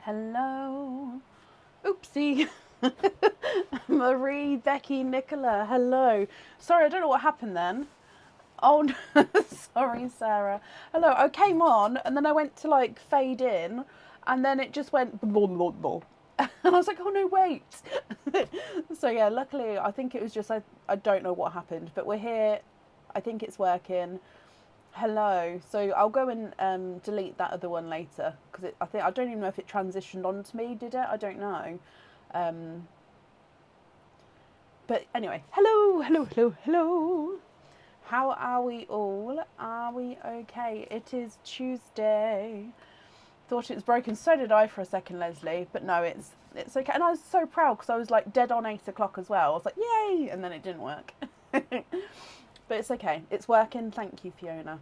Hello. Oopsie. Marie, Becky, Nicola. Hello. Sorry, I don't know what happened then. Oh, no. Sorry, Sarah. Hello. I came on and then I went to like fade in and then it just went blah, blah, blah. And I was like, oh no, wait. So yeah, luckily I think it was just I don't know what happened, but we're here. I think it's working. Hello. So I'll go and delete that other one later because I don't even know if it transitioned onto me. Did it? I don't know. Um, but anyway, hello, hello, hello, hello. How are we all? Are we okay? It is Tuesday. Thought it was broken. So did I for a second, Leslie. But no, it's okay. And I was so proud because I was like dead on 8 o'clock as well. I was like, yay! And then it didn't work. But it's okay. It's working. Thank you, Fiona.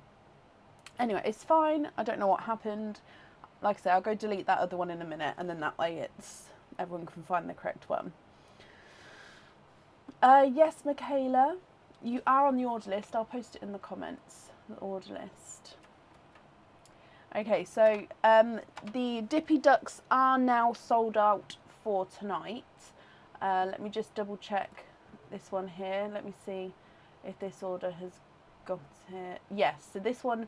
Anyway, it's fine. I don't know what happened. Like I say, I'll go delete that other one in a minute, and then that way everyone can find the correct one. Yes, Michaela, you are on the order list. I'll post it in the comments. The order list. Okay, so the Dippy Ducks are now sold out for tonight. Let me just double check this one here. Let me see if this order has got it. Yes, so this one,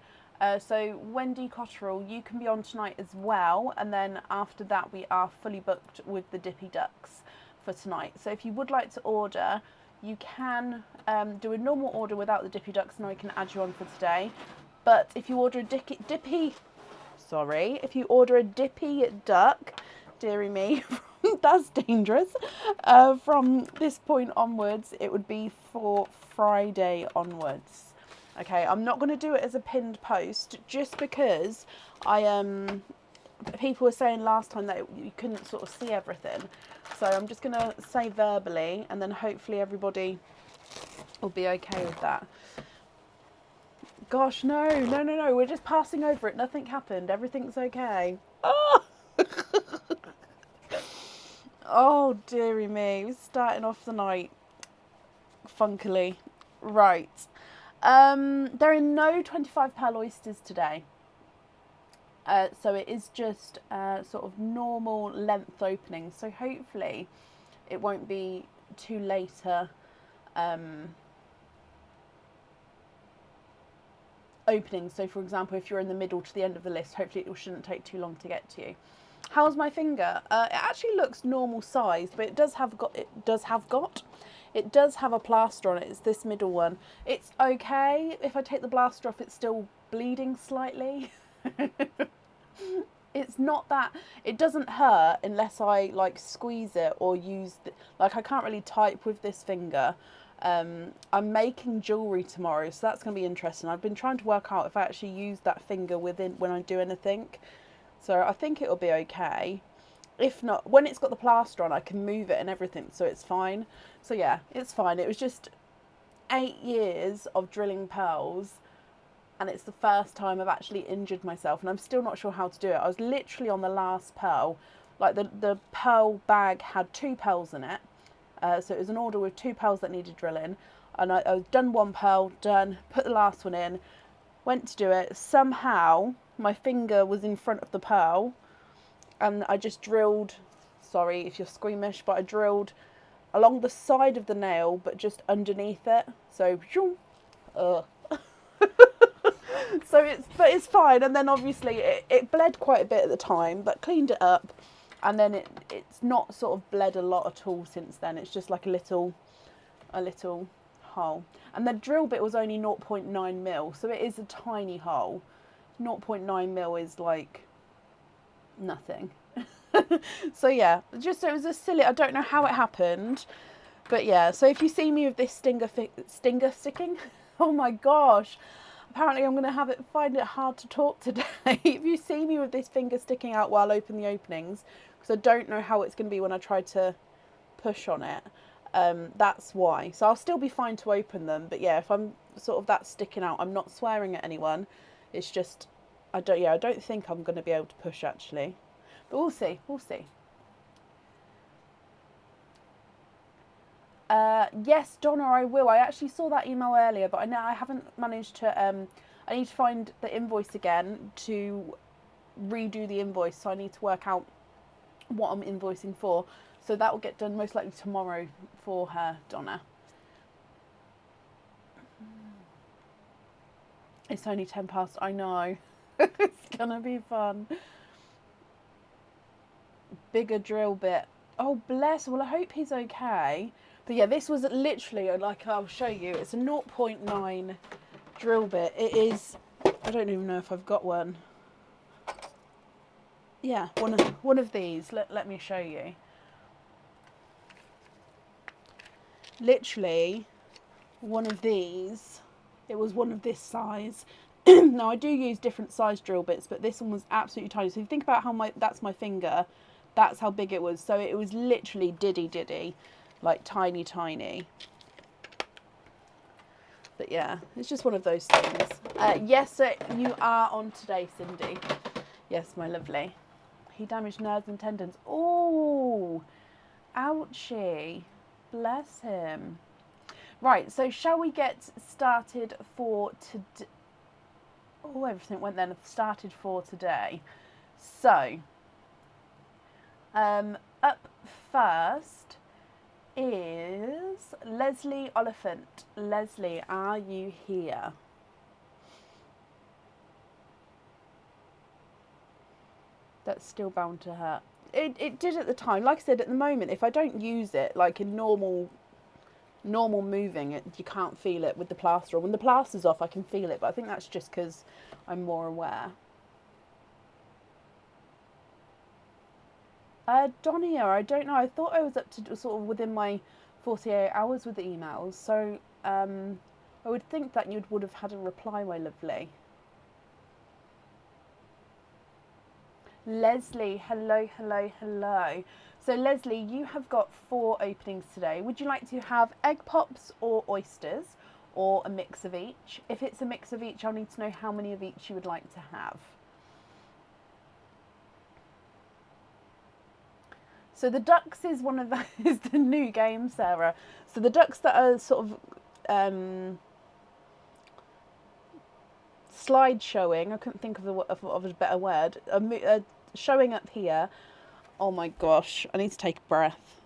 so Wendy Cotterill, you can be on tonight as well. And then after that, we are fully booked with the Dippy Ducks for tonight. So if you would like to order, you can do a normal order without the Dippy Ducks and I can add you on for today. But if you order if you order a Dippy Duck, dearie me, that's dangerous. From this point onwards, it would be for Friday onwards. Okay, I'm not going to do it as a pinned post just because people were saying last time that you couldn't sort of see everything. So I'm just going to say verbally and then hopefully everybody will be okay with that. Gosh, no. We're just passing over it. Nothing happened. Everything's okay. Oh, oh dearie me. We're starting off the night funkily. Right. There are no 25 pearl oysters today. So it is just sort of normal length opening. So hopefully it won't be too later openings. So for example, if you're in the middle to the end of the list, hopefully it shouldn't take too long to get to you. How's my finger? It actually looks normal size, but it does have a plaster on it. It's this middle one. It's okay. If I take the plaster off, it's still bleeding slightly. It's not that, it doesn't hurt unless I like squeeze it or use like I can't really type with this finger. I'm making jewellery tomorrow, so that's going to be interesting. I've been trying to work out if I actually use that finger when I do anything. So I think it'll be okay. If not, when it's got the plaster on, I can move it and everything, so it's fine. So yeah, it's fine. It was just 8 years of drilling pearls, and it's the first time I've actually injured myself, and I'm still not sure how to do it. I was literally on the last pearl. Like the pearl bag had 2 pearls in it. So it was an order with 2 pearls that needed drilling. And I've done 1 pearl, put the last one in, went to do it. Somehow my finger was in front of the pearl and I just drilled, sorry if you're squeamish, but I drilled along the side of the nail, but just underneath it. So, but it's fine. And then obviously it bled quite a bit at the time, but cleaned it up. And then it's not sort of bled a lot at all since then. It's just like a little hole. And the drill bit was only 0.9 mil, so it is a tiny hole. 0.9 mil is like nothing. So yeah, it was a silly, I don't know how it happened. But yeah, so if you see me with this stinger sticking, oh my gosh. Apparently I'm going to find it hard to talk today. If you see me with this finger sticking out while I open the openings, because I don't know how it's going to be when I try to push on it, that's why. So I'll still be fine to open them, but yeah, if I'm sort of that sticking out, I'm not swearing at anyone. It's just, I don't think I'm going to be able to push actually. But we'll see. Yes, Donna, I will. I actually saw that email earlier, but I haven't managed to, I need to find the invoice again to redo the invoice, so I need to work out what I'm invoicing for. So that will get done most likely tomorrow for her, Donna. It's only 10 past, I know. It's gonna be fun. Bigger drill bit. Oh, bless. Well, I hope he's okay. But yeah, this was literally, like, I'll show you. It's a 0.9 drill bit. It is, I don't even know if I've got one. Yeah, one of these. Let me show you. Literally, one of these. It was one of this size. Now, I do use different size drill bits, but this one was absolutely tiny. So if you think about how that's my finger, that's how big it was. So it was literally diddy, like tiny. But yeah, it's just one of those things. Yes, you are on today, Cindy. Yes, my lovely. He damaged nerves and tendons. Oh, ouchie. Bless him. Right, so shall we get started for today? Oh, everything went then. Started for today. So, up first is Leslie Oliphant. Leslie, are you here? That's still bound to hurt. It did at the time. Like I said, at the moment, if I don't use it, like in normal moving, you can't feel it with the plaster. When the plaster's off, I can feel it, but I think that's just because I'm more aware. Donia, I don't know. I thought I was up to sort of within my 48 hours with the emails, so I would think that you would have had a reply, my lovely. Leslie, hello. So Leslie, you have got 4 openings today. Would you like to have egg pops or oysters, or a mix of each? If it's a mix of each, I'll need to know how many of each you would like to have. So the ducks is one of the, is the new game, Sarah. So the ducks that are sort of slide showing, I couldn't think of a better word, showing up here. Oh my gosh, I need to take a breath.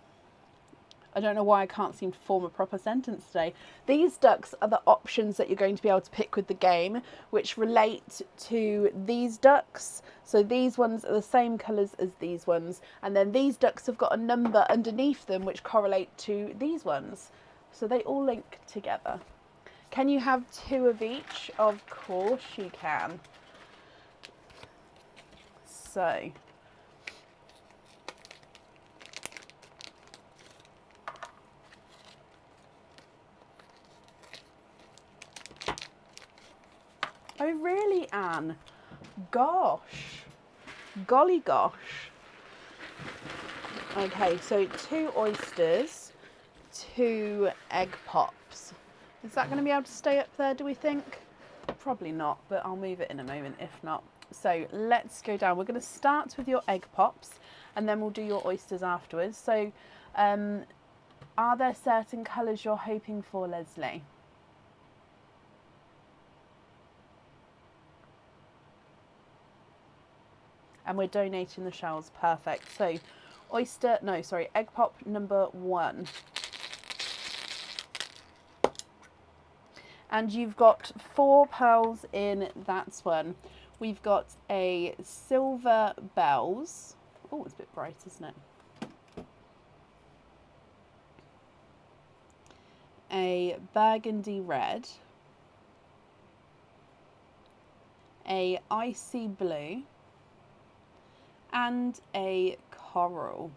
I don't know why I can't seem to form a proper sentence today. These ducks are the options that you're going to be able to pick with the game, which relate to these ducks. So these ones are the same colours as these ones. And then these ducks have got a number underneath them which correlate to these ones. So they all link together. Can you have 2 of each? Of course you can. So... Oh really, Anne? Gosh. Golly gosh. Okay, so 2 oysters, 2 egg pops. Is that going to be able to stay up there, do we think? Probably not, but I'll move it in a moment if not. So let's go down. We're going to start with your egg pops and then we'll do your oysters afterwards. So are there certain colours you're hoping for, Leslie? And we're donating the shells. Perfect. So egg pop number 1. And you've got 4 pearls in that one. We've got a silver bells. Oh, it's a bit bright, isn't it? A burgundy red. A icy blue. And a coral.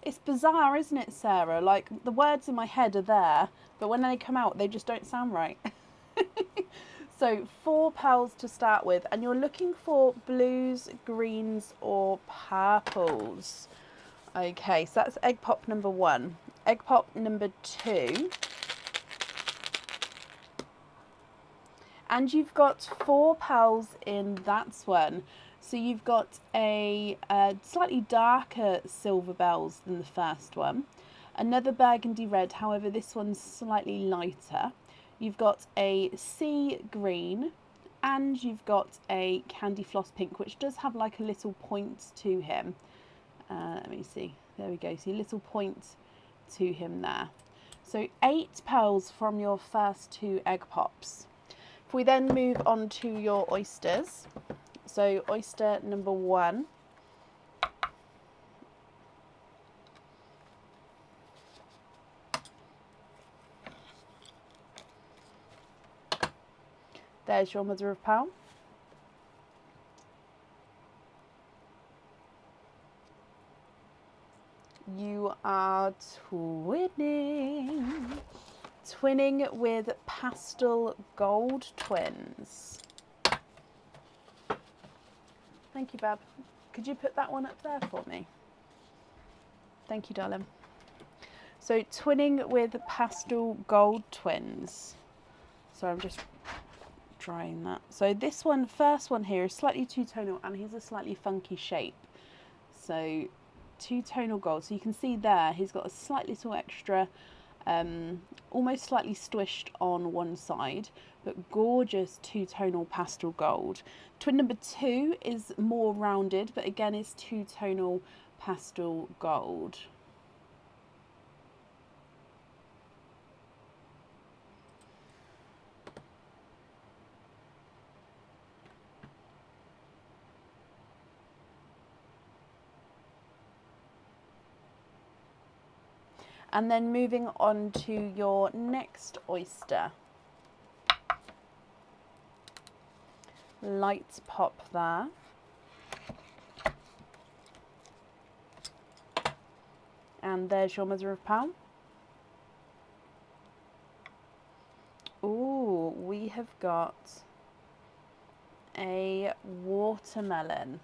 It's bizarre, isn't it, Sarah? Like, the words in my head are there, but when they come out, they just don't sound right. So 4 pearls to start with, and you're looking for blues, greens, or purples. Okay, so that's egg pop number 1. Egg pop number 2. And you've got 4 pearls in that one. So you've got a slightly darker silver bells than the first one. Another burgundy red, however this one's slightly lighter. You've got a sea green And you've got a candy floss pink, which does have like a little point to him. Let me see. There we go. See a little point to him there. So 8 pearls from your first 2 egg pops. If we then move on to your oysters. So oyster number 1. There's your mother of pearl. You are twinning. Twinning with pastel gold twins. Thank you, Bab. Could you put that one up there for me? Thank you, darling. So twinning with pastel gold twins. So I'm just drying that. So this one, first one here, is slightly two-tonal and he's a slightly funky shape. So two-tonal gold. So you can see there he's got a slight little extra, almost slightly squished on one side, but gorgeous two-tonal pastel gold. Twin number 2 is more rounded, but again is two-tonal pastel gold. And then moving on to your next oyster. Light pop there. And there's your mother of pearl. Ooh, we have got a watermelon.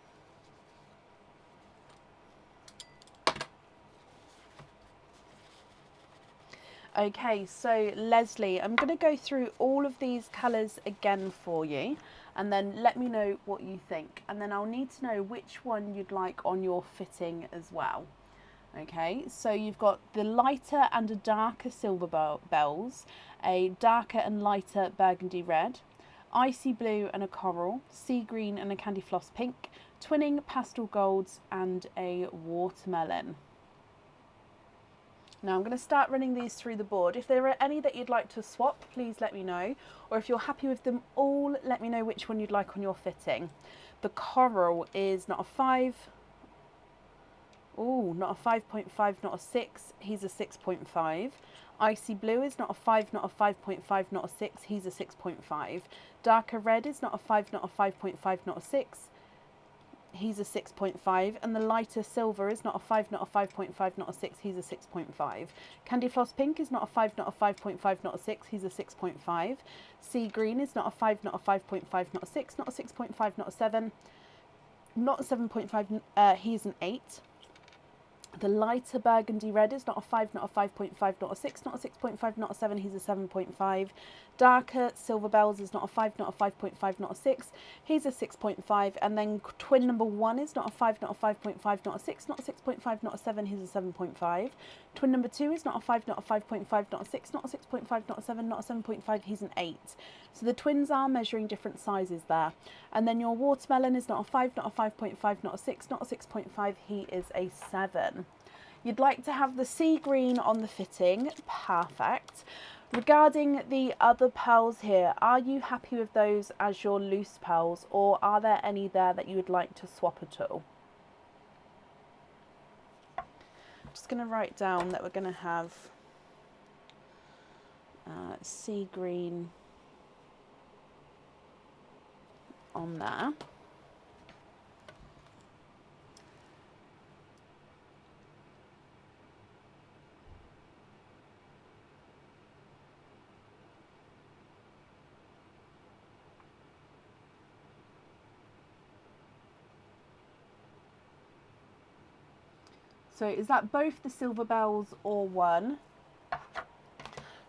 Okay, so Leslie, I'm going to go through all of these colours again for you and then let me know what you think, and then I'll need to know which one you'd like on your fitting as well. Okay, so you've got the lighter and a darker silver bells, a darker and lighter burgundy red, icy blue and a coral, sea green and a candy floss pink, twinning pastel golds and a watermelon. Now I'm going to start running these through the board. If there are any that you'd like to swap, please let me know. Or if you're happy with them all, let me know which one you'd like on your fitting. The coral is not a 5. Oh, not a 5.5, not a 6. He's a 6.5. Icy blue is not a 5, not a 5.5, not a 6. He's a 6.5. Darker red is not a 5, not a 5.5, not a 6. He's a 6.5, and the lighter silver is not a 5, not a 5.5, not a 6, he's a 6.5. Candy floss pink is not a 5, not a 5.5, not a 6, he's a 6.5. Sea green is not a 5, not a 5.5, not a 6, not a 6.5, not a 7, not a 7.5, he's an 8. The lighter burgundy red is not a 5, not a 5.5, not a 6, not a 6.5, not a 7, he's a 7.5. Darker silver bells is not a 5, not a 5.5, not a 6, he's a 6.5. And then twin number 1 is not a 5, not a 5.5, not a 6, not a 6.5, not a 7, he's a 7.5. Twin number 2 is not a 5, not a 5.5, not a 6, not a 6.5, not a 7, not a 7.5, he's an 8. So the twins are measuring different sizes there. And then your watermelon is not a 5, not a 5.5, not a 6, not a 6.5, he is a 7. You'd like to have the sea green on the fitting, perfect. Regarding the other pearls here, are you happy with those as your loose pearls, or are there any there that you would like to swap at all? I'm just going to write down that we're going to have sea green on there. So is that both the silver bells or one?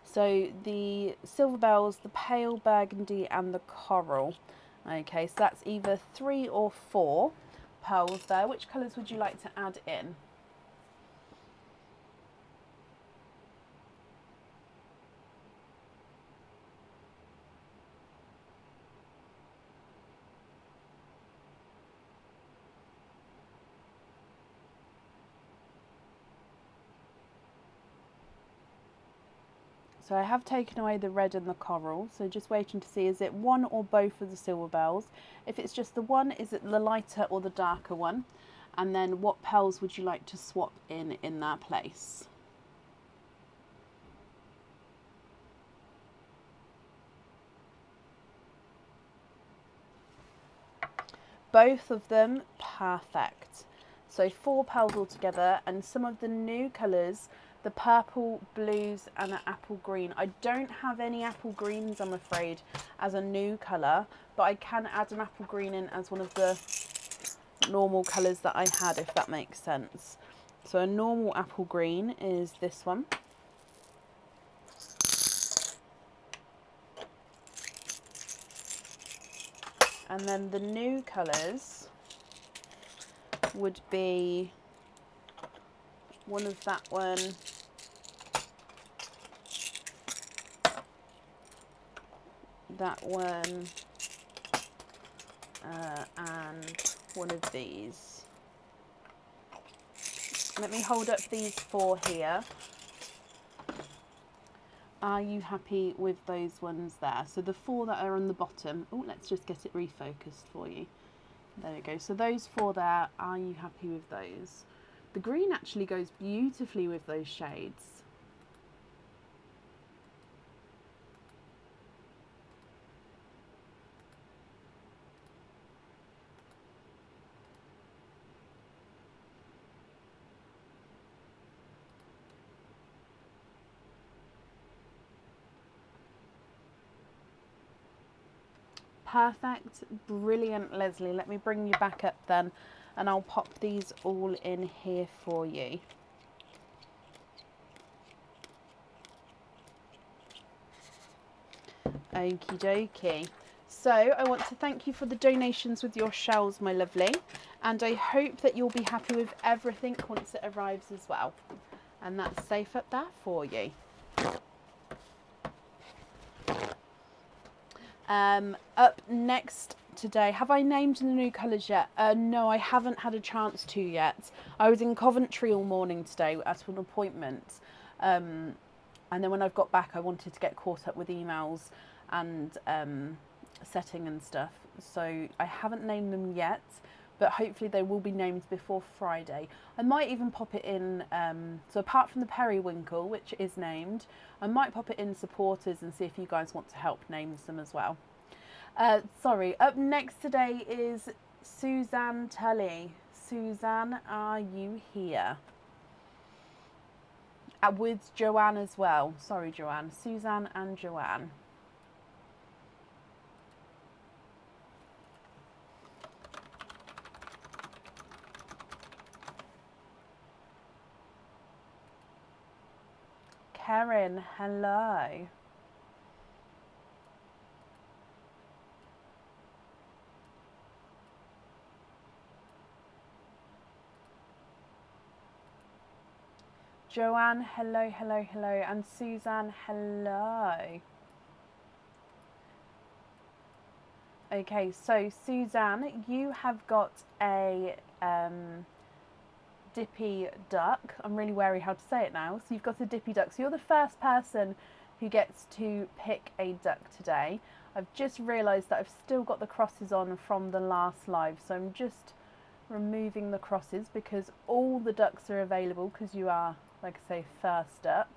So the silver bells, the pale burgundy and the coral. Okay, so that's either 3 or 4 pearls there. Which colours would you like to add in? So I have taken away the red and the coral, so just waiting to see, is it one or both of the silver bells? If it's just the one, is it the lighter or the darker one? And then what pearls would you like to swap in that place? Both of them, perfect. So 4 pearls altogether, and some of the new colours, the purple, blues and the apple green. I don't have any apple greens, I'm afraid, as a new colour, but I can add an apple green in as one of the normal colours that I had, if that makes sense. So a normal apple green is this one. And then the new colours would be one of that one, that one, and one of these. Let me hold up these 4 here. Are you happy with those ones there? So the 4 that are on the bottom, oh, let's just get it refocused for you. There we go. So those 4 there, are you happy with those? The green actually goes beautifully with those shades. Perfect, brilliant, Leslie. Let me bring you back up then, and I'll pop these all in here for you. Okie dokie. So I want to thank you for the donations with your shells, my lovely, and I hope that you'll be happy with everything once it arrives as well. And that's safe up there for you. Up next today, have I named the new colours yet? No, I haven't had a chance to yet. I was in Coventry all morning today at an appointment, and then when I've got back I wanted to get caught up with emails and setting and stuff, so I haven't named them yet, but hopefully they will be named before Friday. I might even pop it in, so apart from the periwinkle, which is named, I might pop it in supporters and see if you guys want to help name them as well. Sorry, up next today is Suzanne Tully. Suzanne, are you here? With Joanne as well. Sorry, Joanne. Suzanne and Joanne. Karen, hello. Joanne, hello, hello, hello. And Suzanne, hello. Okay, so Suzanne, you have got a Dippy Duck. I'm really wary how to say it now. So you've got a Dippy Duck. So you're the first person who gets to pick a duck today. I've just realised that I've still got the crosses on from the last live. So I'm just removing the crosses because all the ducks are available because you are, like I say, first up.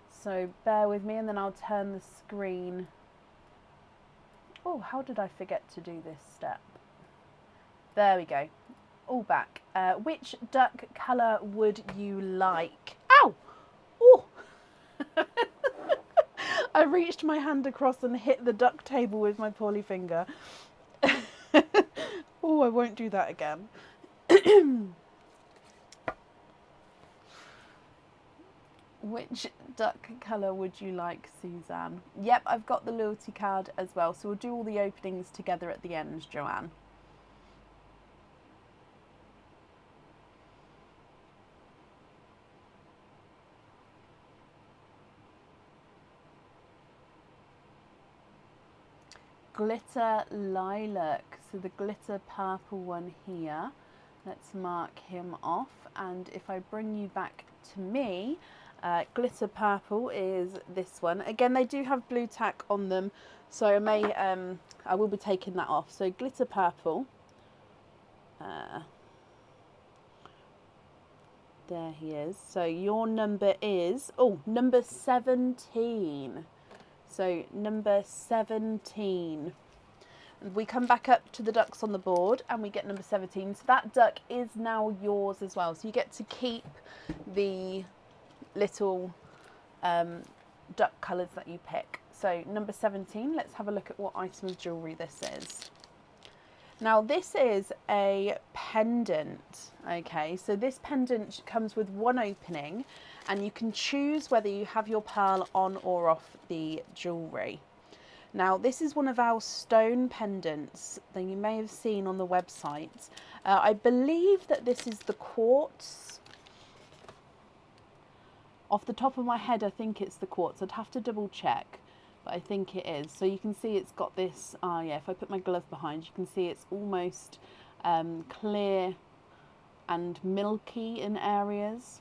So bear with me and then I'll turn the screen. Oh, how did I forget to do this step? There we go. All back. Which duck colour would you like? Ow! Oh! I reached my hand across and hit the duck table with my poorly finger. Oh, I won't do that again. Which duck colour would you like, Suzanne? Yep, I've got the loyalty card as well, so we'll do all the openings together at the end, Joanne. Glitter lilac, so the glitter purple one here. Let's mark him off, and if I bring you back to me, Glitter purple is this one. Again, they do have blue tack on them, so I will be taking that off. So glitter purple. There he is. So your number is, number 17. So number 17. And we come back up to the ducks on the board and we get number 17. So that duck is now yours as well. So you get to keep the little duck colours that you pick. So number 17, let's have a look at what item of jewellery this is. Now this is a pendant, okay, so this pendant comes with one opening and you can choose whether you have your pearl on or off the jewellery. Now this is one of our stone pendants that you may have seen on the website. I believe that this is the quartz. Off the top of my head I think it's the quartz, I'd have to double check. But I think it is. So you can see it's got this, yeah, if I put my glove behind, you can see it's almost clear and milky in areas.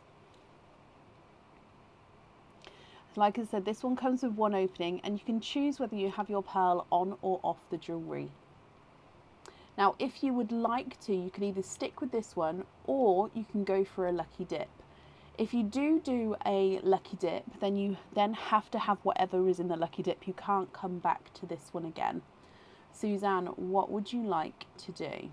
Like I said, this one comes with one opening and you can choose whether you have your pearl on or off the jewellery. Now, if you would like to, you can either stick with this one or you can go for a lucky dip. If you do a lucky dip, then you have to have whatever is in the lucky dip. You can't come back to this one again. Suzanne, what would you like to do?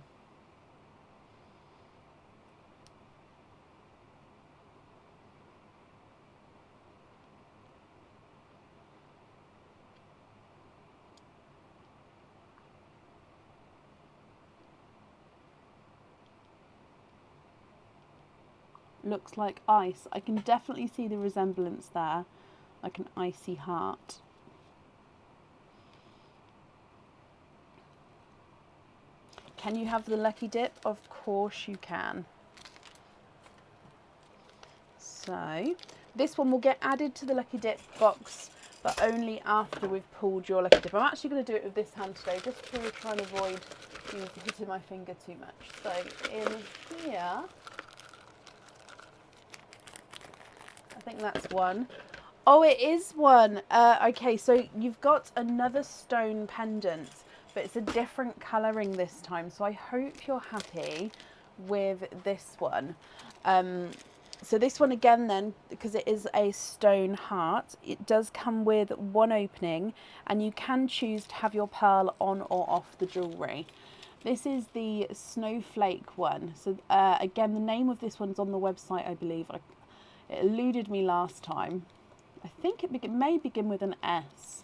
Looks like ice. I can definitely see the resemblance there, like an icy heart. Can you have the lucky dip? Of course you can. So this one will get added to the lucky dip box, but only after we've pulled your lucky dip. I'm actually going to do it with this hand today, just to try and avoid hitting my finger too much. So in here, I think that's one. Oh, it is one. Okay, so you've got another stone pendant, but it's a different colouring this time. So I hope you're happy with this one. So this one again then, because it is a stone heart, it does come with one opening and you can choose to have your pearl on or off the jewellery. This is the snowflake one. So again, the name of this one's on the website, I believe. It eluded me last time. I think it may begin with an S.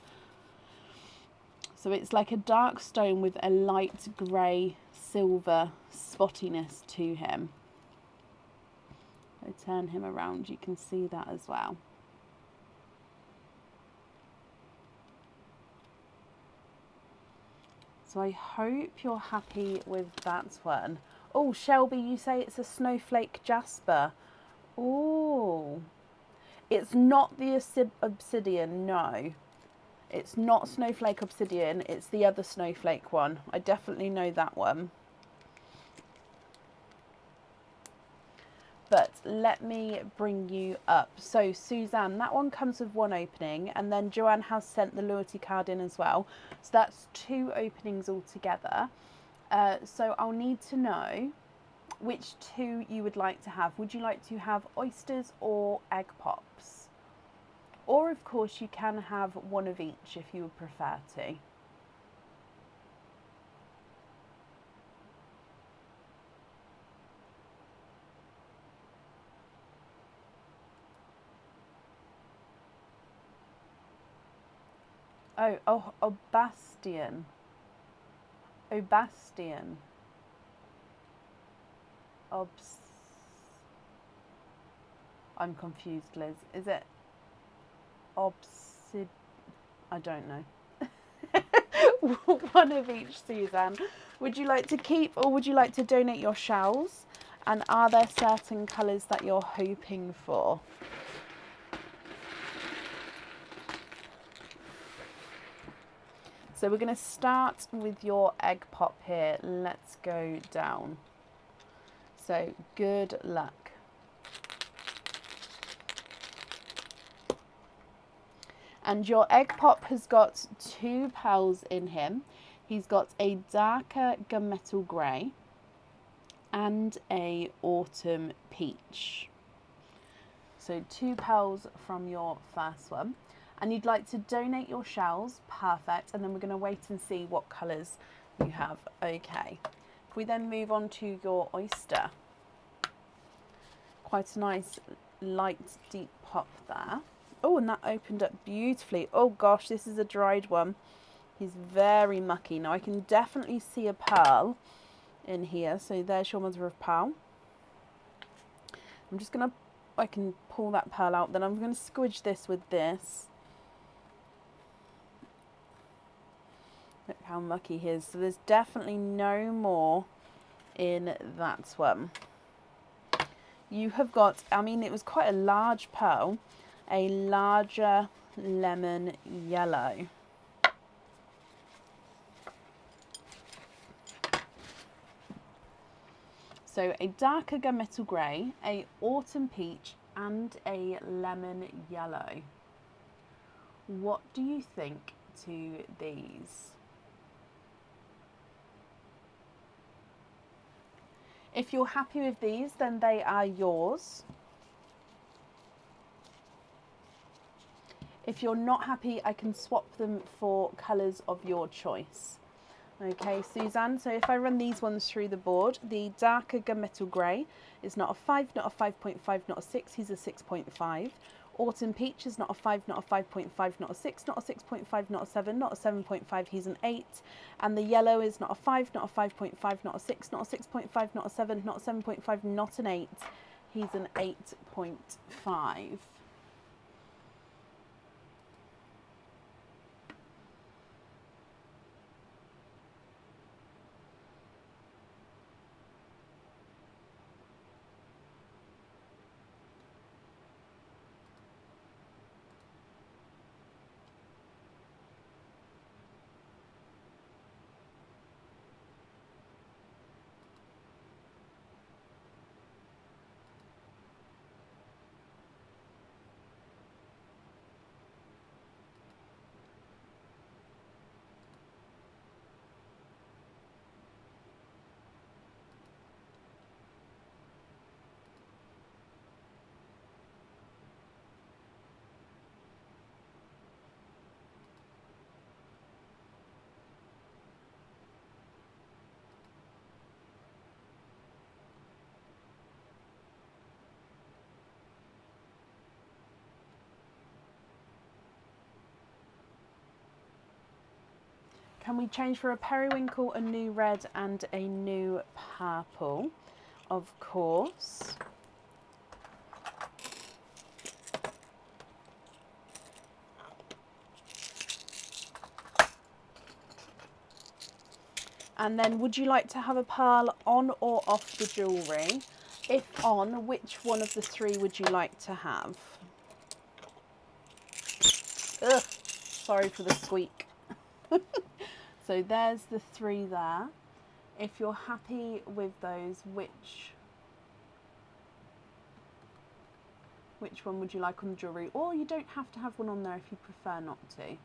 So it's like a dark stone with a light grey silver spottiness to him. I turn him around, you can see that as well. So I hope you're happy with that one. Oh, Shelby, you say it's a snowflake jasper. Oh, it's not the obsidian, no. It's not snowflake obsidian, it's the other snowflake one. I definitely know that one. But let me bring you up. So Suzanne, that one comes with one opening, and then Joanne has sent the loyalty card in as well. So that's two openings altogether. So I'll need to know which two you would like to have. Would you like to have oysters or egg pops? Or of course you can have one of each if you would prefer to. Oh, Obastian. Obastian. I'm confused, Liz. Is it obsid? I don't know. One of each, Suzanne. Would you like to keep or would you like to donate your shells? And are there certain colours that you're hoping for? So we're going to start with your egg pop here. Let's go down. So good luck. And your egg pop has got two pearls in him. He's got a darker gunmetal grey and a autumn peach. So 2 pearls from your first one. And you'd like to donate your shells, perfect. And then we're going to wait and see what colours you have. Okay. If we then move on to your oyster. Quite a nice light deep pop there. Oh, and that opened up beautifully. Oh gosh, this is a dried one. He's very mucky. Now I can definitely see a pearl in here. So there's your mother of pearl. I'm just going to, I can pull that pearl out. Then I'm going to squidge this with this. Look how mucky he is. So there's definitely no more in that one. You have got, I mean, it was quite a large pearl, a larger lemon yellow. So a darker gunmetal grey, a autumn peach and a lemon yellow. What do you think to these? If you're happy with these, then they are yours. If you're not happy, I can swap them for colours of your choice. Okay, Suzanne, so if I run these ones through the board, the darker gunmetal grey is not a 5, not a 5.5, not a 6, he's a 6.5. Autumn peach is not a 5, not a 5.5, not a 6, not a 6.5, not a 7, not a 7.5, he's an 8. And the yellow is not a 5, not a 5.5, not a 6, not a 6.5, not a 7, not a 7.5, not an 8. He's an 8.5. Can we change for a periwinkle, a new red and a new purple? Of course. And then would you like to have a pearl on or off the jewellery? If on, which one of the 3 would you like to have? Ugh, sorry for the squeak. So there's the 3 there. If you're happy with those, which one would you like on the jewellery? Or you don't have to have one on there if you prefer not to.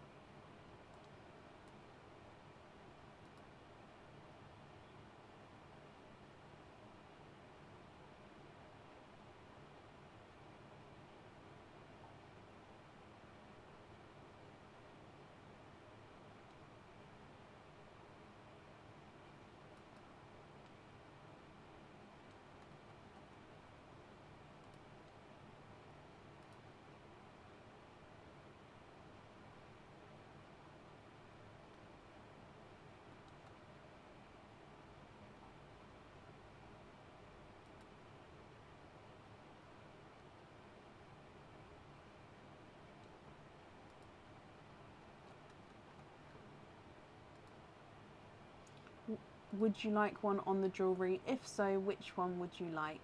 Would you like one on the jewellery? If so, which one would you like?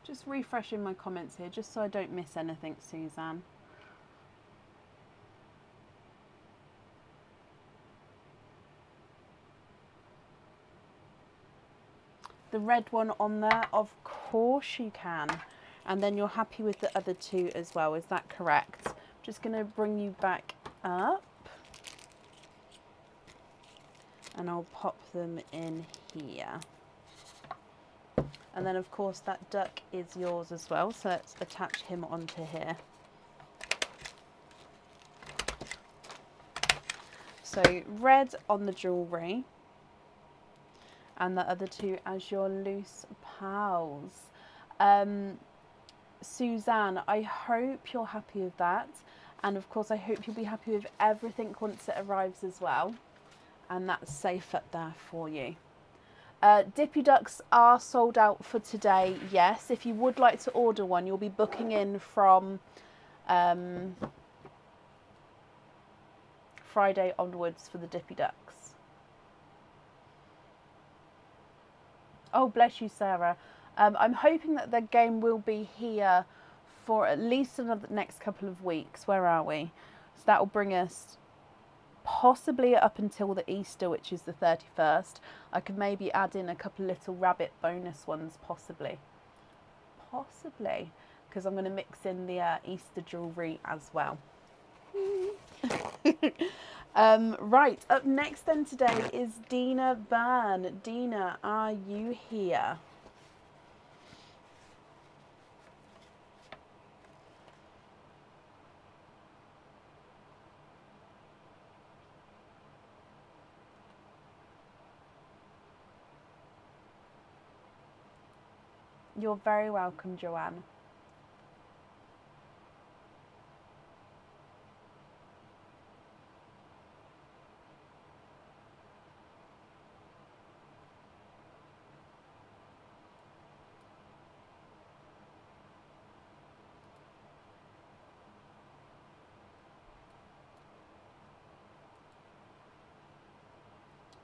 Just refreshing my comments here, just so I don't miss anything, Suzanne. the red one on there? Of course you can. And then you're happy with the other two as well, is that correct? I'm just going to bring you back up. And I'll pop them in here. And then of course that duck is yours as well, so let's attach him onto here. So red on the jewellery, and the other two as your loose pals. Suzanne, I hope you're happy with that, and of course I hope you'll be happy with everything once it arrives as well, and that's safe up there for you. Dippy Ducks are sold out for today, yes. If you would like to order one, you'll be booking in from Friday onwards for the Dippy Ducks. Oh, bless you, Sarah. I'm hoping that the game will be here for at least another next couple of weeks. Where are we? So that will bring us possibly up until the Easter, which is the 31st. I could maybe add in a couple little rabbit bonus ones, possibly, because I'm going to mix in the Easter jewellery as well. Right, up next then today is Dina Byrne. Dina, are you here? You're very welcome, Joanne.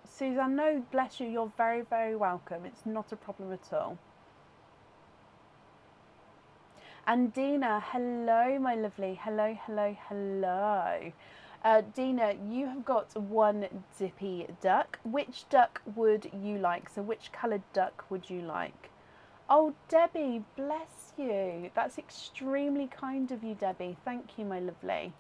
Suzanne, no, bless you, you're very, very welcome. It's not a problem at all. And Dina, hello, my lovely. Hello, hello, hello. Dina, you have got one Dippy Duck. Which duck would you like? So which coloured duck would you like? Oh, Debbie, bless you. That's extremely kind of you, Debbie. Thank you, my lovely.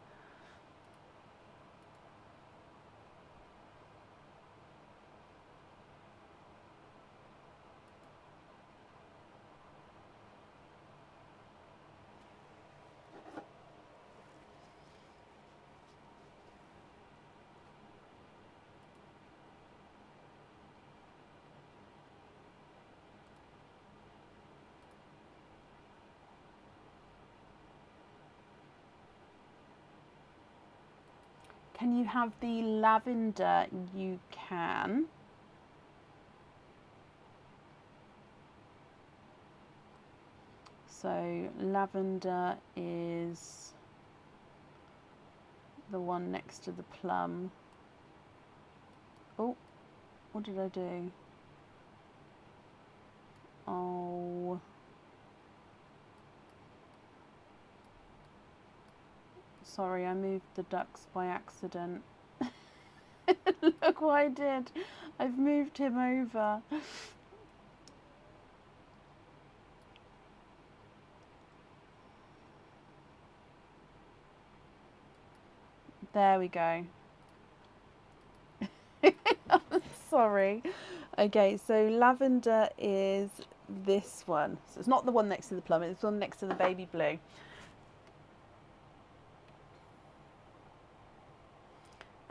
Can you have the lavender? You can. So lavender is the one next to the plum. Oh, what did I do? Oh. Sorry, I moved the ducks by accident. Look what I did. I've moved him over. There we go. Sorry. Okay, so lavender is this one. So it's not the one next to the plum, it's the one next to the baby blue.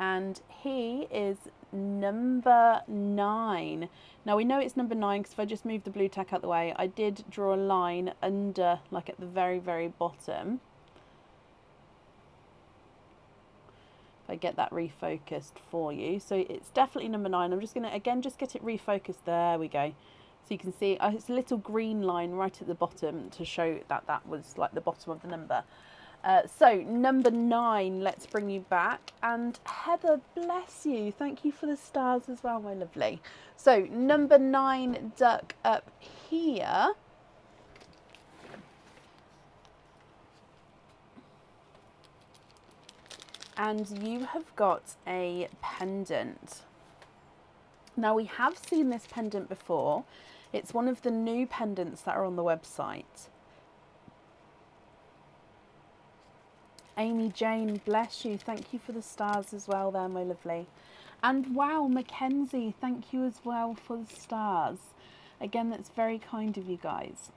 And he is number 9. Now we know it's number 9 because if I just move the blue tack out the way, I did draw a line under, like at the very, very bottom. If I get that refocused for you. So it's definitely number 9. I'm just going to, again, just get it refocused. There we go. So you can see it's a little green line right at the bottom to show that that was like the bottom of the number. So number 9, let's bring you back. And Heather, bless you. Thank you for the stars as well, my lovely. So number 9 duck up here. And you have got a pendant. Now we have seen this pendant before. It's one of the new pendants that are on the website. Amy Jane, bless you. Thank you for the stars as well there, my lovely. And wow, Mackenzie, thank you as well for the stars. Again, that's very kind of you guys.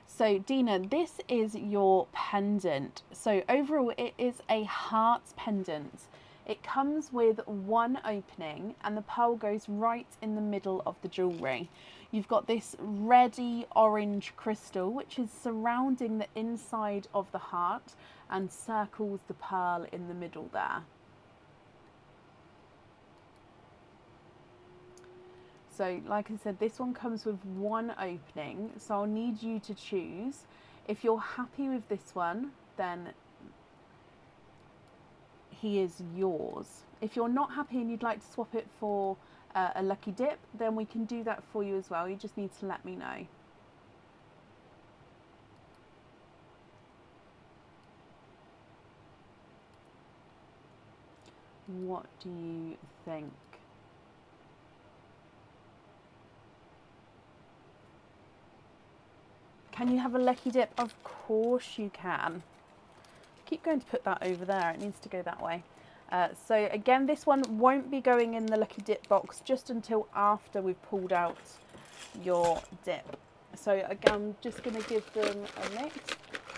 So Dina, this is your pendant. So overall it is a heart pendant. It comes with one opening and the pearl goes right in the middle of the jewellery. You've got this reddy orange crystal which is surrounding the inside of the heart and circles the pearl in the middle there. So like I said, this one comes with one opening, so I'll need you to choose. If you're happy with this one, then he is yours. If you're not happy and you'd like to swap it for a lucky dip, then we can do that for you as well. You just need to let me know. What do you think? Can you have a lucky dip? Of course you can. Keep going to put that over there. It needs to go that way. So again, this one won't be going in the lucky dip box just until after we've pulled out your dip. So again, I'm just going to give them a mix.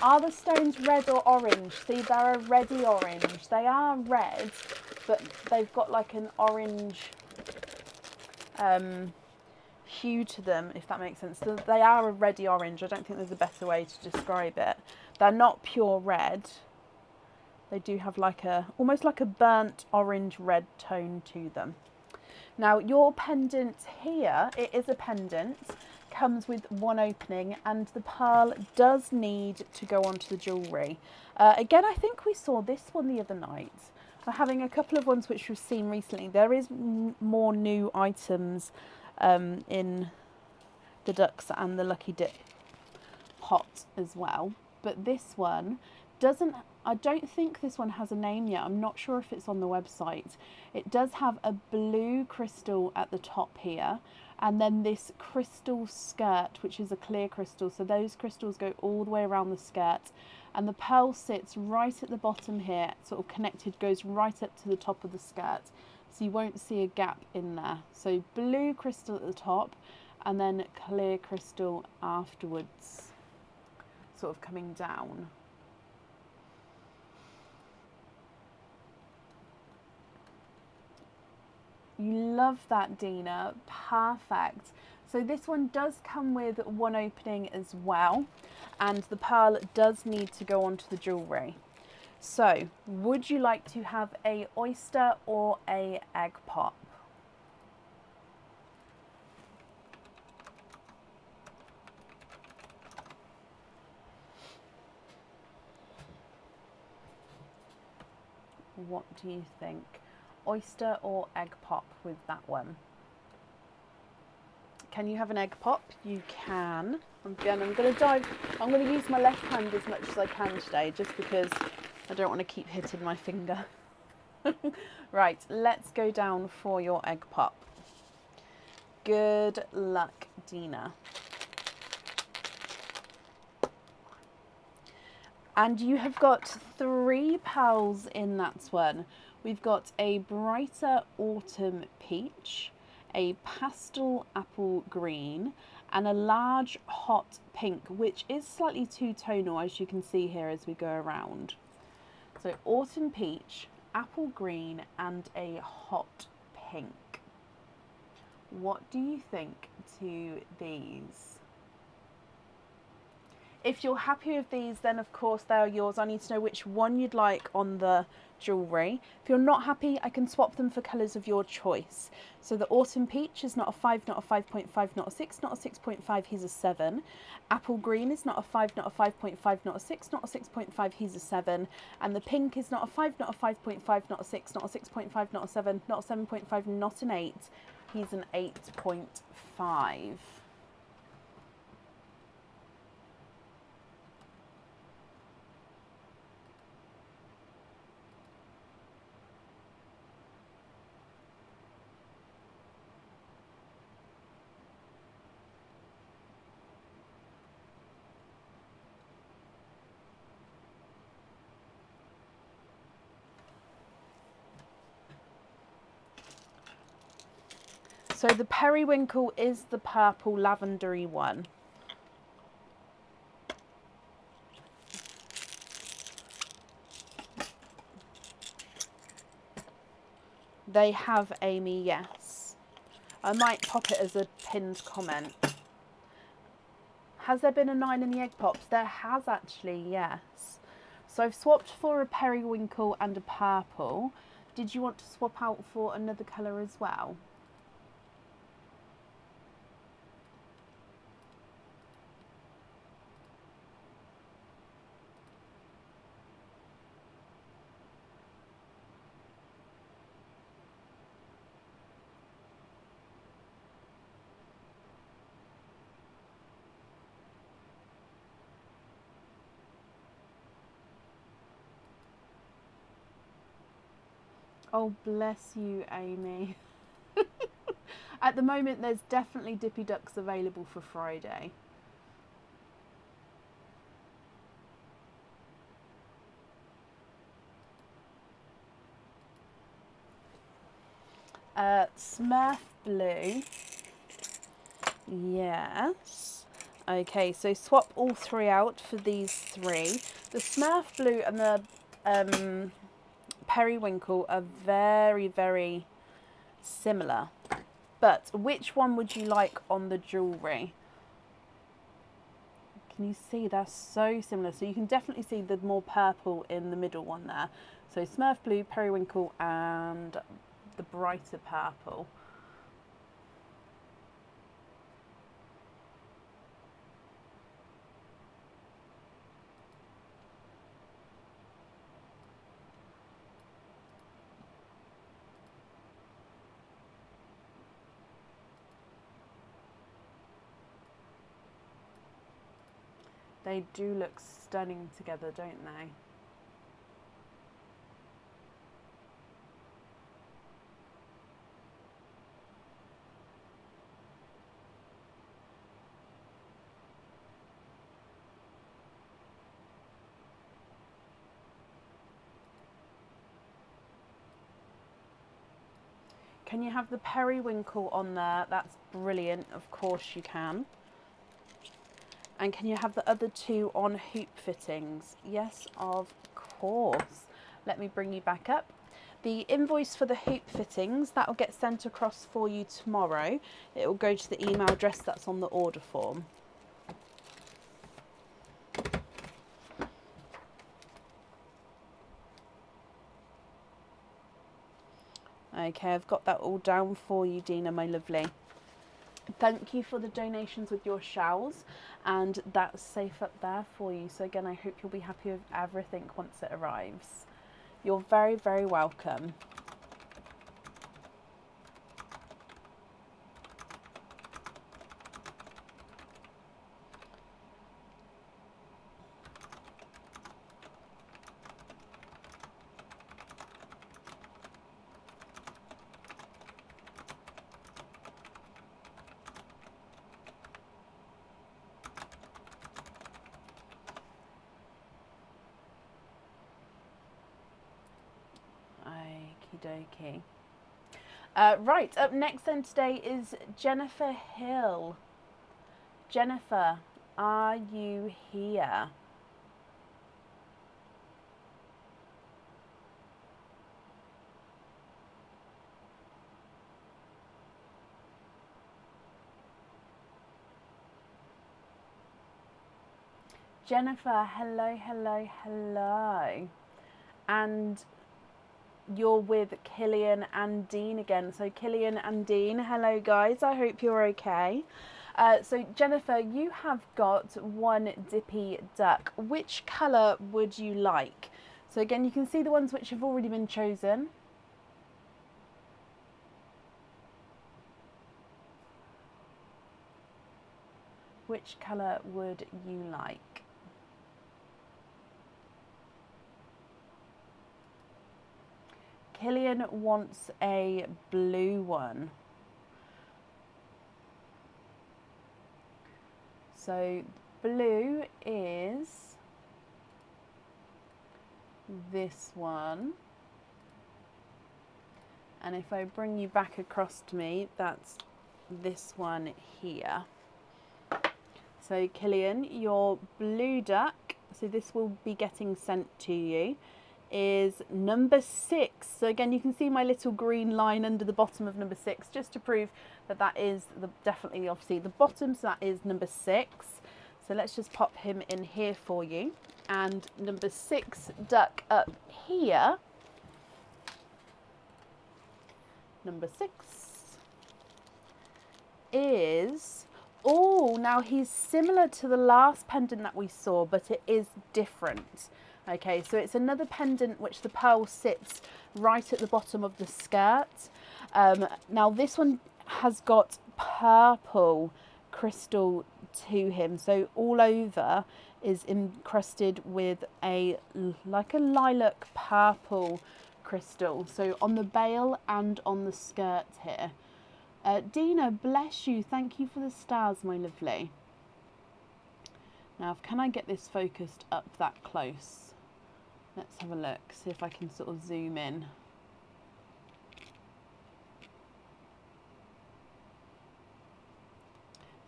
Are the stones red or orange? See, they're a reddy orange. They are red, but they've got like an orange hue to them, if that makes sense. So they are a reddy orange. I don't think there's a better way to describe it. They're not pure red. They do have like almost like a burnt orange red tone to them. Now your pendant here, it is a pendant, comes with one opening and the pearl does need to go onto the jewellery. Again, I think we saw this one the other night. We're having a couple of ones which we've seen recently. There is more new items in the ducks and the lucky dip pot as well. But this one doesn't, I don't think this one has a name yet. I'm not sure if it's on the website. It does have a blue crystal at the top here, and then this crystal skirt, which is a clear crystal. So those crystals go all the way around the skirt, and the pearl sits right at the bottom here, sort of connected, goes right up to the top of the skirt. So you won't see a gap in there. So blue crystal at the top, and then clear crystal afterwards, sort of coming down. You love that, Dina. Perfect. So this one does come with one opening as well, and the pearl does need to go onto the jewellery. So would you like to have a oyster or a egg pop? What do you think? Oyster or egg pop with that one? Can you have an egg pop? You can. Again, I'm going to use my left hand as much as I can today, just because I don't want to keep hitting my finger. Right, let's go down for your egg pop. Good luck, Dina. And you have got 3 pearls in that one. We've got a brighter autumn peach, a pastel apple green, and a large hot pink, which is slightly two-tonal, as you can see here as we go around. So autumn peach, apple green, and a hot pink. What do you think to these? If you're happy with these, then of course they are yours. I need to know which one you'd like on the jewellery. If you're not happy, I can swap them for colours of your choice. So the autumn peach is not a 5, not a 5.5, not a 6, not a 6.5, he's a 7. Apple green is not a 5, not a 5.5, not a 6, not a 6.5, he's a 7. And the pink is not a 5, not a 5.5, not a 6, not a 6.5, not a 7, not a 7.5, not an 8. He's an 8.5. So the periwinkle is the purple lavendery one. They have, Amy, yes. I might pop it as a pinned comment. Has there been a 9 in the egg pops? There has actually, yes. So I've swapped for a periwinkle and a purple. Did you want to swap out for another colour as well? Oh, bless you, Amy. At the moment, there's definitely Dippy Ducks available for Friday. Smurf blue. Yes. Okay, so swap all 3 out for these 3. The Smurf blue and the periwinkle are very, very similar. But which one would you like on the jewellery? Can you see they're so similar? So you can definitely see the more purple in the middle one there. So Smurf blue, periwinkle and the brighter purple. They do look stunning together, don't they? Can you have the periwinkle on there? That's brilliant. Of course you can. And can you have the other 2 on hoop fittings? Yes, of course. Let me bring you back up. The invoice for the hoop fittings, that will get sent across for you tomorrow. It will go to the email address that's on the order form. Okay, I've got that all down for you, Dina, my lovely. Thank you for the donations with your shells, and that's safe up there for you. So again, I hope you'll be happy with everything once it arrives. You're very, very welcome. Okie dokie. Right, up next then today is Jennifer Hill. Jennifer, are you here? Jennifer, hello, hello, hello. And you're with Killian and Dean again. So Killian and Dean, hello guys, I hope you're okay. So Jennifer, you have got 1 Dippy Duck. Which colour would you like? So again, you can see the ones which have already been chosen. Which colour would you like? Killian wants a blue one. So blue is this one. And if I bring you back across to me, that's this one here. So Killian, your blue duck, so this will be getting sent to you, is number 6. So again, you can see my little green line under the bottom of number 6, just to prove that that is definitely obviously the bottom, so that is number 6. So let's just pop him in here for you. And number 6 duck up here, number 6 is, oh, now he's similar to the last pendant that we saw, but it is different. Okay, so it's another pendant which the pearl sits right at the bottom of the skirt. Now this one has got purple crystal to him, so all over is encrusted with like a lilac purple crystal, so on the bail and on the skirt here. Dina, bless you, thank you for the stars, my lovely. Now can I get this focused up that close? Let's have a look, see if I can sort of zoom in.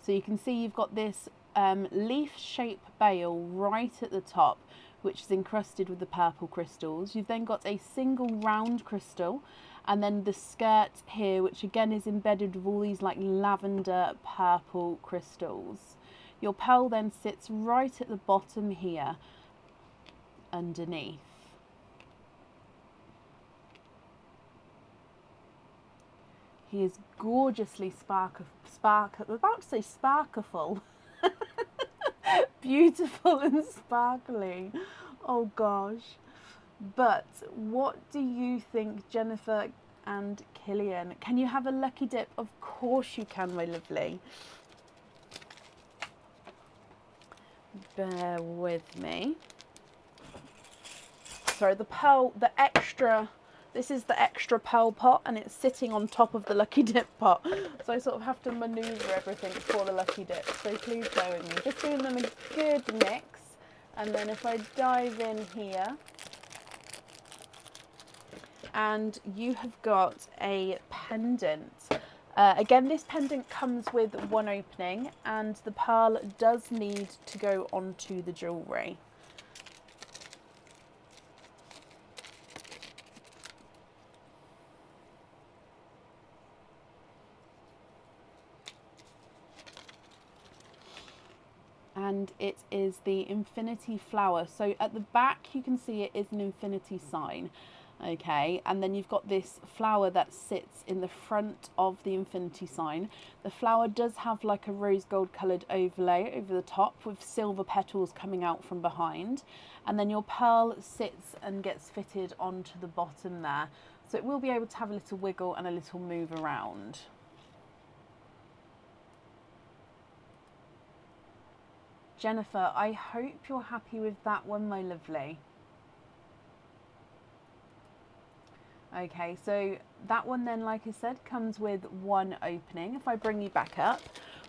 So you can see you've got this leaf shape bail right at the top, which is encrusted with the purple crystals. You've then got a single round crystal, and then the skirt here, which again is embedded with all these like lavender purple crystals. Your pearl then sits right at the bottom here, underneath. He is gorgeously I was about to say sparkful. Beautiful and sparkly. Oh gosh. But what do you think, Jennifer and Killian? Can you have a lucky dip? Of course you can, my lovely. Bear with me. So the pearl, this is the extra pearl pot, and it's sitting on top of the lucky dip pot. So I sort of have to maneuver everything for the lucky dip. So please bear with me. Just doing them a good mix. And then if I dive in here, and you have got a pendant. Again, this pendant comes with one opening, and the pearl does need to go onto the jewellery. And it is the infinity flower. So at the back you can see it is an infinity sign. Okay, and then you've got this flower that sits in the front of the infinity sign. The flower does have like a rose gold coloured overlay over the top with silver petals coming out from behind. And then your pearl sits and gets fitted onto the bottom there. So it will be able to have a little wiggle and a little move around. Jennifer, I hope you're happy with that one, my lovely. Okay, so that one then, like I said, comes with one opening. If I bring you back up,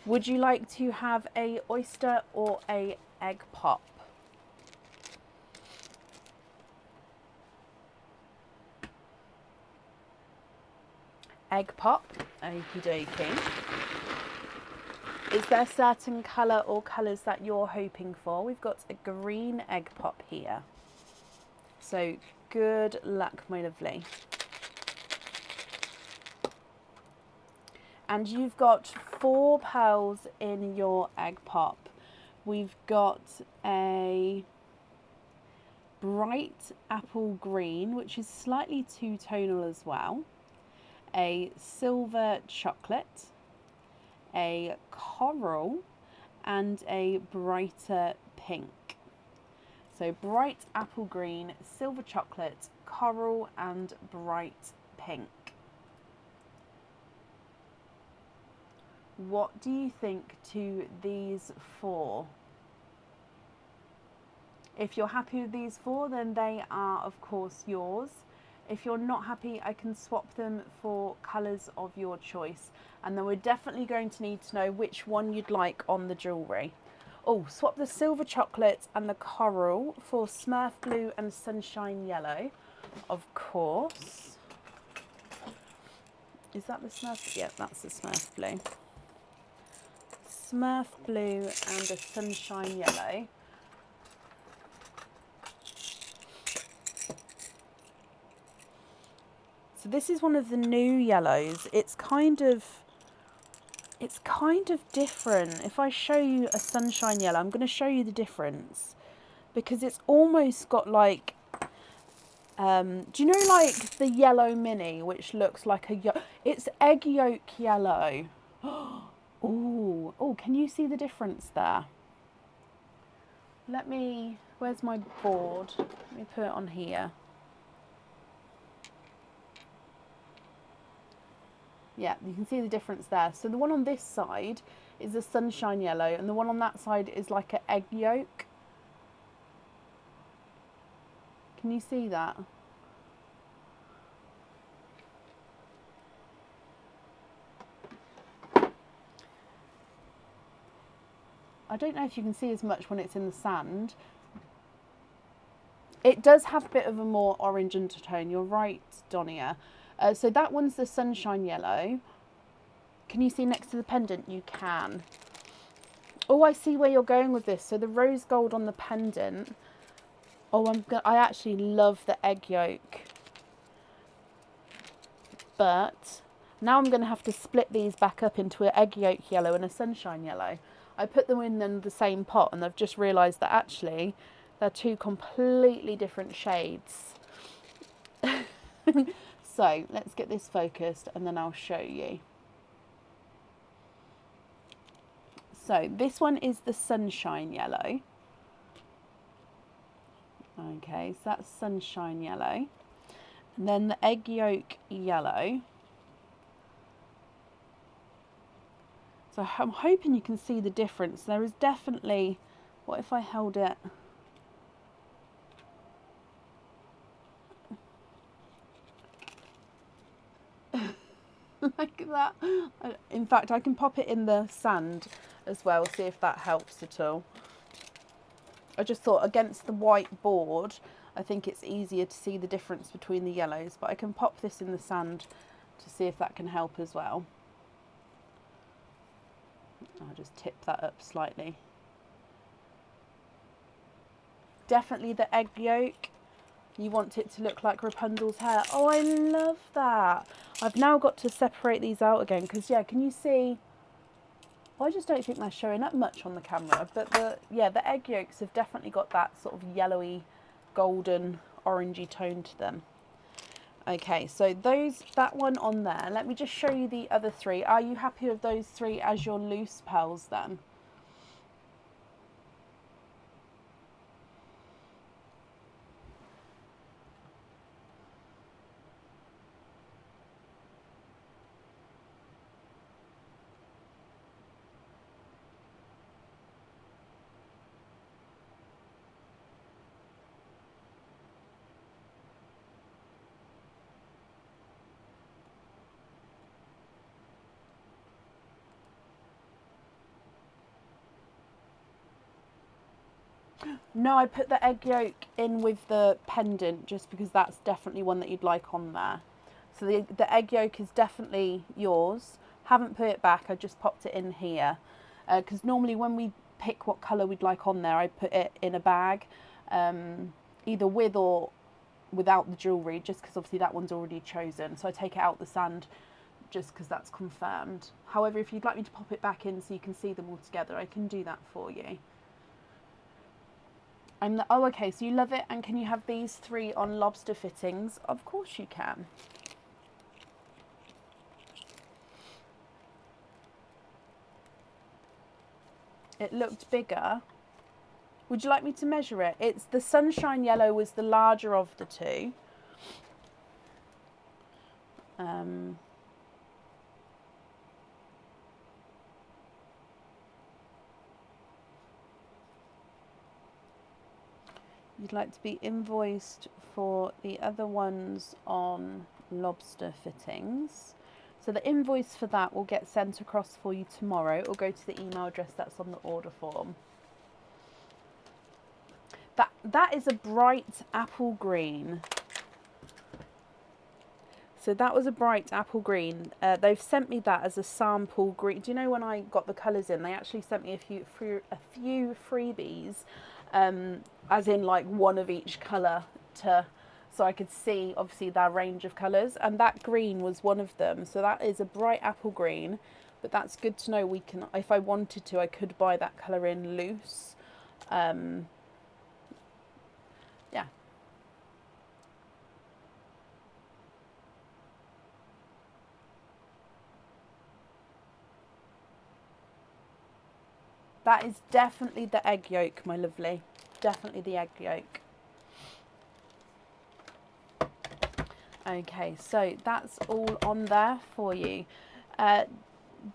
would you like to have a oyster or a egg pop? Egg pop, okie dokie. Is there a certain colour or colours that you're hoping for? We've got a green egg pop here. So good luck, my lovely. And you've got 4 pearls in your egg pop. We've got a bright apple green, which is slightly two-tonal as well. A silver chocolate, a coral, and a brighter pink. So bright apple green, silver chocolate, coral, and bright pink. What do you think to these 4? If you're happy with these 4, then they are of course yours. If you're not happy, I can swap them for colours of your choice. And then we're definitely going to need to know which one you'd like on the jewellery. Oh, swap the silver chocolate and the coral for Smurf blue and sunshine yellow, of course. Is that the Smurf? Yeah, that's the Smurf blue. Smurf blue and a sunshine yellow. So this is one of the new yellows. It's kind of different. If I show you a sunshine yellow, I'm going to show you the difference because it's almost got like, do you know like the yellow mini, which looks like it's egg yolk yellow. Oh, can you see the difference there? Where's my board? Let me put it on here. Yeah, you can see the difference there. So the one on this side is a sunshine yellow and the one on that side is like an egg yolk. Can you see that? I don't know if you can see as much when it's in the sand. It does have a bit of a more orange undertone. You're right, Donia. So that one's the sunshine yellow. Can you see next to the pendant? You can. Oh, I see where you're going with this. So the rose gold on the pendant. Oh, I actually love the egg yolk. But now I'm going to have to split these back up into an egg yolk yellow and a sunshine yellow. I put them in the same pot and I've just realised that actually they're two completely different shades. So let's get this focused and then I'll show you. So this one is the sunshine yellow. Okay, so that's sunshine yellow. And then the egg yolk yellow. So I'm hoping you can see the difference. There is definitely, what if I held it? Like that. In fact, I can pop it in the sand as well, see if that helps at all. I just thought against the white board, I think it's easier to see the difference between the yellows, but I can pop this in the sand to see if that can help as well. I'll just tip that up slightly. Definitely the egg yolk. You want it to look like Rapunzel's hair. Oh, I love that. I've now got to separate these out again because, yeah, can you see? Well, I just don't think they're showing up much on the camera. But the egg yolks have definitely got that sort of yellowy, golden, orangey tone to them. Okay, so that one on there. Let me just show you the other three. Are you happy with those three as your loose pearls then? No, I put the egg yolk in with the pendant just because that's definitely one that you'd like on there. So the egg yolk is definitely yours. Haven't put it back, I just popped it in here. Because normally when we pick what colour we'd like on there, I put it in a bag, either with or without the jewellery, just because obviously that one's already chosen. So I take it out the sand just because that's confirmed. However, if you'd like me to pop it back in so you can see them all together, I can do that for you. Oh, okay, so you love it, and can you have these three on lobster fittings? Of course you can. It looked bigger. Would you like me to measure it? It's the sunshine yellow was the larger of the two. You'd like to be invoiced for the other ones on lobster fittings. So the invoice for that will get sent across for you tomorrow. It will go to the email address that's on the order form. That is a bright apple green. So that was a bright apple green. They've sent me that as a sample green. Do you know when I got the colours in, they actually sent me a few freebies, as in like one of each colour, so I could see obviously their range of colours, and that green was one of them. So that is a bright apple green, but that's good to know. We can, if I wanted to, I could buy that colour in loose. Yeah. That is definitely the egg yolk, my lovely. Definitely the egg yolk. Okay, so that's all on there for you.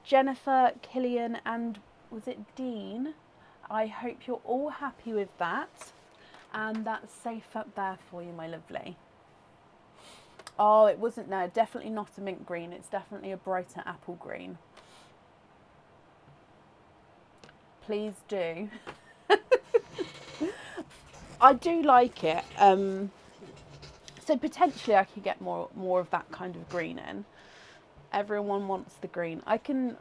Jennifer, Killian, and was it Dean? I hope you're all happy with that. And that's safe up there for you, my lovely. Oh, it wasn't, no, definitely not a mint green. It's definitely a brighter apple green. Please do. I do like it. So potentially I could get more of that kind of green in. Everyone wants the green. I can.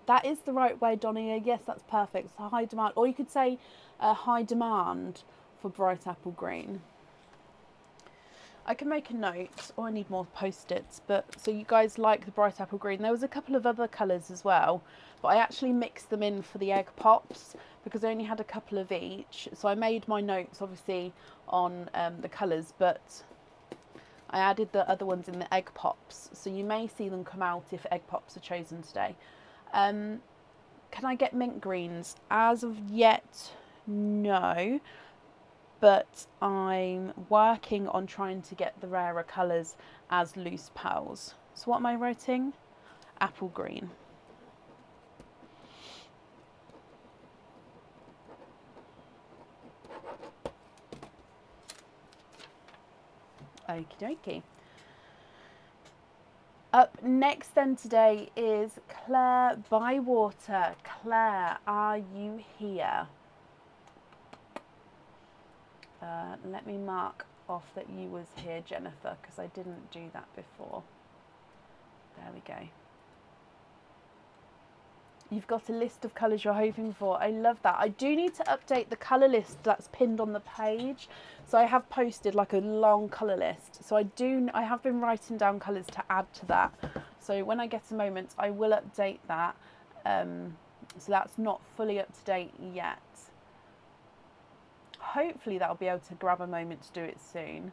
That is the right way, Donnie. Yes, that's perfect. It's a high demand. Or you could say a high demand for bright apple green. I can make a note, or I need more post-its, but so you guys like the bright apple green. There was a couple of other colours as well, but I actually mixed them in for the egg pops because I only had a couple of each. So I made my notes obviously on the colours, but I added the other ones in the egg pops. So you may see them come out if egg pops are chosen today. Can I get mint greens? As of yet, no. But I'm working on trying to get the rarer colours as loose pearls. So what am I writing? Apple green. Okie dokie. Up next then today is Claire Bywater. Claire, are you here? Let me mark off that you was here, Jennifer, because I didn't do that before. There we go. You've got a list of colours you're hoping for. I love that. I do need to update the colour list that's pinned on the page. So I have posted like a long colour list. So I have been writing down colours to add to that. So when I get a moment, I will update that. So that's not fully up to date yet. Hopefully that'll be able to grab a moment to do it soon.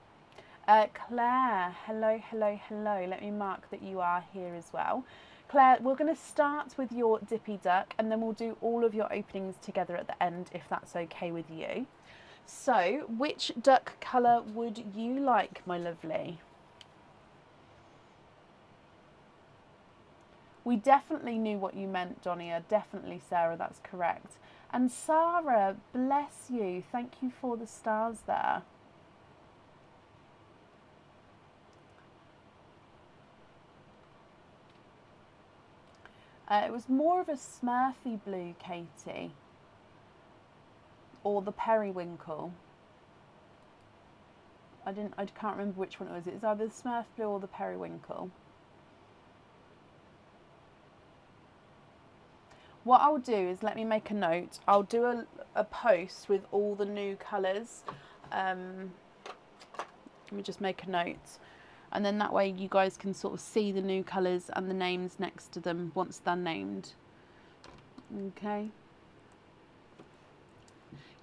Claire, hello, hello, hello. Let me mark that you are here as well. Claire, we're going to start with your Dippy Duck and then we'll do all of your openings together at the end if that's okay with you. So, which duck colour would you like, my lovely? We definitely knew what you meant, Donia. Definitely, Sarah, that's correct. And Sarah, bless you. Thank you for the stars there. It was more of a Smurfy blue, Katie. Or the periwinkle. I can't remember which one it was. It was either the Smurf blue or the periwinkle. What I'll do is let me make a note. I'll do a post with all the new colours. Let me just make a note. And then that way you guys can sort of see the new colours and the names next to them once they're named. Okay.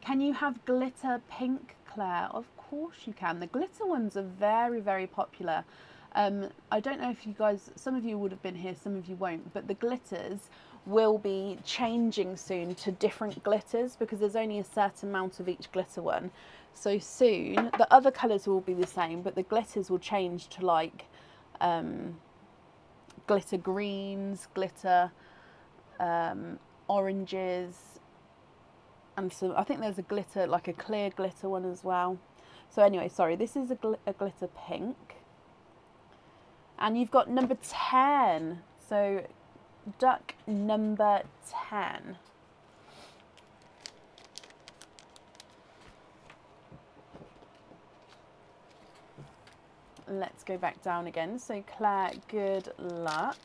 Can you have glitter pink, Claire? Of course you can. The glitter ones are very, very popular. I don't know if you guys, some of you would have been here, some of you won't, but the glitters will be changing soon to different glitters because there's only a certain amount of each glitter one. So soon, the other colours will be the same, but the glitters will change to like glitter greens, glitter oranges, and so I think there's a glitter, like a clear glitter one as well. So anyway, sorry, this is a glitter pink. And you've got number 10. So duck number 10. let's go back down again. So Claire, good luck.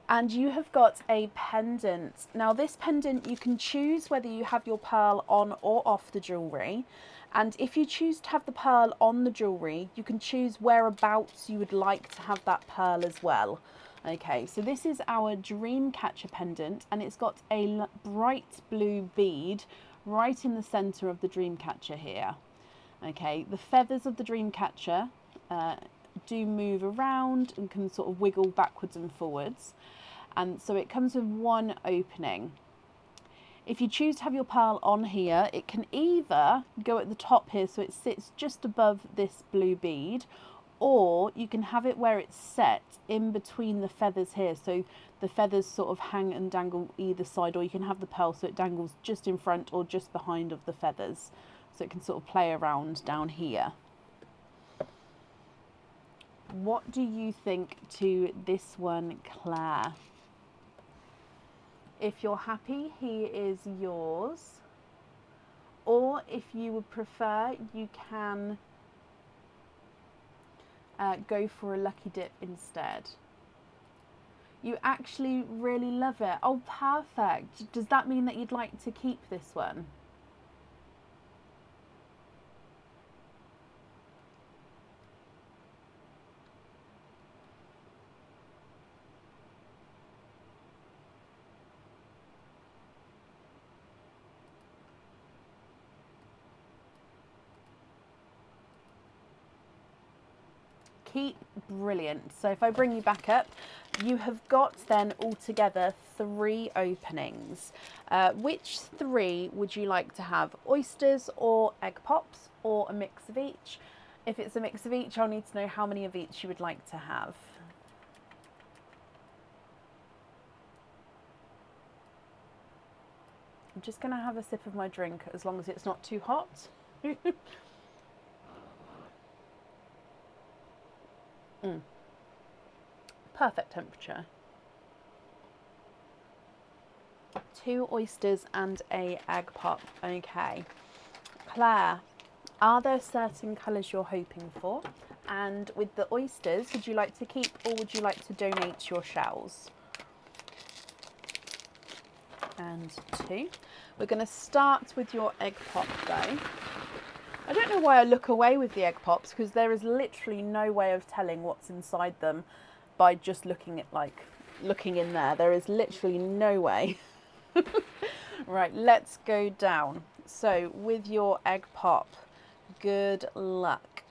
And you have got a pendant. Now this pendant, you can choose whether you have your pearl on or off the jewellery. And if you choose to have the pearl on the jewellery, you can choose whereabouts you would like to have that pearl as well. Okay, so this is our dream catcher pendant, and it's got a bright blue bead right in the centre of the dream catcher here. Okay, the feathers of the dream catcher do move around and can sort of wiggle backwards and forwards. And so it comes with one opening. If you choose to have your pearl on here, it can either go at the top here so it sits just above this blue bead, or you can have it where it's set in between the feathers here, so the feathers sort of hang and dangle either side, or you can have the pearl so it dangles just in front or just behind of the feathers, so it can sort of play around down here. What do you think to this one, Claire? If you're happy, he is yours. Or if you would prefer, you can go for a lucky dip instead. You actually really love it. Oh, perfect. Does that mean that you'd like to keep this one? Keep. Brilliant. So if I bring you back up, you have got then altogether 3 openings. Which 3 would you like to have? Oysters or egg pops, or a mix of each? If it's a mix of each, I'll need to know how many of each you would like to have. I'm just going to have a sip of my drink as long as it's not too hot. Perfect temperature. 2 oysters and a egg pop. Okay. Claire, are there certain colours you're hoping for? And with the oysters, would you like to keep or would you like to donate your shells? And 2. We're going to start with your egg pop though. I don't know why I look away with the egg pops, because there is literally no way of telling what's inside them by just looking in there. There is literally no way. Right, let's go down. So with your egg pop, good luck.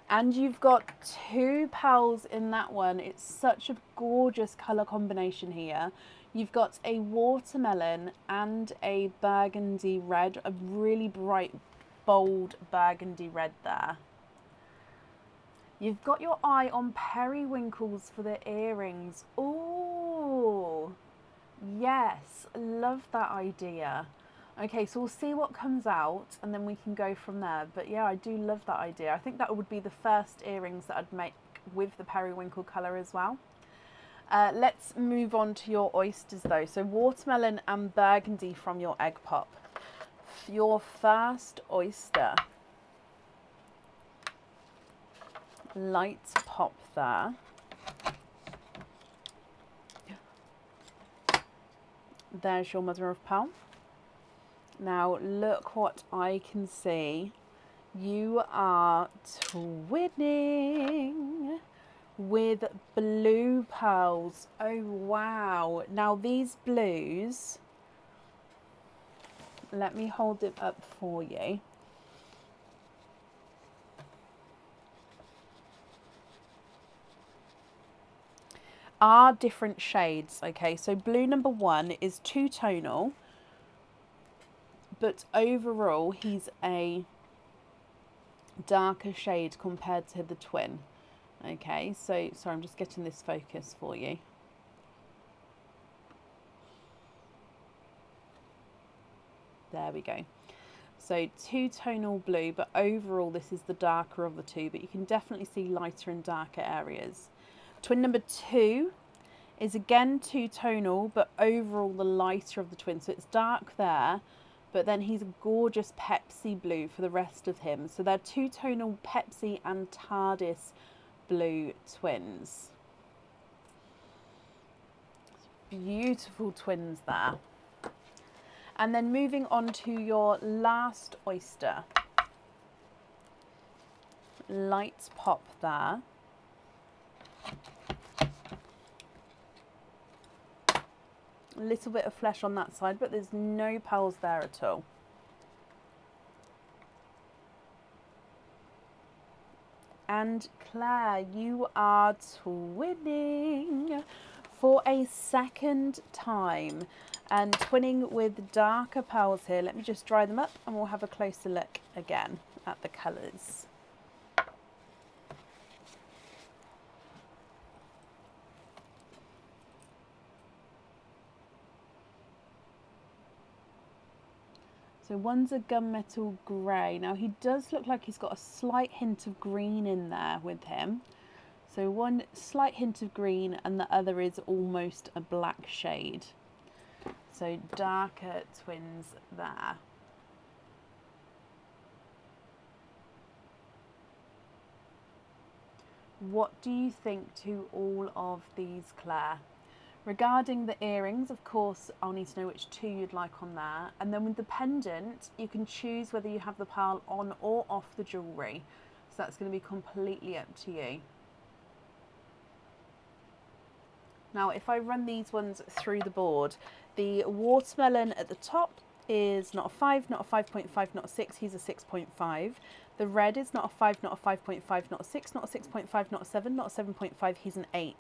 And you've got 2 pearls in that one. It's such a gorgeous colour combination here. You've got a watermelon and a burgundy red, a really bright, bold burgundy red there. You've got your eye on periwinkles for the earrings. Ooh, yes, love that idea. Okay, so we'll see what comes out and then we can go from there. But yeah, I do love that idea. I think that would be the first earrings that I'd make with the periwinkle colour as well. Let's move on to your oysters though. So watermelon and burgundy from your egg pop. Your first oyster. Light pop there. There's your mother of pearl. Now look what I can see. You are twinning with blue pearls. Oh wow. Now these blues, let me hold it up for you. Are different shades. Okay, so blue number 1 is 2-tonal, but overall he's a darker shade compared to the twin. Okay, so sorry, I'm just getting this focus for you. There we go. So 2-tonal blue, but overall this is the darker of the 2, but you can definitely see lighter and darker areas. Twin number 2 is again 2-tonal, but overall the lighter of the twin. So it's dark there, but then he's a gorgeous Pepsi blue for the rest of him. So they're two-tonal Pepsi and TARDIS blue twins. Beautiful twins there. And then moving on to your last oyster. Light pop there. A little bit of flesh on that side, but there's no pearls there at all. And Claire, you are twinning for a second time, and twinning with darker pearls here. Let me just dry them up and we'll have a closer look again at the colours. So one's a gunmetal grey. Now he does look like he's got a slight hint of green in there with him. So one slight hint of green and the other is almost a black shade. So darker twins there. What do you think to all of these, Claire? Regarding the earrings, of course, I'll need to know which two you'd like on there. And then with the pendant, you can choose whether you have the pearl on or off the jewellery. So that's going to be completely up to you. Now, if I run these ones through the board, the watermelon at the top is not a 5, not a 5.5, not a 6, he's a 6.5. The red is not a 5, not a 5.5, not a 6, not a 6.5, not a 7, not a 7.5, he's an 8.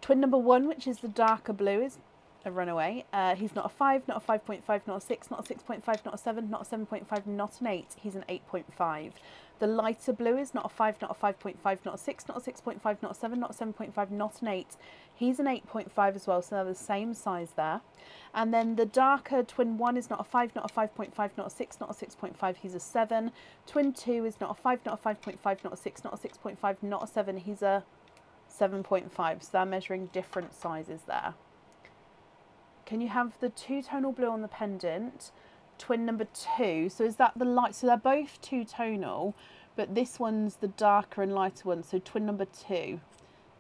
Twin number 1, which is the darker blue, is a runaway. He's not a 5, not a 5.5, not a 6, not a 6.5, not a 7, not a 7.5, not an 8, he's an 8.5. The lighter blue is not a 5, not a 5.5, not a 6, not a 6.5, not a 7, not a 7.5, not an 8. He's an 8.5 as well, so they're the same size there. And then the darker twin 1 is not a 5, not a 5.5, not a 6, not a 6.5, he's a 7. Twin 2 is not a 5, not a 5.5, not a 6, not a 6.5, not a 7, he's a 7.5. So they're measuring different sizes there. Can you have the two-tonal blue on the pendant? Twin number 2, so is that the light? So they're both two-tonal, but this one's the darker and lighter one, so twin number 2.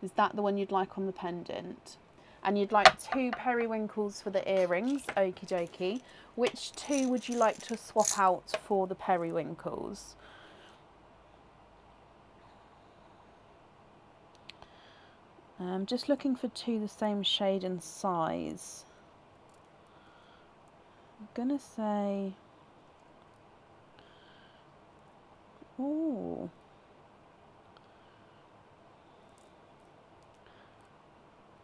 Is that the one you'd like on the pendant? And you'd like 2 periwinkles for the earrings, okie dokie. Which 2 would you like to swap out for the periwinkles? I'm just looking for 2 the same shade and size. I'm gonna say, oh,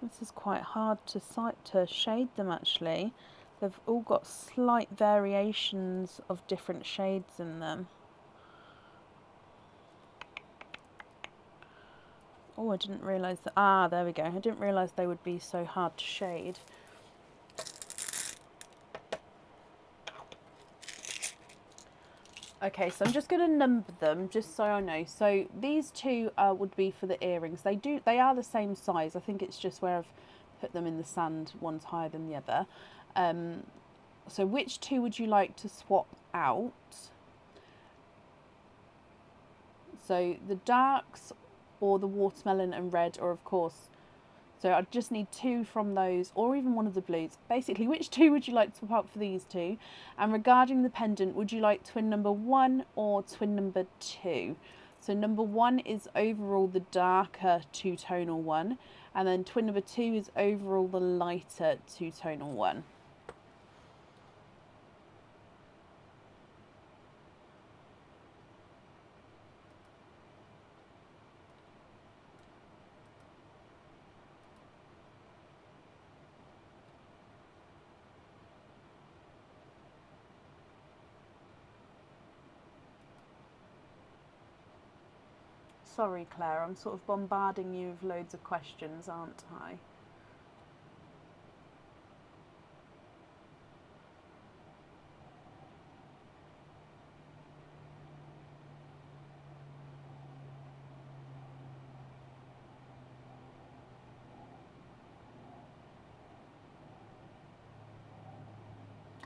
this is quite hard to shade them actually. They've all got slight variations of different shades in them. Oh, I didn't realise that. Ah, there we go. I didn't realise they would be so hard to shade. Okay, so I'm just going to number them just so I know. So these 2 would be for the earrings. They are the same size. I think it's just where I've put them in the sand. One's higher than the other. So which 2 would you like to swap out? So the darks or the watermelon and red, or of course, so I just need 2 from those, or even one of the blues. Basically, which 2 would you like to swap out for these 2? And regarding the pendant, would you like twin number 1 or twin number 2? So number 1 is overall the darker two-tonal one, and then twin number 2 is overall the lighter two-tonal one. Sorry, Claire, I'm sort of bombarding you with loads of questions, aren't I?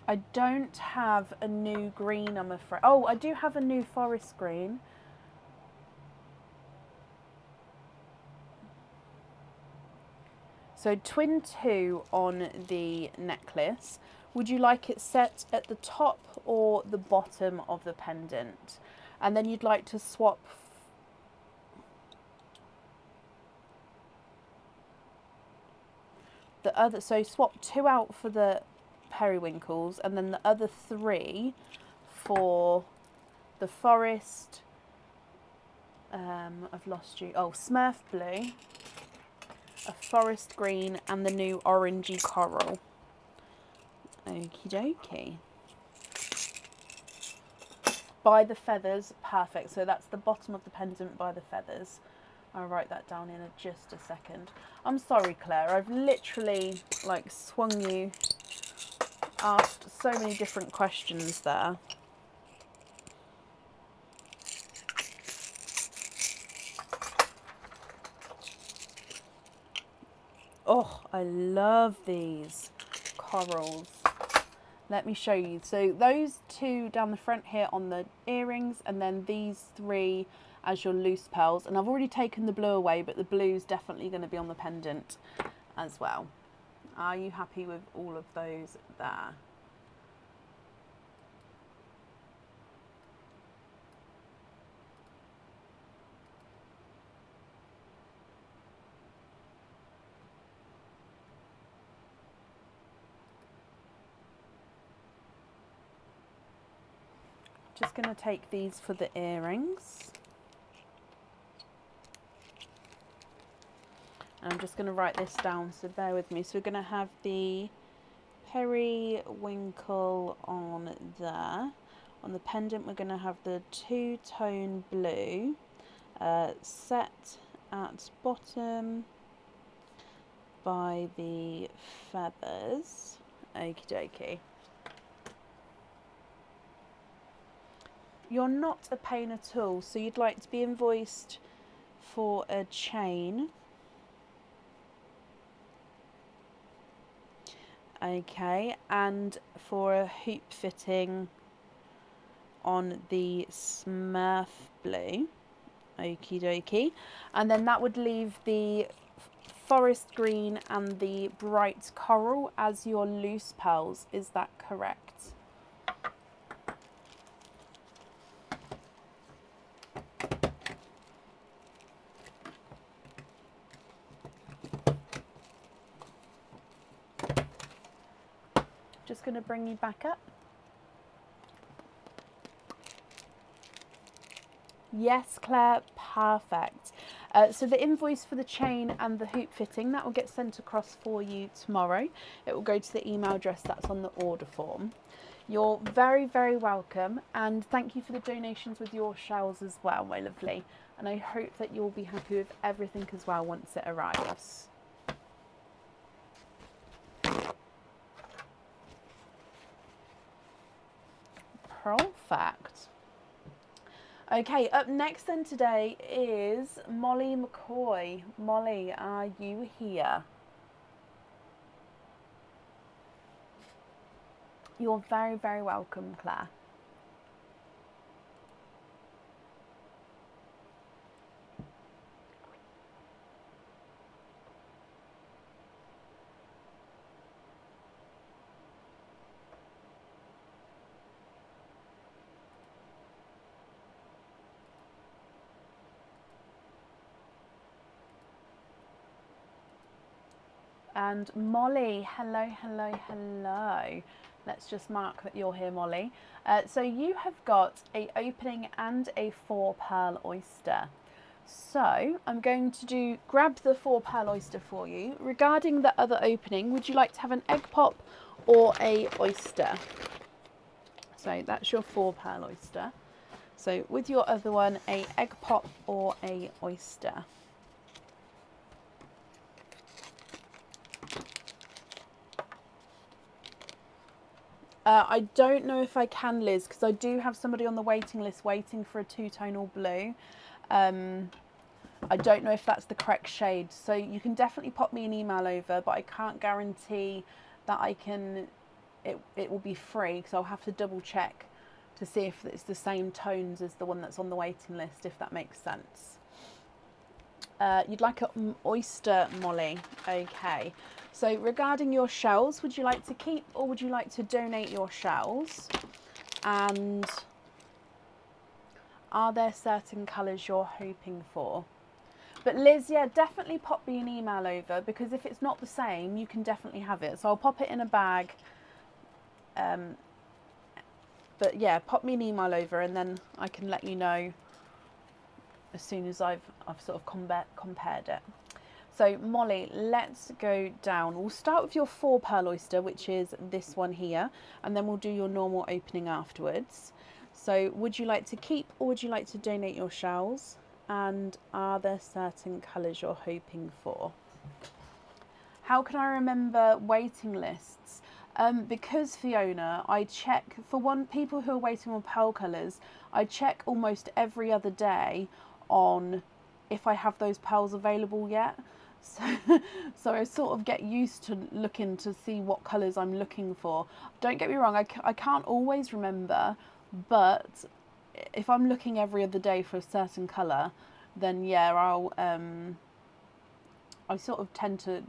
I don't have a new green, I'm afraid. Oh, I do have a new forest green. So twin 2 on the necklace. Would you like it set at the top or the bottom of the pendant? And then you'd like to swap the other, so swap 2 out for the periwinkles and then the other 3 for the forest. I've lost you. Oh, Smurf blue, a forest green, and the new orangey coral. Okie dokie. By the feathers, perfect. So that's the bottom of the pendant by the feathers. I'll write that down in just a second. I'm sorry, Claire. I've literally like swung you, asked so many different questions there. Oh, I love these corals. Let me show you. So those 2 down the front here on the earrings, and then these 3 as your loose pearls. And I've already taken the blue away, but the blue's definitely going to be on the pendant as well. Are you happy with all of those there? Just going to take these for the earrings. And I'm just going to write this down, so bear with me. So we're going to have the periwinkle on there. On the pendant, we're going to have the 2-tone blue set at bottom by the feathers. Okie dokie. You're not a pain at all, so you'd like to be invoiced for a chain. Okay, and for a hoop fitting on the Smurf blue. Okie dokie. And then that would leave the forest green and the bright coral as your loose pearls. Is that correct? Just going to bring you back up. Yes, Claire, perfect. So the invoice for the chain and the hoop fitting, that will get sent across for you tomorrow. It will go to the email address that's on the order form. You're very, very welcome, and thank you for the donations with your shells as well, my lovely. And I hope that you'll be happy with everything as well once it arrives. Perfect. Okay, up next then today is Molly McCoy. Molly, are you here? You're very, very welcome, Claire. And Molly, hello, hello, hello. Let's just mark that you're here, Molly. So you have got a opening and a 4 pearl oyster. So I'm going to grab the 4 pearl oyster for you. Regarding the other opening, would you like to have an egg pop or a oyster? So that's your 4 pearl oyster. So with your other one, a egg pop or a oyster? I don't know if I can, Liz, because I do have somebody on the waiting list waiting for a 2-tonal blue. I don't know if that's the correct shade, so you can definitely pop me an email over, but I can't guarantee that I can it will be free, because I'll have to double check to see if it's the same tones as the one that's on the waiting list, if that makes sense. You'd like an oyster, Molly. Okay. So regarding your shells, would you like to keep or would you like to donate your shells? And are there certain colours you're hoping for? But Liz, yeah, definitely pop me an email over, because if it's not the same, you can definitely have it. So I'll pop it in a bag. But yeah, pop me an email over and then I can let you know as soon as I've sort of compared it. So Molly, let's go down. We'll start with your 4 pearl oyster, which is this one here, and then we'll do your normal opening afterwards. So would you like to keep or would you like to donate your shells? And are there certain colours you're hoping for? How can I remember waiting lists? Because Fiona, I check, for people who are waiting on pearl colours, I check almost every other day on if I have those pearls available yet. So I sort of get used to looking to see what colours I'm looking for. Don't get me wrong, I can't always remember, but if I'm looking every other day for a certain colour, then yeah, I sort of tend to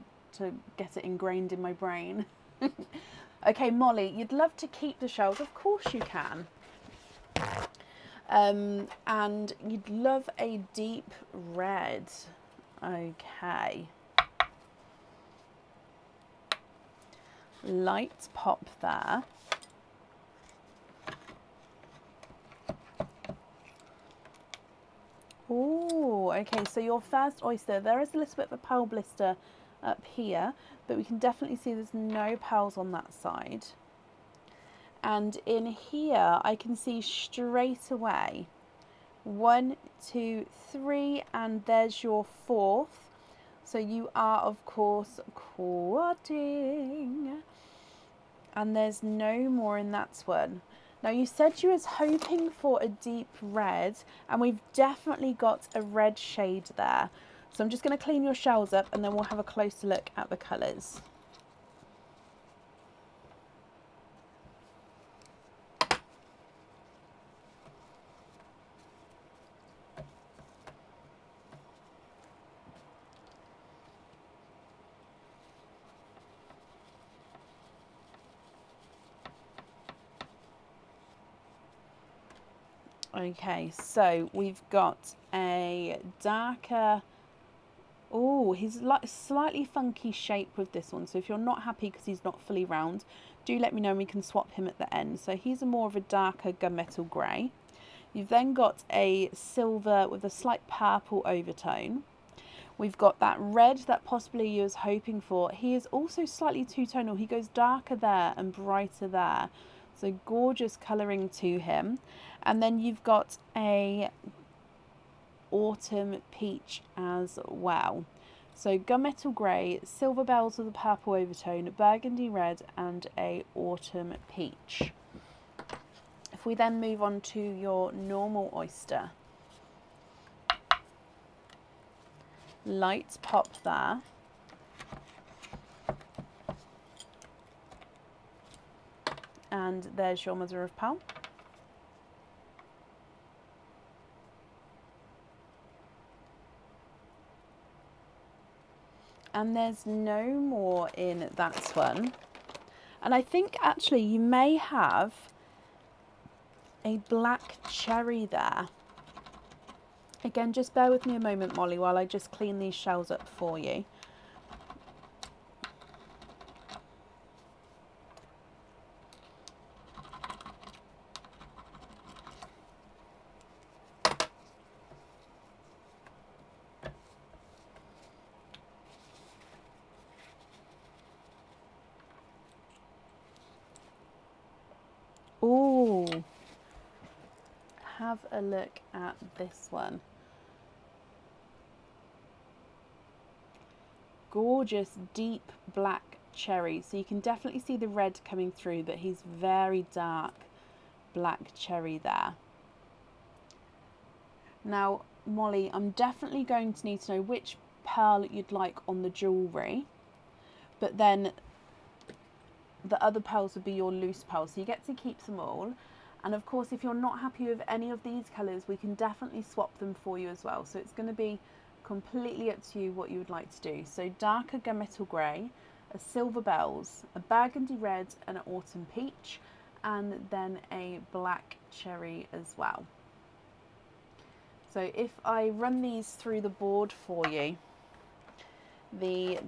get it ingrained in my brain. Okay, Molly, you'd love to keep the shells. Of course you can. And you'd love a deep red. Okay. Lights pop there. Oh, okay, so your first oyster, there is a little bit of a pearl blister up here, but we can definitely see there's no pearls on that side. And in here, I can see straight away 1, 2, 3, and there's your 4th. So you are, of course, quadding. And there's no more in that one. Now you said you was hoping for a deep red, and we've definitely got a red shade there. So I'm just going to clean your shells up and then we'll have a closer look at the colours. Okay, so we've got a darker, oh, he's like a slightly funky shape with this one. So if you're not happy because he's not fully round, do let me know and we can swap him at the end. So he's a more of a darker gunmetal grey. You've then got a silver with a slight purple overtone. We've got that red that possibly you was hoping for. He is also slightly two-tonal. He goes darker there and brighter there. So gorgeous colouring to him. And then you've got a autumn peach as well. So gunmetal grey, silver bells with a purple overtone, burgundy red and a autumn peach. If we then move on to your normal oyster. Lights pop there. And there's your mother of pearl. And there's no more in that one. And I think actually you may have a black cherry there. Again, just bear with me a moment, Molly, while I just clean these shells up for you. Ooh, have a look at this one. Gorgeous deep black cherry. So you can definitely see the red coming through, but he's very dark black cherry there. Now, Molly, I'm definitely going to need to know which pearl you'd like on the jewellery, but then the other pearls would be your loose pearls. So you get to keep them all. And of course, if you're not happy with any of these colours, we can definitely swap them for you as well. So it's going to be completely up to you what you would like to do. So darker gunmetal grey, a silver bells, a burgundy red and an autumn peach, and then a black cherry as well. So if I run these through the board for you, the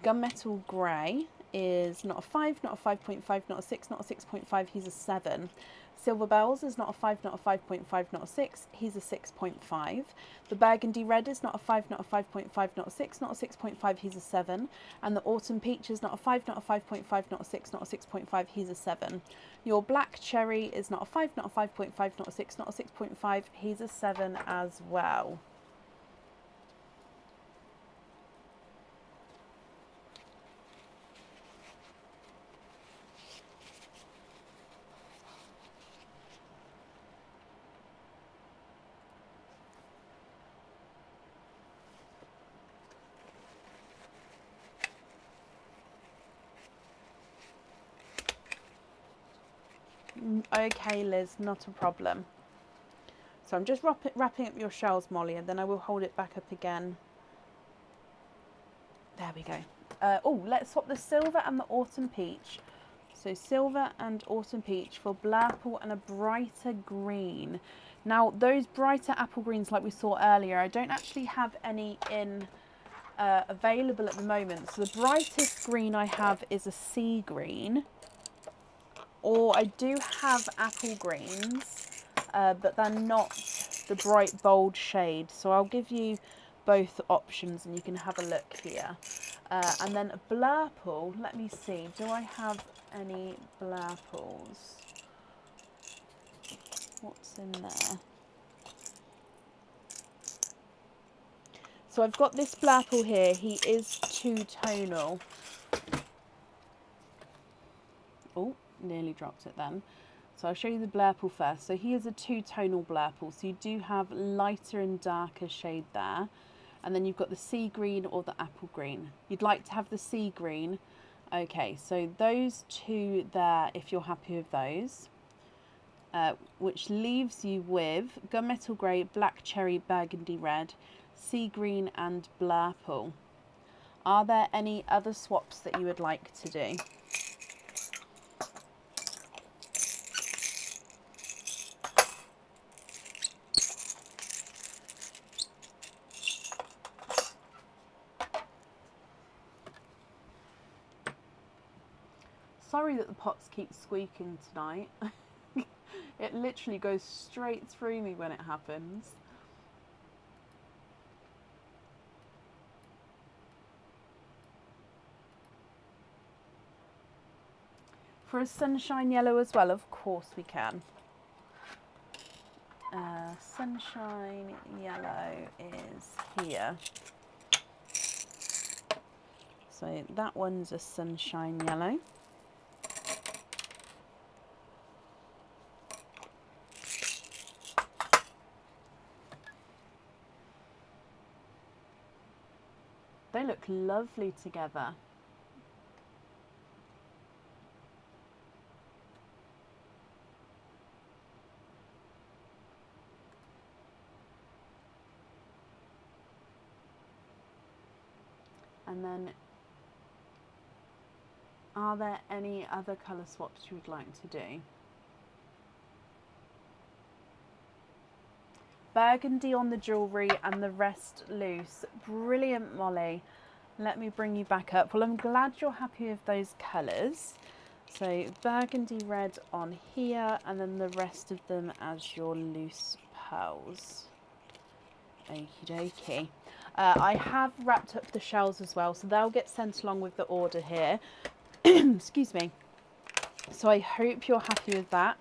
gunmetal grey is not a 5, not a 5.5, not a 6, not a 6.5, he's a 7. Silver bells is not a 5, not a 5.5, not a 6, he's a 6.5. The burgundy red is not a 5, not a 5.5, not a 6, not a 6.5, he's a 7. And the autumn peach is not a 5, not a 5.5, not a 6, not a 6.5, he's a 7. Your black cherry is not a 5, not a 5.5, not a 6, not a 6.5, he's a 7 as well. Okay, Liz, not a problem. So I'm just wrapping up your shells, Molly, and then I will hold it back up again. There we go. Oh, let's swap the silver and the autumn peach. So silver and autumn peach for blurple and a brighter green. Now, those brighter apple greens like we saw earlier, I don't actually have any in available at the moment. So the brightest green I have is a sea green. Or I do have apple greens, but they're not the bright bold shade. So I'll give you both options and you can have a look here. And then a blurple, let me see, do I have any blurples? What's in there? So I've got this blurple here, he is two-tonal. Oh, nearly dropped it then. So I'll show you the blurple first. So he is a two-tonal blurple, so you do have lighter and darker shade there. And then you've got the sea green or the apple green. You'd like to have the sea green. Okay, so those two there, if you're happy with those. Which leaves you with gunmetal grey, black cherry, burgundy red, sea green and blurple. Are there any other swaps that you would like to do? Sorry that the pots keep squeaking tonight. It literally goes straight through me when it happens. For a sunshine yellow as well, of course we can. Sunshine yellow is here. So that one's a sunshine yellow. They look lovely together. And then, are there any other colour swaps you would like to do? Burgundy on the jewellery and the rest loose. Brilliant, Molly. Let me bring you back up. Well, I'm glad you're happy with those colours. So burgundy red on here and then the rest of them as your loose pearls. Okie dokie. I have wrapped up the shells as well, so they'll get sent along with the order here. Excuse me. So I hope you're happy with that.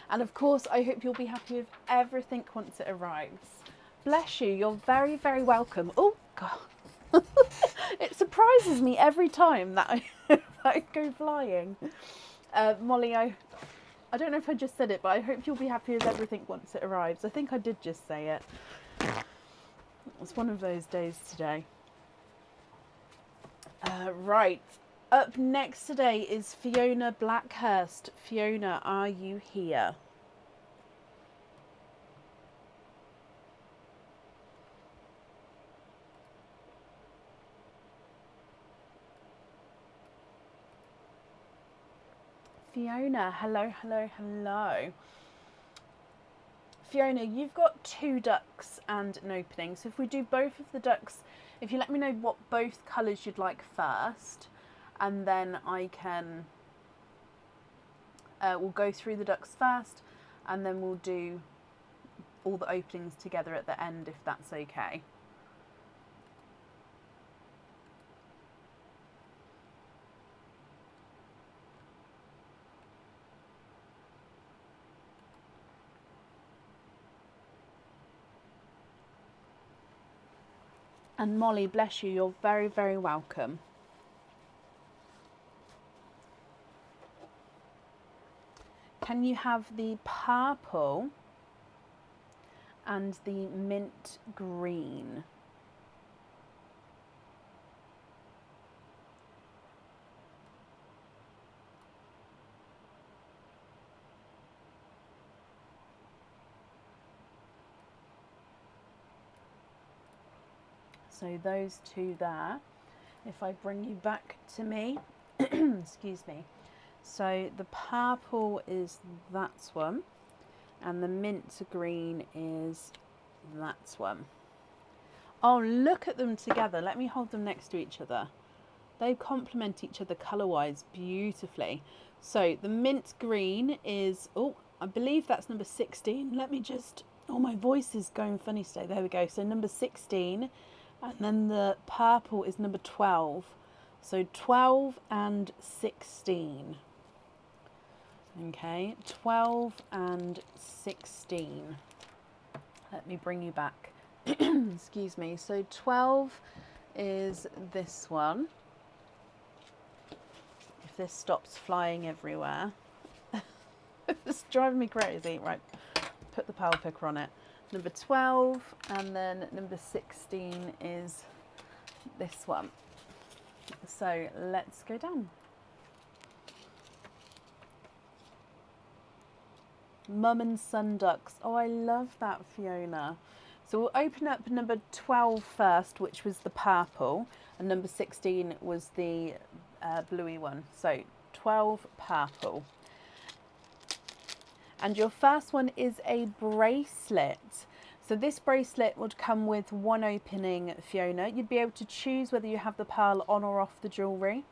And of course, I hope you'll be happy with everything once it arrives. Bless you. You're very, very welcome. Oh, God. It surprises me every time that I go flying. Molly, I don't know if I just said it, but I hope you'll be happy with everything once it arrives. I think I did just say it. It's one of those days today. Right. Up next today is Fiona Blackhurst. Fiona, are you here? Fiona, hello, hello, hello. Fiona, you've got 2 ducks and an opening. So if we do both of the ducks, if you let me know what both colours you'd like first, and then I can, we'll go through the ducks first, and then we'll do all the openings together at the end, if that's okay. And Molly, bless you, you're very, very welcome. Can you have the purple and the mint green? So those 2 there. If I bring you back to me, excuse me. So the purple is that one, and the mint green is that one. Oh, look at them together. Let me hold them next to each other. They complement each other colour-wise beautifully. So the mint green is, oh, I believe that's number 16. Let me just, oh, my voice is going funny today. There we go. So number 16. And then the purple is number 12. So 12 and 16. Okay, 12 and 16. Let me bring you back. Excuse me. So 12 is this one. If this stops flying everywhere. It's driving me crazy. Right, put the power picker on it. Number 12, and then number 16 is this one. So let's go down. Mum and Son Ducks. Oh, I love that, Fiona. So we'll open up number 12 first, which was the purple, and number 16 was the bluey one. So 12 purple. And your first one is a bracelet. So this bracelet would come with 1 opening, Fiona. You'd be able to choose whether you have the pearl on or off the jewellery.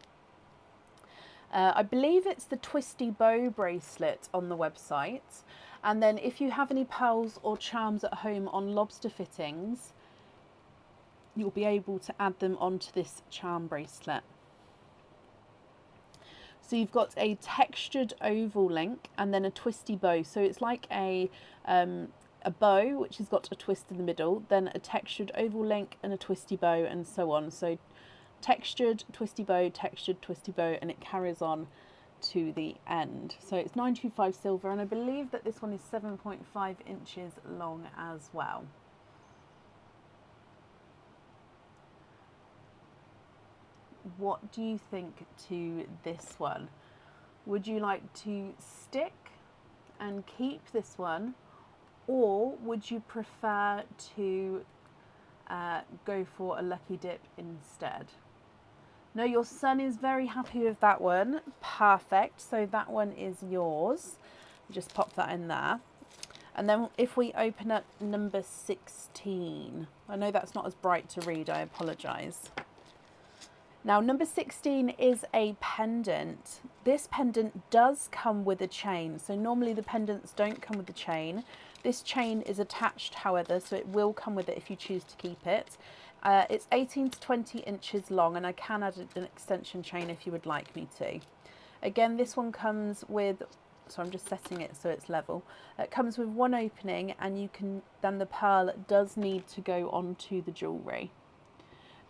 I believe it's the twisty bow bracelet on the website. And then if you have any pearls or charms at home on lobster fittings, you'll be able to add them onto this charm bracelet. So you've got a textured oval link and then a twisty bow. So it's like a bow which has got a twist in the middle, then a textured oval link and a twisty bow, and so on. So textured, twisty bow, textured, twisty bow, and it carries on to the end. So it's 925 silver, and I believe that this one is 7.5 inches long as well. What do you think to this one? Would you like to stick and keep this one, or would you prefer to go for a lucky dip instead? No, your son is very happy with that one. Perfect. So that one is yours. Just pop that in there. And then if we open up number 16, I know that's not as bright to read, I apologise. Now, number 16 is a pendant. This pendant does come with a chain. So normally the pendants don't come with the chain. This chain is attached, however, so it will come with it if you choose to keep it. It's 18 to 20 inches long, and I can add an extension chain if you would like me to. Again, this one comes with, so I'm just setting it so it's level. It comes with 1 opening, and you can, then the pearl does need to go onto the jewellery.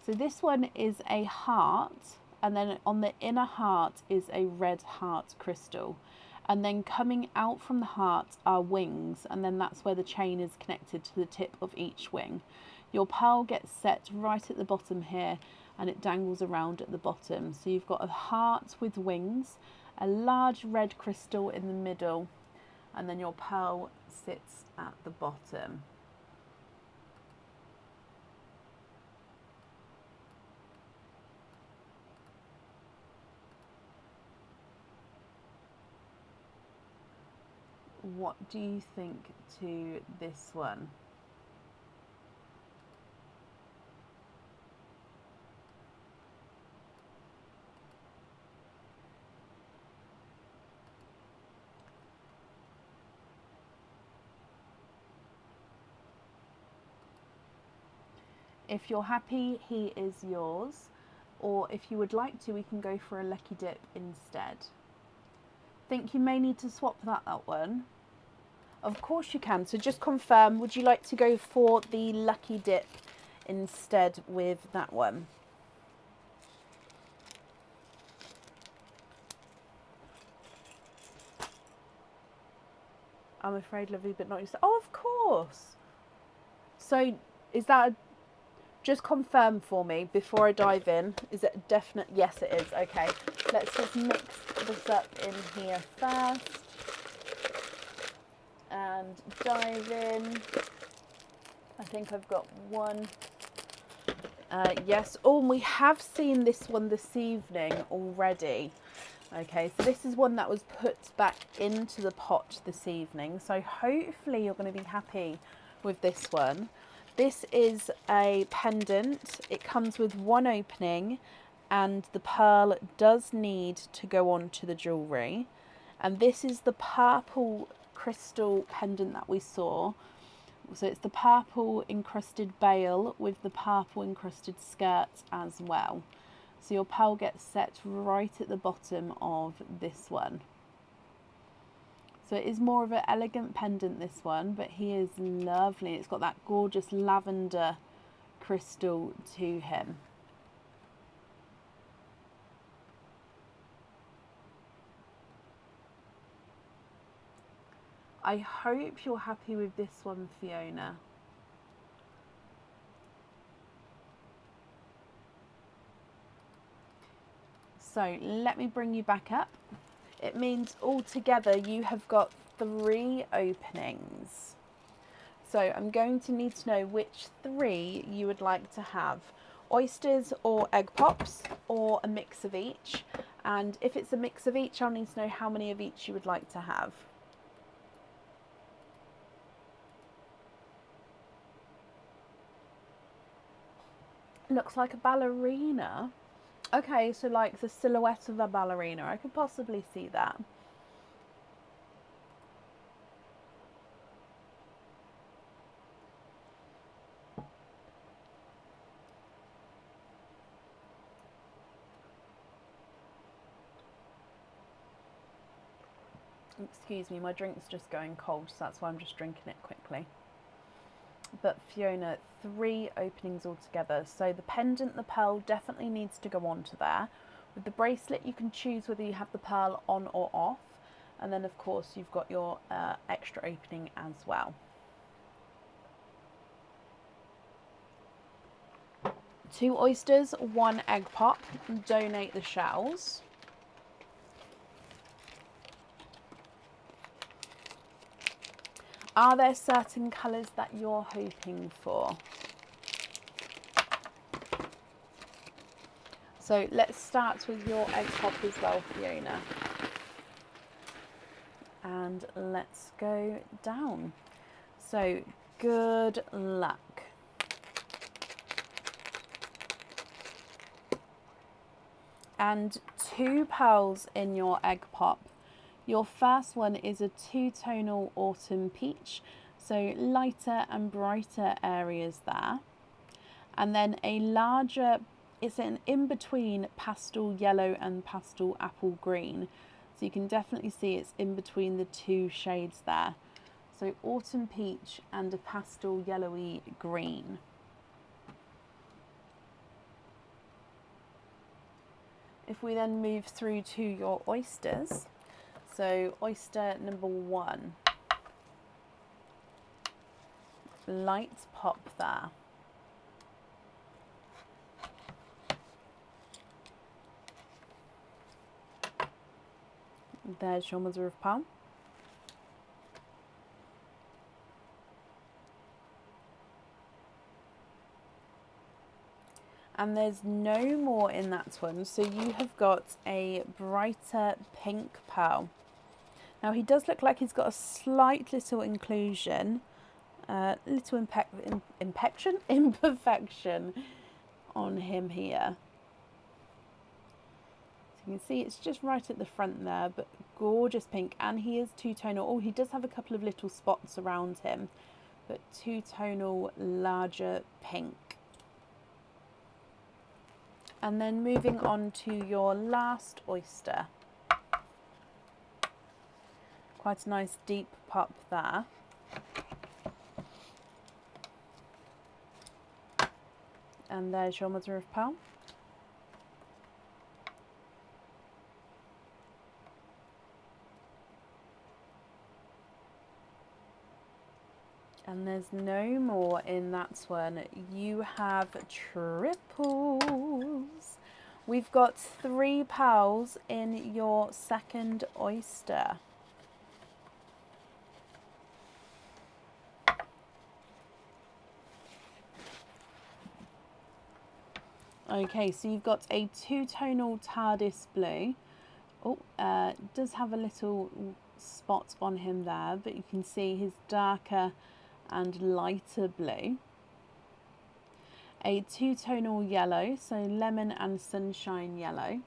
So this one is a heart, and then on the inner heart is a red heart crystal. And then coming out from the heart are wings, and then that's where the chain is connected to the tip of each wing. Your pearl gets set right at the bottom here, and it dangles around at the bottom. So you've got a heart with wings, a large red crystal in the middle, and then your pearl sits at the bottom. What do you think to this one? If you're happy, he is yours. Or if you would like to, we can go for a lucky dip instead. Think you may need to swap that one. Of course you can. So just confirm, would you like to go for the lucky dip instead with that one? I'm afraid, lovely, but not yourself. Oh, of course. So is that a, just confirm for me before I dive in? Is it a definite? Yes, it is. Okay. Let's just mix this up in here first. And dive in. I think I've got one. Yes. Oh, and we have seen this one this evening already. Okay, so this is one that was put back into the pot this evening. So hopefully you're going to be happy with this one. This is a pendant. It comes with one opening, and the pearl does need to go on to the jewellery. And this is the purple crystal pendant that we saw. So it's the purple encrusted bail with the purple encrusted skirt as well. So your pearl gets set right at the bottom of this one. So it is more of an elegant pendant, this one, but he is lovely. It's got that gorgeous lavender crystal to him. I hope you're happy with this one, Fiona. So let me bring you back up. It means altogether you have got 3 openings. So I'm going to need to know which 3 you would like to have. Oysters or egg pops, or a mix of each. And if it's a mix of each, I'll need to know how many of each you would like to have. Looks like a ballerina. Okay, so like the silhouette of a ballerina. I could possibly see that. Excuse me, my drink's just going cold, so that's why I'm just drinking it quickly. But Fiona, 3 openings altogether. So the pendant, the pearl, definitely needs to go onto there. With the bracelet, you can choose whether you have the pearl on or off. And then, of course, you've got your extra opening as well. 2 oysters, 1 egg pop. Donate the shells. Are there certain colours that you're hoping for? So let's start with your egg pop as well, Fiona. And let's go down. So good luck. And 2 pearls in your egg pop. Your first one is a 2-tonal autumn peach, so lighter and brighter areas there. And then a larger, it's an in-between pastel yellow and pastel apple green. So you can definitely see it's in between the 2 shades there. So autumn peach and a pastel yellowy green. If we then move through to your oysters, so oyster number 1, light pop there. There's your mother of pearl. And there's no more in that one, so you have got a brighter pink pearl. Now he does look like he's got a slight little inclusion, little imperfection on him here. So you can see it's just right at the front there, but gorgeous pink, and he is two-tonal. Oh, he does have a couple of little spots around him, but two-tonal, larger pink. And then moving on to your last oyster. Quite a nice deep pop there. And there's your mother of pearl. And there's no more in that one. You have triples. We've got 3 pearls in your second oyster. Okay, so you've got a two-tonal TARDIS blue. Oh, does have a little spot on him there, but you can see his darker and lighter blue. A two-tonal yellow, so lemon and sunshine yellow.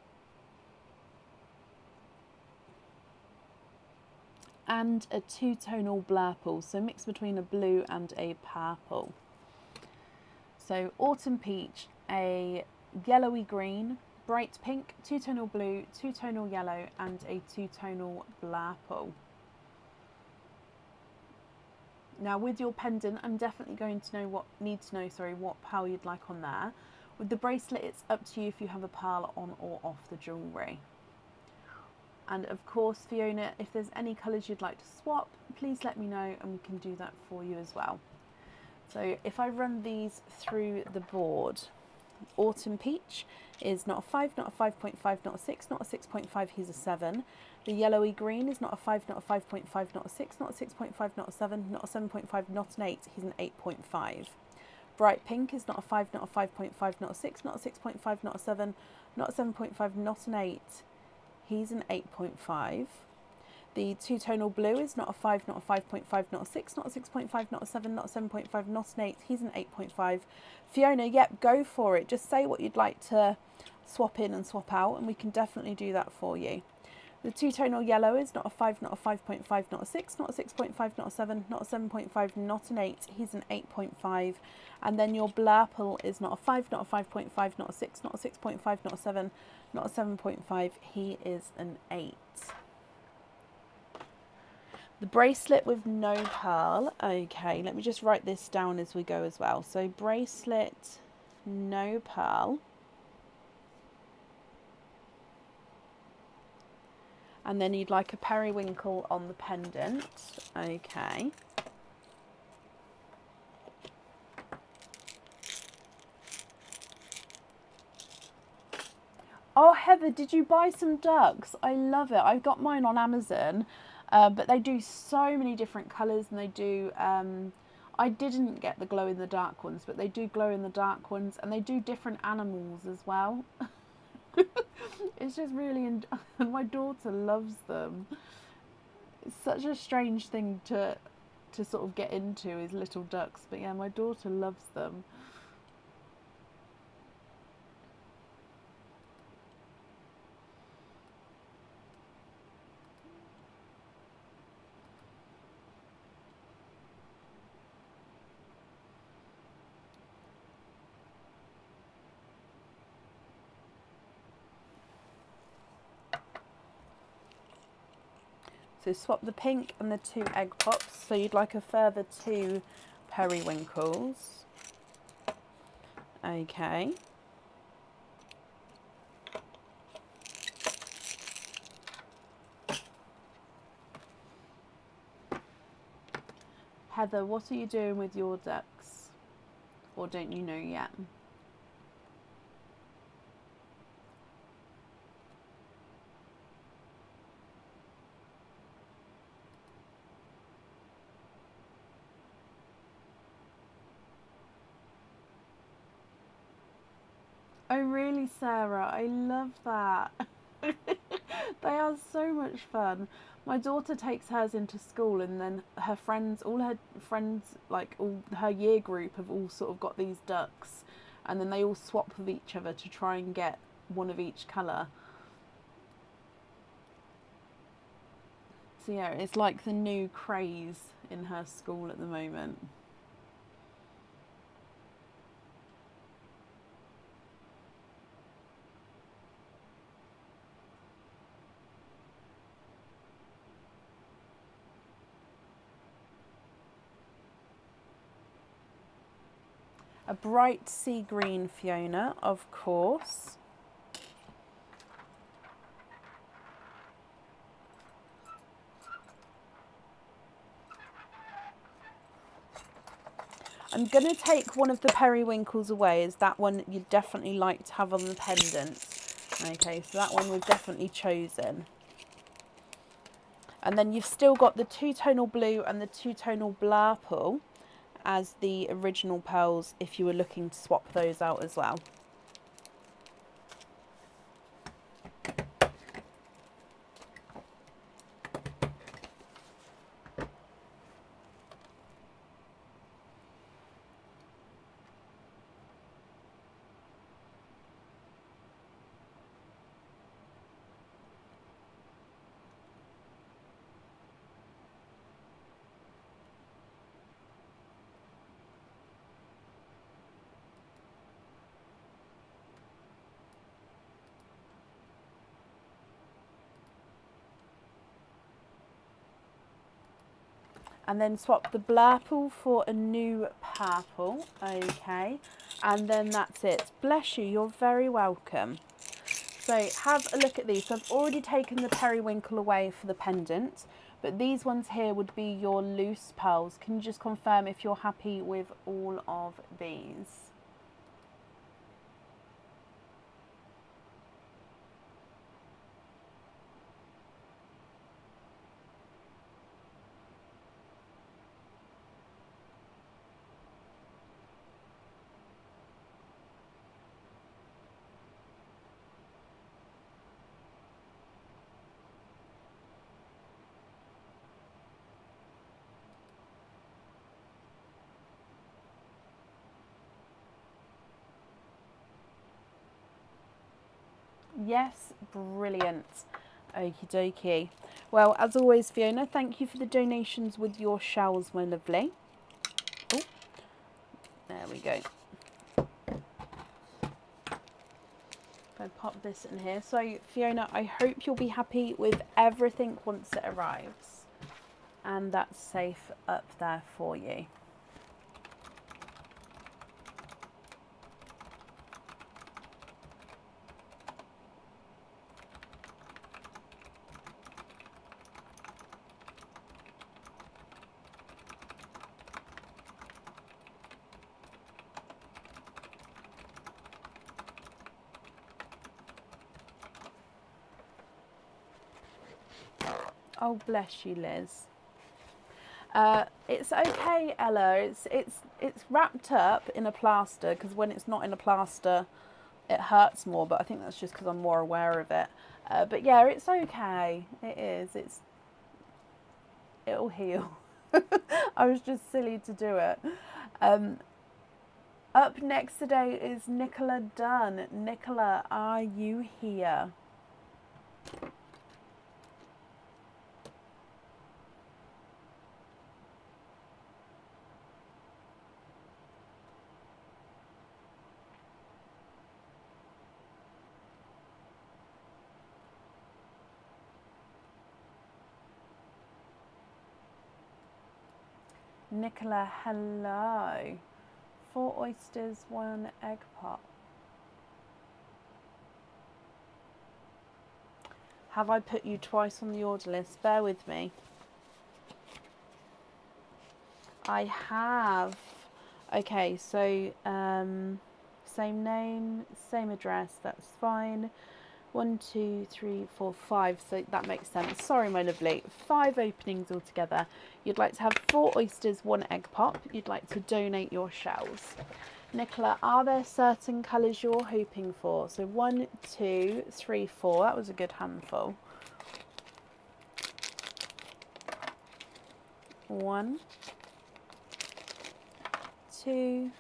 And a two-tonal blurple, so mixed between a blue and a purple. So autumn peach, a yellowy green, bright pink, two-tonal blue, two-tonal yellow, and a two-tonal blurple. Now with your pendant, I'm definitely going to need to know what pearl you'd like on there. With the bracelet, it's up to you if you have a pearl on or off the jewellery. And of course, Fiona, if there's any colours you'd like to swap, please let me know and we can do that for you as well. So if I run these through the board, autumn peach is not a 5, not a 5.5, not a 6, not a 6.5, he's a 7. The yellowy green is not a 5, not a 5.5, not a 6, not a 6.5, not a 7, not a 7.5, not an 8, he's an 8.5. Bright pink is not a 5, not a 5.5, not a 6, not a 6.5, not a 7, not a 7.5, not an 8, he's an 8.5. The two-tonal blue is not a 5, not a 5.5, not a 6, not a 6.5, not a 7, not a 7.5, not an 8, he's an 8.5. Fiona, yep, go for it. Just say what you'd like to swap in and swap out and we can definitely do that for you. The two-tonal yellow is not a 5, not a 5.5, not a 6, not a 6.5, not a 7, not a 7.5, not an 8, he's an 8.5. And then your blurple is not a 5, not a 5.5, not a 6, not a 6.5, not a 7, not a 7.5, he is an 8. The bracelet with no pearl. Okay, let me just write this down as we go as well. So bracelet, no pearl. And then you'd like a periwinkle on the pendant. Okay. Oh, Heather, did you buy some ducks? I love it. I've got mine on Amazon. But they do so many different colours and they do, I didn't get the glow in the dark ones, but they do glow in the dark ones and they do different animals as well. It's just really, and my daughter loves them. It's such a strange thing to sort of get into is little ducks, but yeah, my daughter loves them. So swap the pink and the 2 egg pops. So you'd like a further 2 periwinkles. Okay. Heather, what are you doing with your ducks? Or don't you know yet? Oh, really, Sarah? I love that. They are so much fun. My daughter takes hers into school, and then her friends, all her friends, like all her year group, have all sort of got these ducks, and then they all swap with each other to try and get one of each colour. So yeah, it's like the new craze in her school at the moment. A bright sea green, Fiona, of course. I'm going to take one of the periwinkles away, as that one you'd definitely like to have on the pendant. Okay, so that one we've definitely chosen. And then you've still got the two-tonal blue and the two-tonal blurple as the original pearls if you were looking to swap those out as well. And then swap the blurple for a new purple. Okay, and then that's it. Bless you, you're very welcome. So have a look at these. So I've already taken the periwinkle away for the pendant, but these ones here would be your loose pearls. Can you just confirm if you're happy with all of these? Yes, brilliant. Okie dokie. Well, as always, Fiona, thank you for the donations with your shells, my lovely. Oh, there we go. If I pop this in here. So, Fiona, I hope you'll be happy with everything once it arrives. And that's safe up there for you. Oh, bless you, Liz. It's okay, Ella. It's wrapped up in a plaster, because when it's not in a plaster, it hurts more. But I think that's just because I'm more aware of it. But yeah, it's okay. It is. It'll heal. I was just silly to do it. Up next today is Nicola Dunn. Nicola, are you here? Nicola, hello. 4 oysters, 1 egg pop. Have I put you twice on the order list? Bear with me. I have. Okay, so same name, same address, that's fine. 1, 2, 3, 4, 5. So that makes sense. Sorry, my lovely. 5 openings altogether. You'd like to have 4 oysters, 1 egg pop. You'd like to donate your shells. Nicola, are there certain colours you're hoping for? So 1, 2, 3, 4. That was a good handful. 1, 2,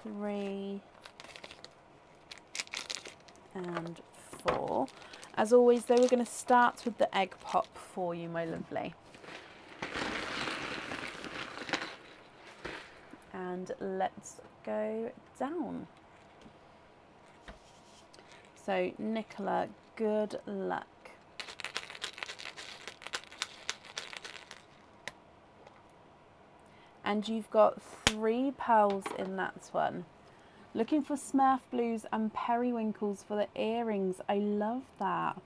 3, and 4. As always, though, we're going to start with the egg pop for you, my lovely. And let's go down. So, Nicola, good luck. And you've got 3 pearls in that one. Looking for Smurf blues and periwinkles for the earrings. I love that.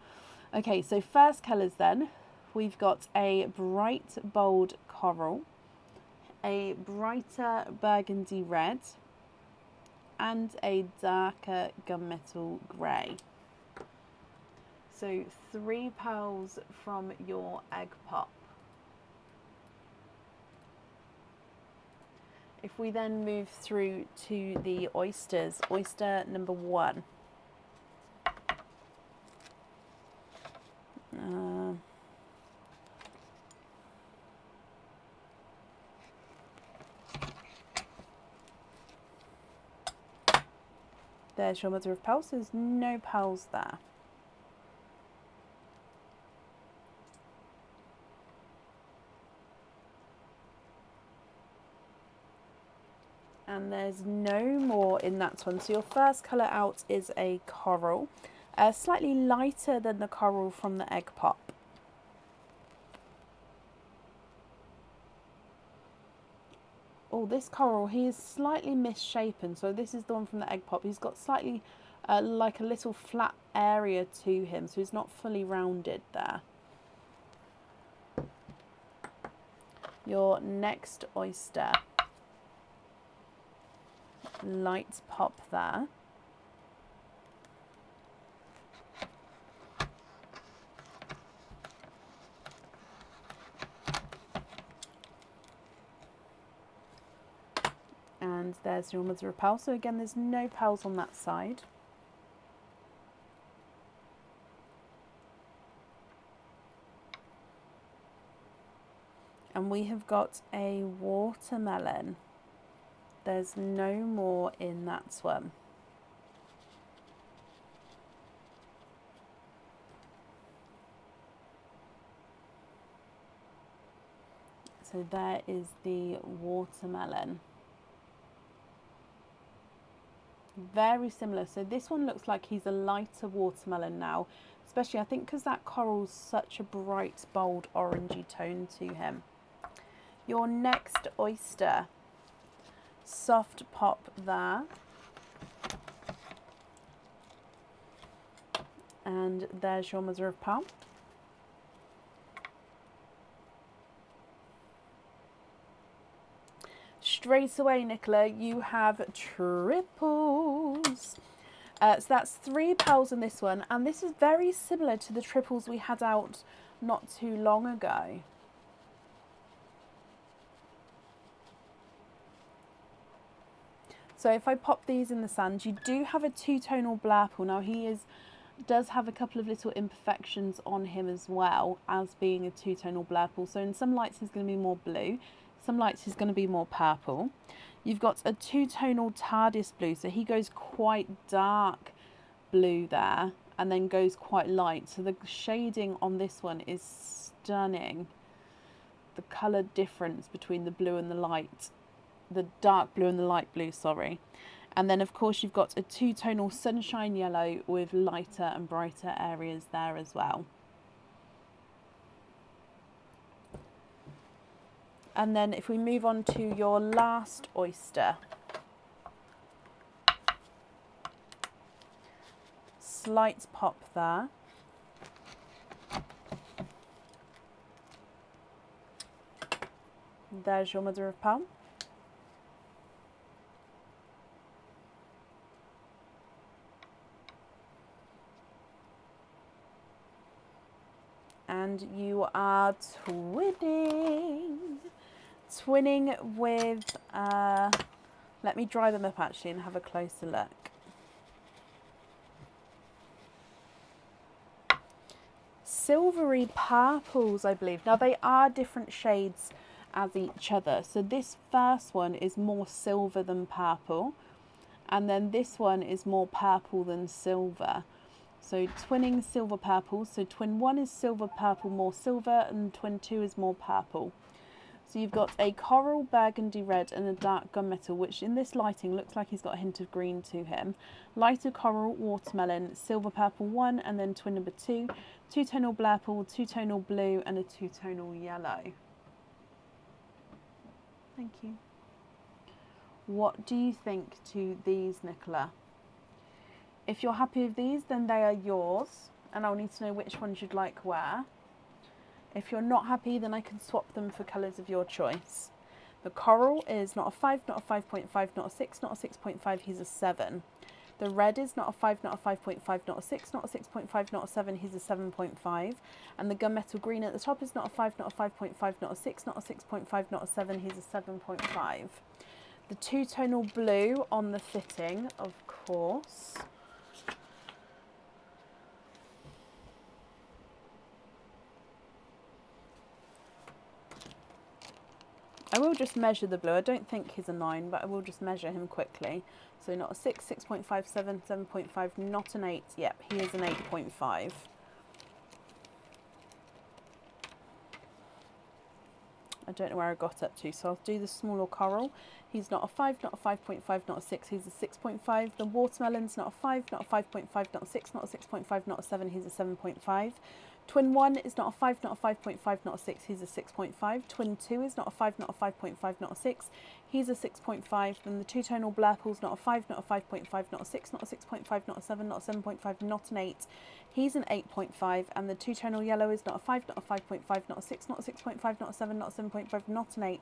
Okay, so first colours then. We've got a bright, bold coral, a brighter burgundy red, and a darker gunmetal grey. So 3 pearls from your egg pop. If we then move through to the oysters, oyster number 1. There's your mother of pearl, so there's no pearls there. And there's no more in that one. So your first colour out is a coral, slightly lighter than the coral from the egg pop. Oh, this coral, he is slightly misshapen. So this is the one from the egg pop. He's got slightly like a little flat area to him, so he's not fully rounded there. Your next oyster. Light pop there. And there's your mother of pearl. So again, there's no pearls on that side. And we have got a watermelon. There's no more in that one. So there is the watermelon. Very similar. So this one looks like he's a lighter watermelon now, especially I think because that coral's such a bright, bold, orangey tone to him. Your next oyster. Soft pop there. And there's your mother of pearl. Straight away, Nicola, you have triples. So that's 3 pearls in this one, and this is very similar to the triples we had out not too long ago. So if I pop these in the sand, you do have a 2-tonal blurple. Now he does have a couple of little imperfections on him as well as being a 2-tonal blurple. So in some lights he's going to be more blue, some lights he's going to be more purple. You've got a 2-tonal TARDIS blue, so he goes quite dark blue there and then goes quite light. So the shading on this one is stunning. The colour difference between the blue and the light. The dark blue and the light blue, sorry. And then of course you've got a 2-tonal sunshine yellow with lighter and brighter areas there as well. And then if we move on to your last oyster. Slight pop there. There's your mother of pearl. And you are twinning. twinning with, let me dry them up actually and have a closer look. Silvery purples, I believe. Now they are different shades as each other. So this first one is more silver than purple. And then this one is more purple than silver. So twinning silver purple. So twin 1 is silver purple, more silver, and twin 2 is more purple. So you've got a coral, burgundy red, and a dark gunmetal, which in this lighting looks like he's got a hint of green to him. Lighter coral, watermelon, silver purple 1, and then twin number 2, two-tonal purple, two-tonal blue, and a two-tonal yellow. Thank you. What do you think to these, Nicola? If you're happy with these, then they are yours, and I'll need to know which ones you'd like where. If you're not happy, then I can swap them for colours of your choice. The coral is not a 5, not a 5.5, not a 6, not a 6.5, he's a 7. The red is not a 5, not a 5.5, not a 6, not a 6.5, not a 7, he's a 7.5. And the gunmetal green at the top is not a 5, not a 5.5, not a 6, not a 6.5, not a 7, he's a 7.5. The two-tonal blue on the fitting, of course. I will just measure the blue. I don't think he's a 9, but I will just measure him quickly. So not a 6, 6.5, 7, 7.5, not an 8. Yep, he is an 8.5. I don't know where I got up to, so I'll do the smaller coral. He's not a 5, not a 5.5, not a 6, he's a 6.5. The watermelon's not a 5, not a 5.5, not a 6, not a 6.5, not a 7, he's a 7.5. Twin 1 is not a 5, not a 5.5, not a 6, he's a 6.5. Twin 2 is not a 5, not a 5.5, not a 6, he's a 6.5. Then the two-tonal blurple's not a 5, not a 5.5, not a 6, not a 6.5, not a 7, not a 7.5, not an 8, he's an 8.5. And the two-tonal yellow is not a 5, not a 5.5, not a 6, not a 6.5, not a 7, not a 7.5, not an 8,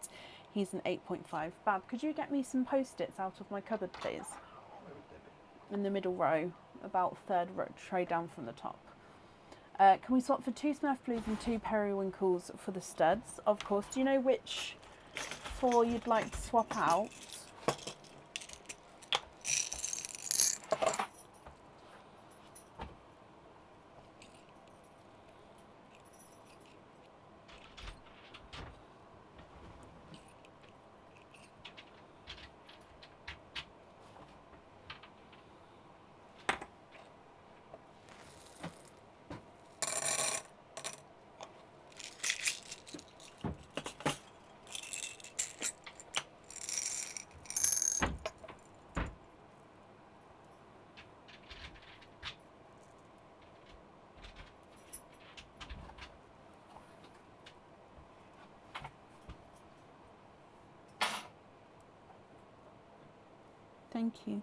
he's an 8.5. Bab, could you get me some post-its out of my cupboard, please? In the middle row, about third row, tray down from the top. Can we swap for 2 Smurf Blues and 2 Periwinkles for the studs? Of course. Do you know which 4 you'd like to swap out? Thank you.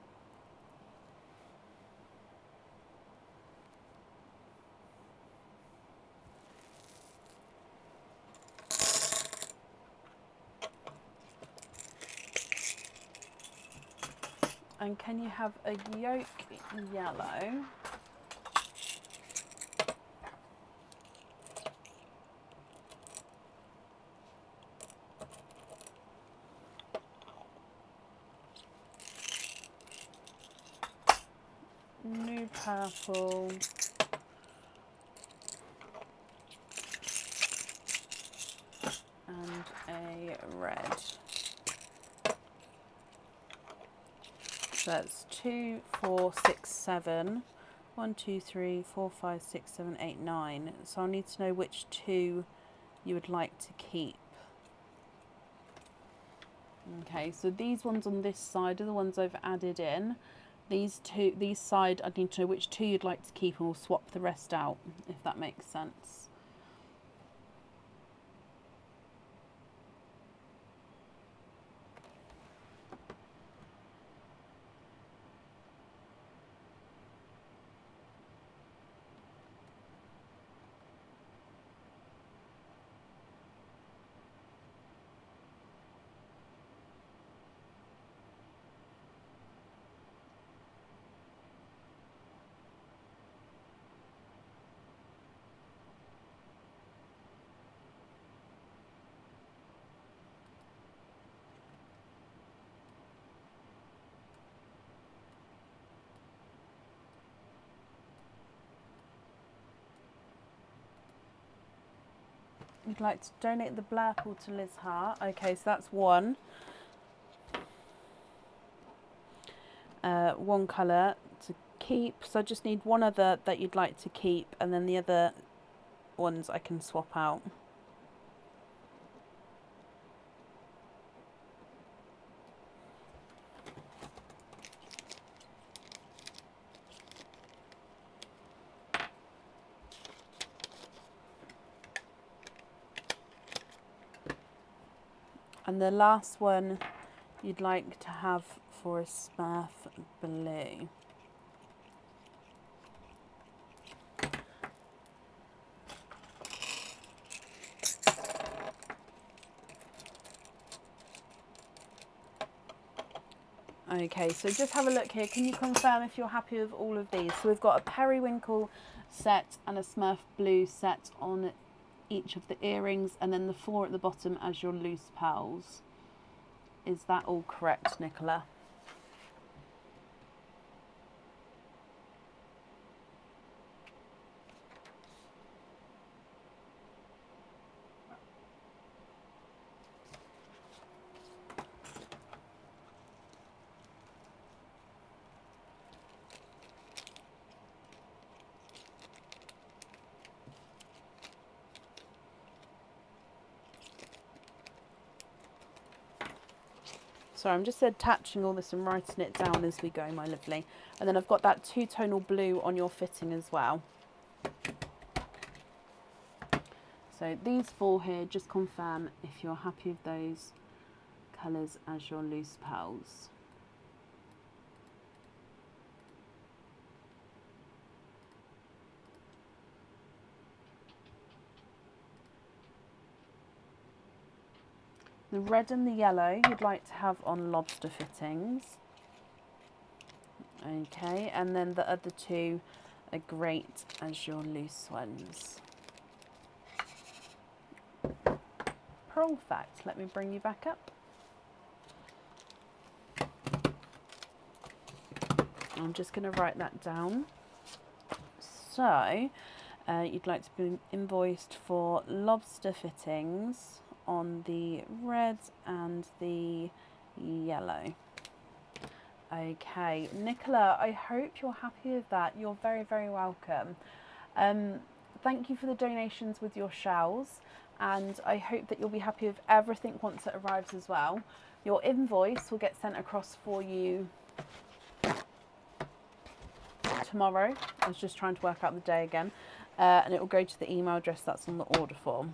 And can you have a yolk yellow? New purple. And a red. So that's 2, 4, 6, 7. 1, 2, 3, 4, 5, 6, 7, 8, 9. So I need to know which 2 you would like to keep. Okay, so these ones on this side are the ones I've added in. These side, I need to know which 2 you'd like to keep, and we'll swap the rest out, if that makes sense. You'd like to donate the Blurple to Liz Hart. Okay, so that's one. One colour to keep. So I just need one other that you'd like to keep, and then the other ones I can swap out. And the last one you'd like to have for a Smurf blue. Okay, so just have a look here. Can you confirm if you're happy with all of these? So we've got a Periwinkle set and a Smurf blue set on each of the earrings, and then the 4 at the bottom as your loose pearls. Is that all correct, Nicola? Sorry, I'm just attaching all this and writing it down as we go, my lovely. And then I've got that 2-tonal blue on your fitting as well. So these 4 here, just confirm if you're happy with those colours as your loose pearls. The red and the yellow you'd like to have on lobster fittings. Okay, and then the other 2 are great as your loose ones. Perfect. Let me bring you back up. I'm just going to write that down. So, you'd like to be invoiced for lobster fittings on the red and the yellow. Okay, Nicola, I hope you're happy with that. You're very, very welcome. Thank you for the donations with your shells, and I hope that you'll be happy with everything once it arrives as well. Your invoice will get sent across for you tomorrow. I was just trying to work out the day again, and it will go to the email address that's on the order form.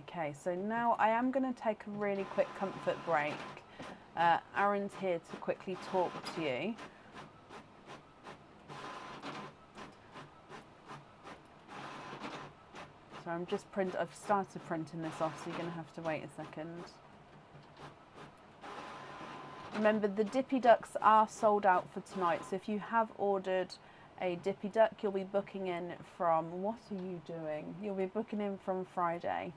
Okay, so now I am going to take a really quick comfort break. Aaron's here to quickly talk to you. So I've started printing this off, so you're going to have to wait a second. Remember, the Dippy Ducks are sold out for tonight, so if you have ordered a Dippy Duck, you'll be booking in from, what are you doing? You'll be booking in from Friday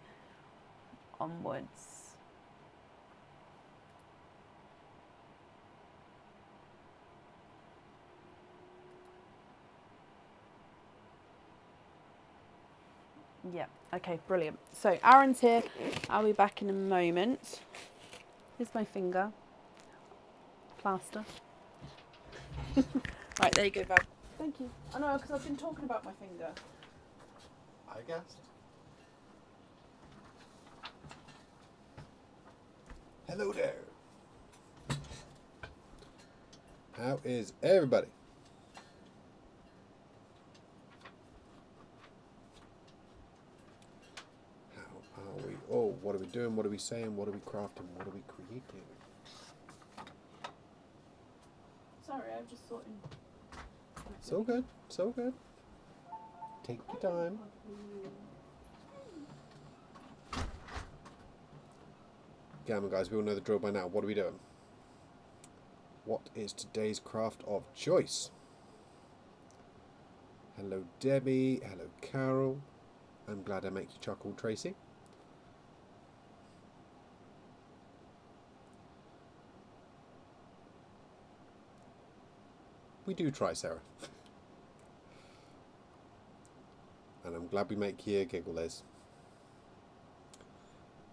onwards. Yeah, okay, brilliant. So Aaron's here. I'll be back in a moment. Here's my finger. Plaster. Right, there you go, Bob. Thank you. I know, because I've been talking about my finger. I guessed. Hello there. How is everybody? How are we? Oh, what are we doing? What are we saying? What are we crafting? What are we creating? Sorry, I just thought. So good. So good. Take your time. Gammon guys, we all know the drill by now. What are we doing? What is today's craft of choice? Hello Debbie, hello Carol. I'm glad I make you chuckle, Tracy. We do try, Sarah. And I'm glad we make you giggle, Liz.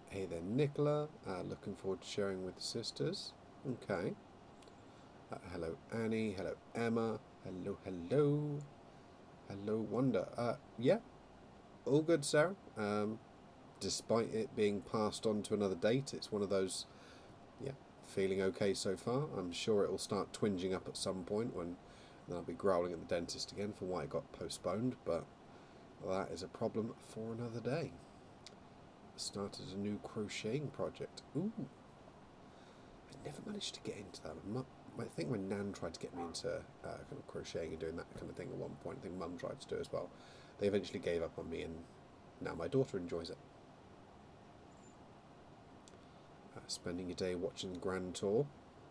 Hey there, Nicola. Looking forward to sharing with the sisters. Okay. Hello, Annie. Hello, Emma. Hello, hello. Hello, Wanda. Yeah, all good, Sarah. Despite it being passed on to another date, it's one of those, yeah, feeling okay so far. I'm sure it will start twinging up at some point when then I'll be growling at the dentist again for why it got postponed, but that is a problem for another day. Started a new crocheting project. Ooh. I never managed to get into that. I think my nan tried to get me into kind of crocheting and doing that kind of thing at one point. I think Mum tried to do it as well. They eventually gave up on me, and now my daughter enjoys it. Spending a day watching the Grand Tour.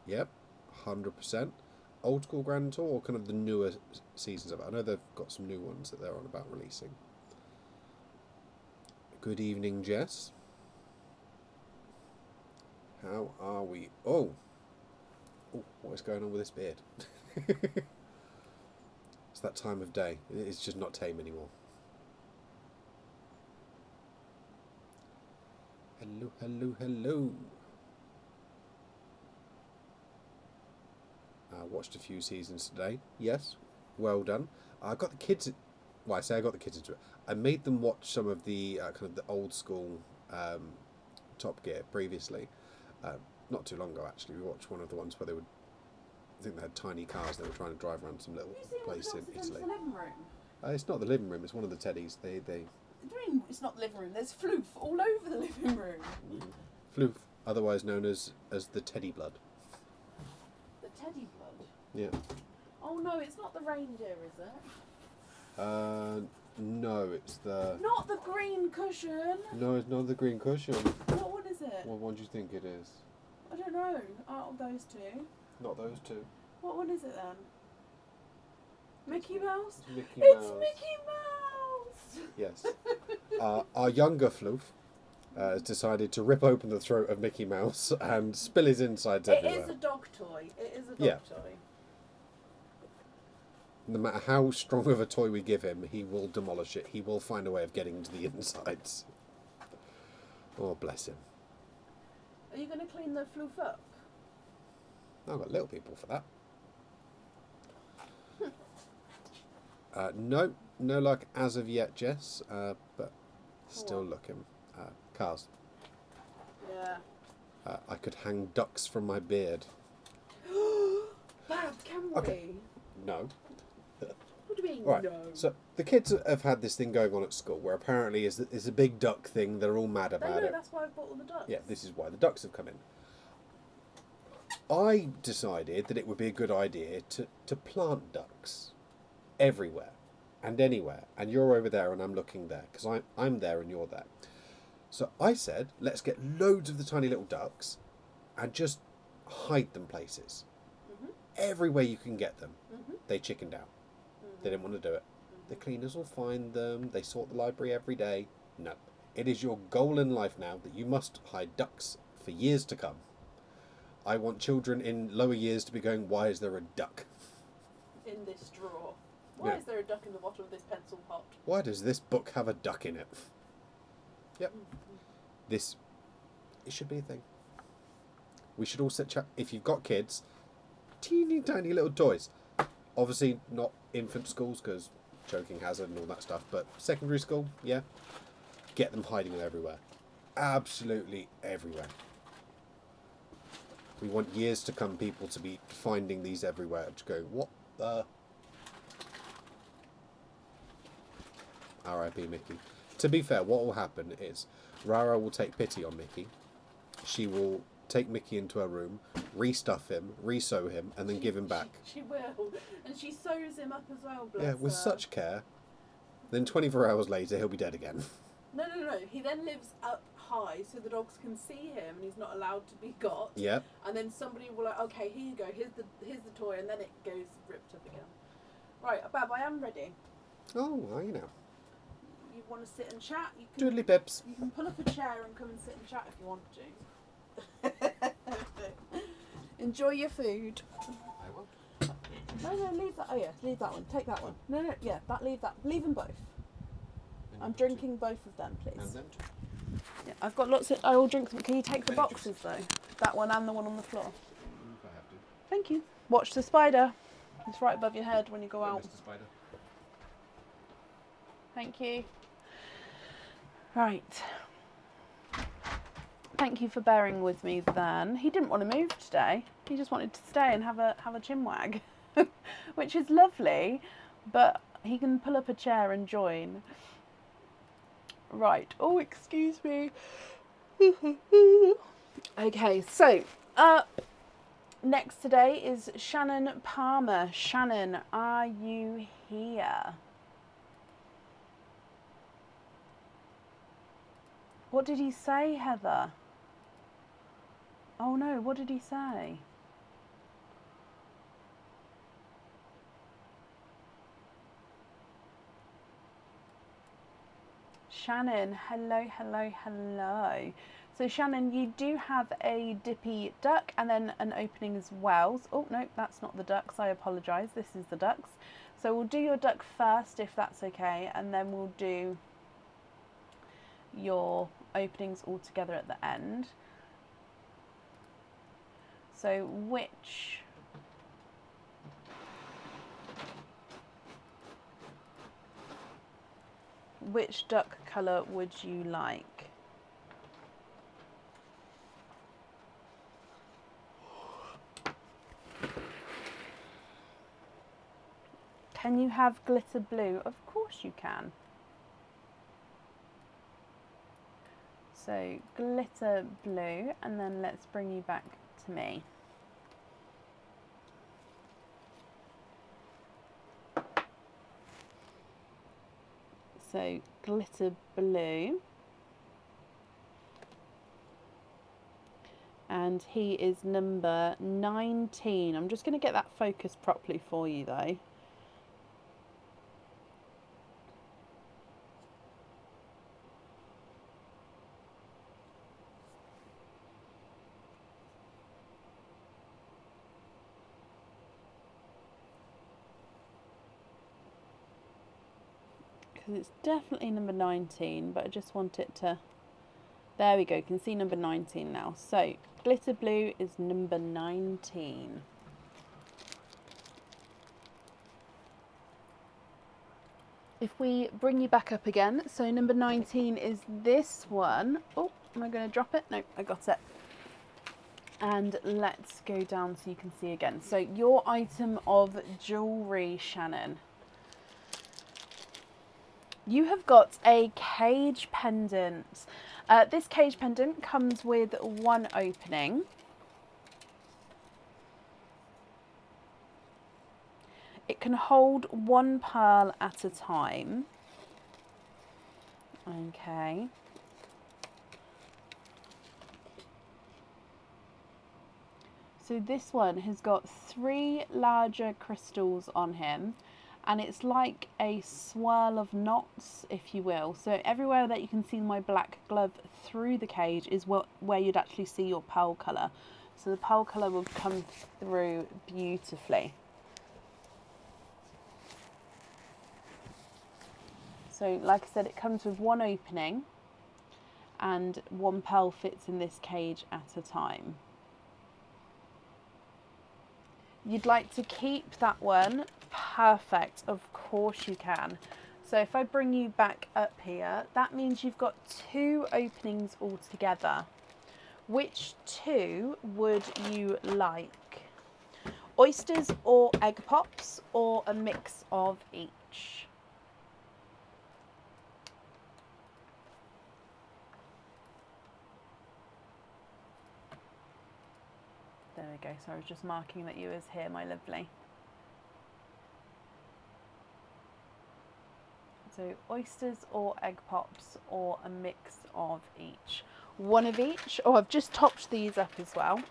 Yep, 100%. Old school Grand Tour or kind of the newer seasons of it? I know they've got some new ones that they're on about releasing. Good evening, Jess. How are we? Oh, what is going on with this beard? It's that time of day. It's just not tame anymore. Hello, hello, hello. Watched a few seasons today. Yes, well done. I got the kids. Well, I say I got the kids into it. I made them watch some of the kind of the old school Top Gear previously. Not too long ago, actually. We watched one of the ones where they would. I think they had tiny cars. They were trying to drive around some little place in Italy. The living room? It's not the living room. It's one of the teddies. They. What do you mean it's not the living room? There's floof all over the living room. Floof, otherwise known as the teddy blood. The teddy blood? Yeah. Oh no, it's not the reindeer, is it? No, it's the... Not the green cushion! No, it's not the green cushion. What one is it? What one do you think it is? I don't know. Out of those two. Not those two. What one is it then? Mickey Mouse? It's Mickey It's Mouse. Mickey Mouse! Yes. Our younger floof has decided to rip open the throat of Mickey Mouse and spill his insides everywhere. It is a dog toy. It is a dog toy. No matter how strong of a toy we give him, he will demolish it. He will find a way of getting to the insides. Oh, bless him. Are you going to clean the floof up? I've got little people for that. No luck as of yet, Jess, but still looking. Cars. Yeah. I could hang ducks from my beard. Bad, can we? Okay. No. What do you mean, Right. no? So the kids have had this thing going on at school where apparently is a big duck thing. They're all mad about it. That's why I bought all the ducks. Yeah, this is why the ducks have come in. I decided that it would be a good idea to plant ducks everywhere and anywhere. And you're over there and I'm looking there because I'm there and you're there. So I said, let's get loads of the tiny little ducks and just hide them places. Mm-hmm. Everywhere you can get them. Mm-hmm. They chickened out. Mm-hmm. They didn't want to do it. The cleaners will find them. They sort the library every day. No. It is your goal in life now that you must hide ducks for years to come. I want children in lower years to be going, why is there a duck in this drawer? Why is there a duck in the bottom of this pencil pot? Why does this book have a duck in it? Yep. Mm-hmm. It should be a thing. We should all if you've got kids, teeny tiny little toys. Obviously not infant schools because choking hazard and all that stuff, but secondary school, yeah. Get them hiding them everywhere. Absolutely everywhere. We want years to come people to be finding these everywhere, just going, what the... R.I.P. Mickey. To be fair, what will happen is Rara will take pity on Mickey. She will take Mickey into her room, restuff him, resew him, and then give him back. She will. And she sews him up as well, bless Yeah, with her. such care. Then 24 hours later, he'll be dead again. No. He then lives up high so the dogs can see him and he's not allowed to be got. Yeah. And then somebody will like, okay, here you go, here's the toy, and then it goes ripped up again. Right, Bab, I am ready. Oh, are you now? You want to sit and chat? You can, Doodly pips. you can pull up a chair and come and sit and chat if you want to. Enjoy your food. I will. No, leave that. Oh yeah, leave that one. Take that one. No, yeah, leave that. Leave them both. I'm drinking both of them, please. And them too. Yeah, I've got lots of. I will drink them. Can you take the Many boxes juices. though? That one and the one on the floor. If I have to. Thank you. Watch the spider. It's right above your head when you go out. Mr. Spider. Thank you. Right. Thank you for bearing with me then. He didn't want to move today. He just wanted to stay and have a chinwag, which is lovely, but he can pull up a chair and join. Right. Oh, excuse me. Okay, so next today is Shannon Palmer. Shannon, are you here? What did he say, Heather? Oh no, what did he say? Shannon, hello, hello, hello. So Shannon, you do have a Dippy Duck and then an opening as well. Oh no, that's not the ducks, I apologise. This is the ducks. So we'll do your duck first if that's okay, and then we'll do your openings all together at the end. So which duck colour would you like? Can you have glitter blue? Of course you can. So glitter blue, and then let's bring you back to me. So glitter blue. And he is number 19. I'm just going to get that focused properly for you though. Because it's definitely number 19, but I just want it to... There we go, you can see number 19 now. So, glitter blue is number 19. If we bring you back up again, so number 19 is this one. Oh, am I going to drop it? No, I got it. And let's go down so you can see again. So, your item of jewellery, Shannon. You have got a cage pendant. This cage pendant comes with one opening. It can hold one pearl at a time. Okay. So this one has got 3 larger crystals on him. And it's like a swirl of knots, if you will. So everywhere that you can see my black glove through the cage is where you'd actually see your pearl colour. So the pearl colour will come through beautifully. So like I said, it comes with one opening and one pearl fits in this cage at a time. You'd like to keep that one? Perfect, of course you can. So if I bring you back up here, that means you've got 2 openings altogether. Which 2 would you like? Oysters or egg pops, or a mix of each? There we go, so I was just marking that you was here, my lovely. So oysters or egg pops, or a mix of each. One of each. Oh, I've just topped these up as well.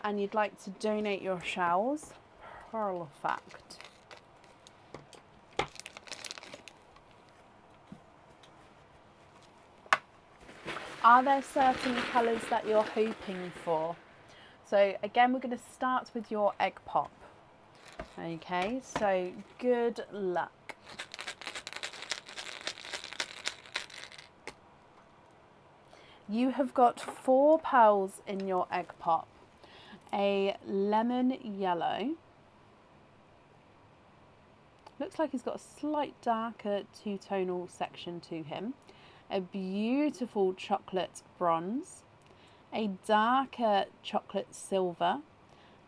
And you'd like to donate your shells. Perfect. Are there certain colours that you're hoping for? So again, we're going to start with your egg pop. Okay, so good luck. You have got 4 pearls in your egg pop. A lemon yellow. Looks like he's got a slight darker two-tonal section to him. A beautiful chocolate bronze. A darker chocolate silver.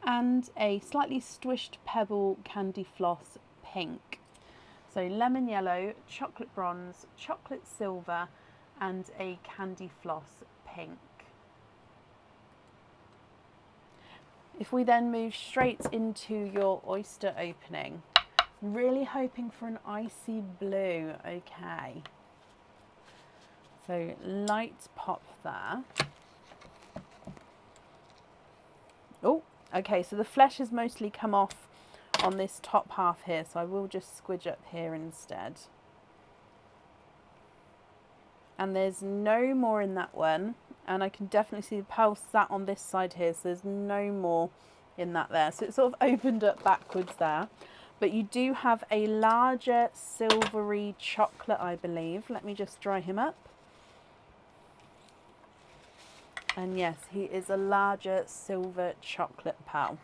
And a slightly swished pebble candy floss pink. So lemon yellow, chocolate bronze, chocolate silver, and a candy floss pink. If we then move straight into your oyster opening, really hoping for an icy blue. Okay, so light pop there. Oh, okay, so the flesh has mostly come off on this top half here, so I will just squidge up here instead. And there's no more in that one, and I can definitely see the pearl sat on this side here, so there's no more in that there. So it's sort of opened up backwards there. But you do have a larger silvery chocolate, I believe. Let me just dry him up. And yes, he is a larger silver chocolate pearl.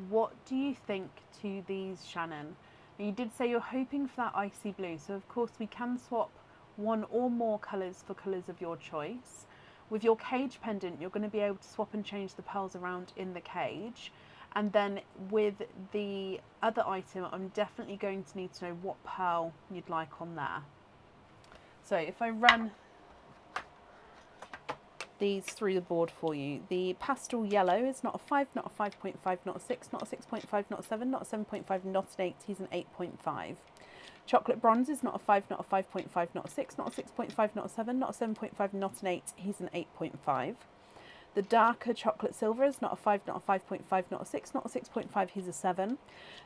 What do you think to these, Shannon? Now, you did say you're hoping for that icy blue, so of course we can swap one or more colours for colours of your choice. With your cage pendant, you're going to be able to swap and change the pearls around in the cage. And then with the other item, I'm definitely going to need to know what pearl you'd like on there. So if I run these through the board for you. The pastel yellow is not a 5, not a 5.5, not a 6, not a 6.5, not a 7, not a 7.5, not an 8. He's an 8.5. Chocolate bronze is not a 5, not a 5.5, not a 6, not a 6.5, not a 7, not a 7.5, not an 8. He's an 8.5. The darker chocolate silver is not a 5, not a 5.5, not a 6, not a 6.5, he's a 7.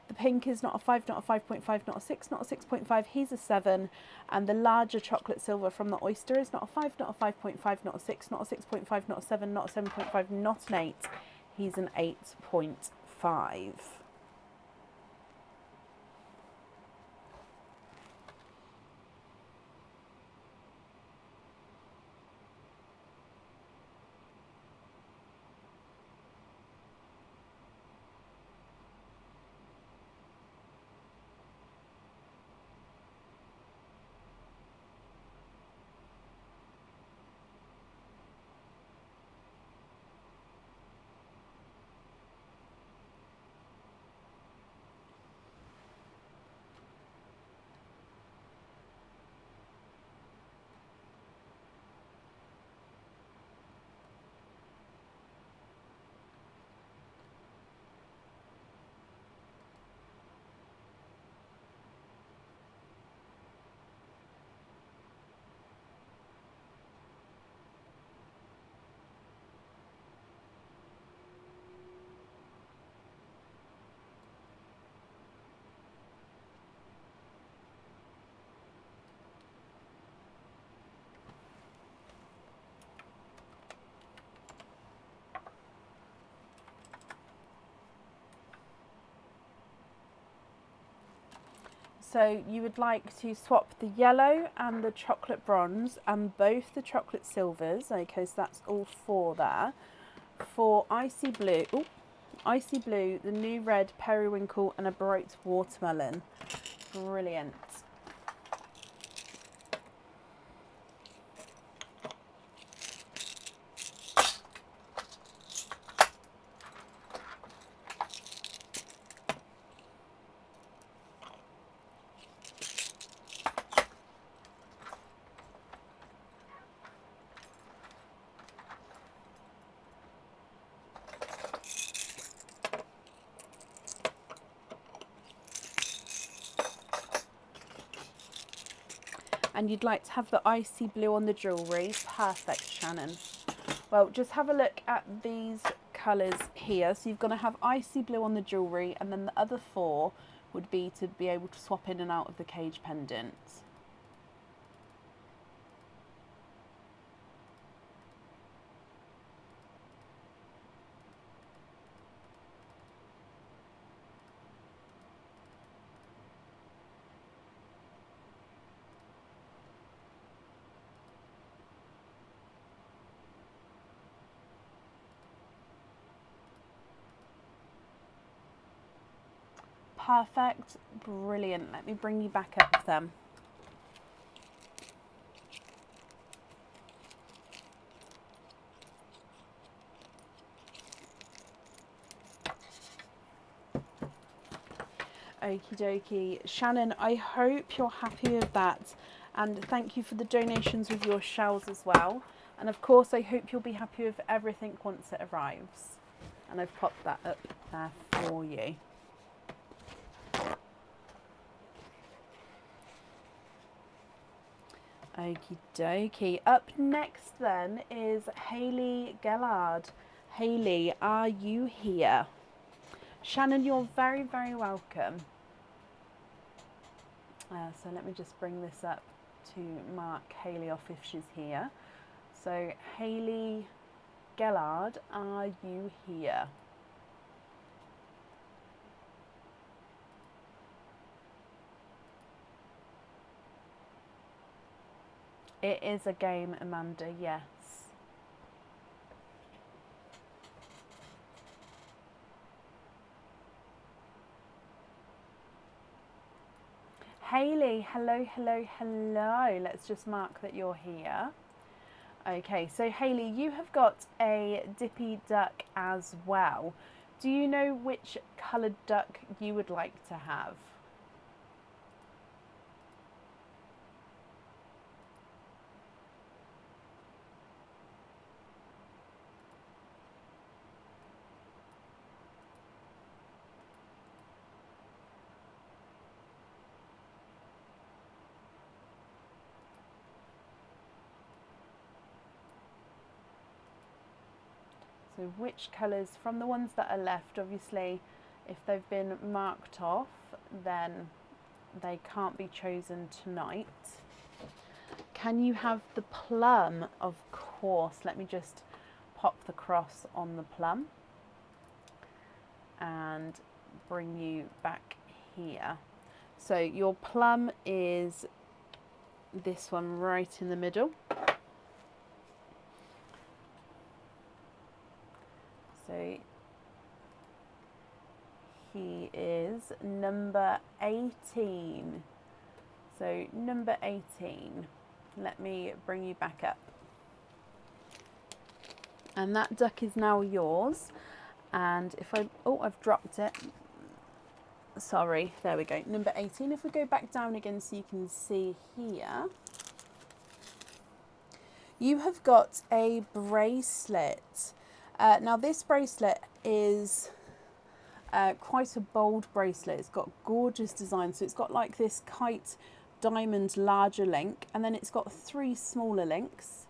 The pink is not a 5, not a 5.5, not a 6, not a 6.5, he's a 7. And the larger chocolate silver from the oyster is not a 5, not a 5.5, not a 6, not a 6.5, not a 7, not a 7.5, not an 8. He's an 8.5. So you would like to swap the yellow and the chocolate bronze and both the chocolate silvers, okay, so that's all 4 there, for icy blue, the new red periwinkle and a bright watermelon. Brilliant. And you'd like to have the icy blue on the jewellery. Perfect, Shannon. Well, just have a look at these colours here. So you're going to have icy blue on the jewellery, and then the other 4 would be to be able to swap in and out of the cage pendant. Perfect, brilliant. Let me bring you back up then. Okie dokie. Shannon, I hope you're happy with that. And thank you for the donations with your shells as well. And of course, I hope you'll be happy with everything once it arrives. And I've popped that up there for you. Okie dokie. Up next then is Hayley Gellard. Hayley, are you here? Shannon, you're very, very welcome. So let me just bring this up to mark Hayley off if she's here. So Hayley Gellard, are you here? It is a game, Amanda, yes. Hayley, hello, hello, hello. Let's just mark that you're here. Okay, so Hayley, you have got a Dippy Duck as well. Do you know which coloured duck you would like to have? So which colours, from the ones that are left, obviously, if they've been marked off, then they can't be chosen tonight. Can you have the plum? Of course. Let me just pop the cross on the plum and bring you back here. So your plum is this one right in the middle. So he is number 18. So number 18. Let me bring you back up. And that duck is now yours. And if I've dropped it. Sorry, there we go. Number 18. If we go back down again so you can see here. You have got a bracelet. Now this bracelet is quite a bold bracelet. It's got gorgeous design. So it's got like this kite diamond larger link, and then it's got 3 smaller links,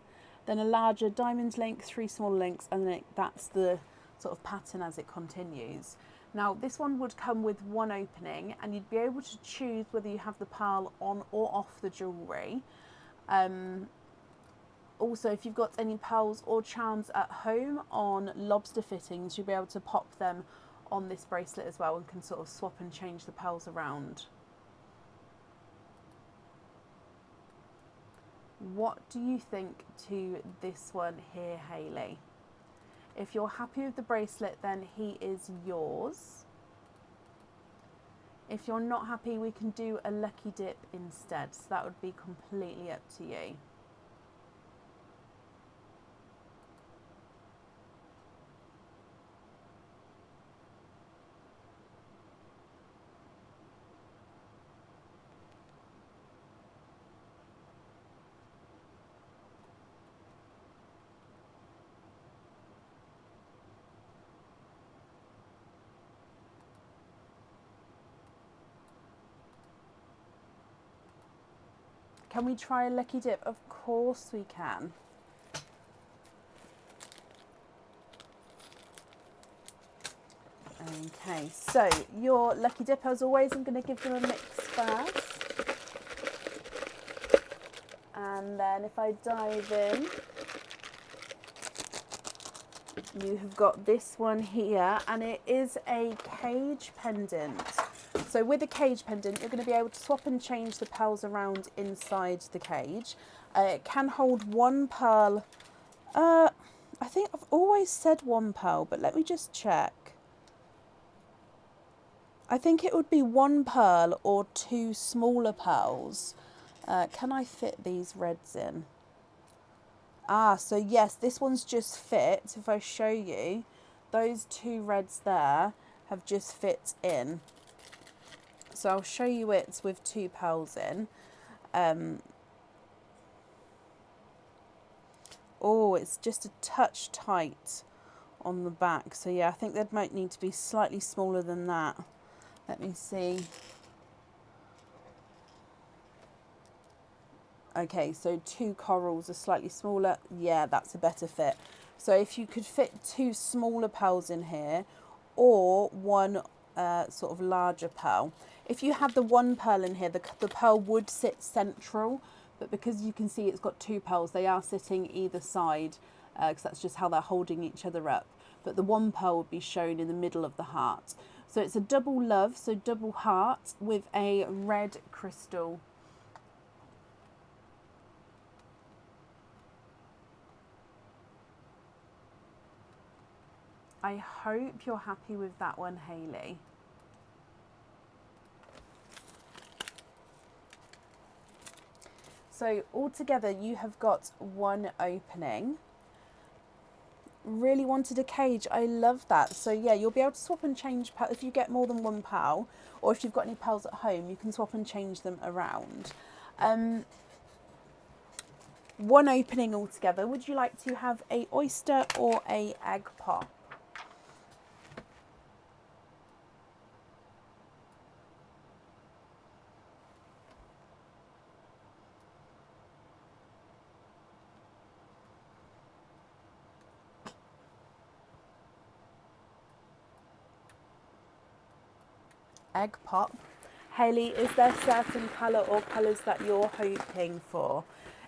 then a larger diamond link, 3 smaller links, and then that's the sort of pattern as it continues. Now this one would come with 1 opening, and you'd be able to choose whether you have the pearl on or off the jewellery. Also, if you've got any pearls or charms at home on lobster fittings, you'll be able to pop them on this bracelet as well and can sort of swap and change the pearls around. What do you think to this one here, Hayley? If you're happy with the bracelet, then he is yours. If you're not happy, we can do a lucky dip instead. So that would be completely up to you. Can we try a lucky dip? Of course we can. Okay, so your lucky dip, as always, I'm going to give them a mix first. And then if I dive in, you have got this one here, and it is a cage pendant. So with a cage pendant, you're going to be able to swap and change the pearls around inside the cage. It can hold one pearl. I think I've always said one pearl, but let me just check. I think it would be one pearl or two smaller pearls. Can I fit these reds in? So yes, this one's just fit. If I show you, those two reds there have just fit in. So I'll show you it with two pearls in. Oh, it's just a touch tight on the back. So yeah, I think that might need to be slightly smaller than that. Let me see. Okay, so two corals are slightly smaller. Yeah, that's a better fit. So if you could fit two smaller pearls in here, or one sort of larger pearl. If you had the one pearl in here, the pearl would sit central, but because you can see it's got two pearls, they are sitting either side, because that's just how they're holding each other up. But the one pearl would be shown in the middle of the heart. So it's a double love, so double heart with a red crystal. I hope you're happy with that one, Hayley. So altogether you have got one opening. Really wanted a cage. I love that. So yeah, you'll be able to swap and change if you get more than one pearl, or if you've got any pearls at home, you can swap and change them around. One opening altogether. Would you like to have a oyster or a egg pop? Egg pop. Hayley, is there certain colour or colours that you're hoping for?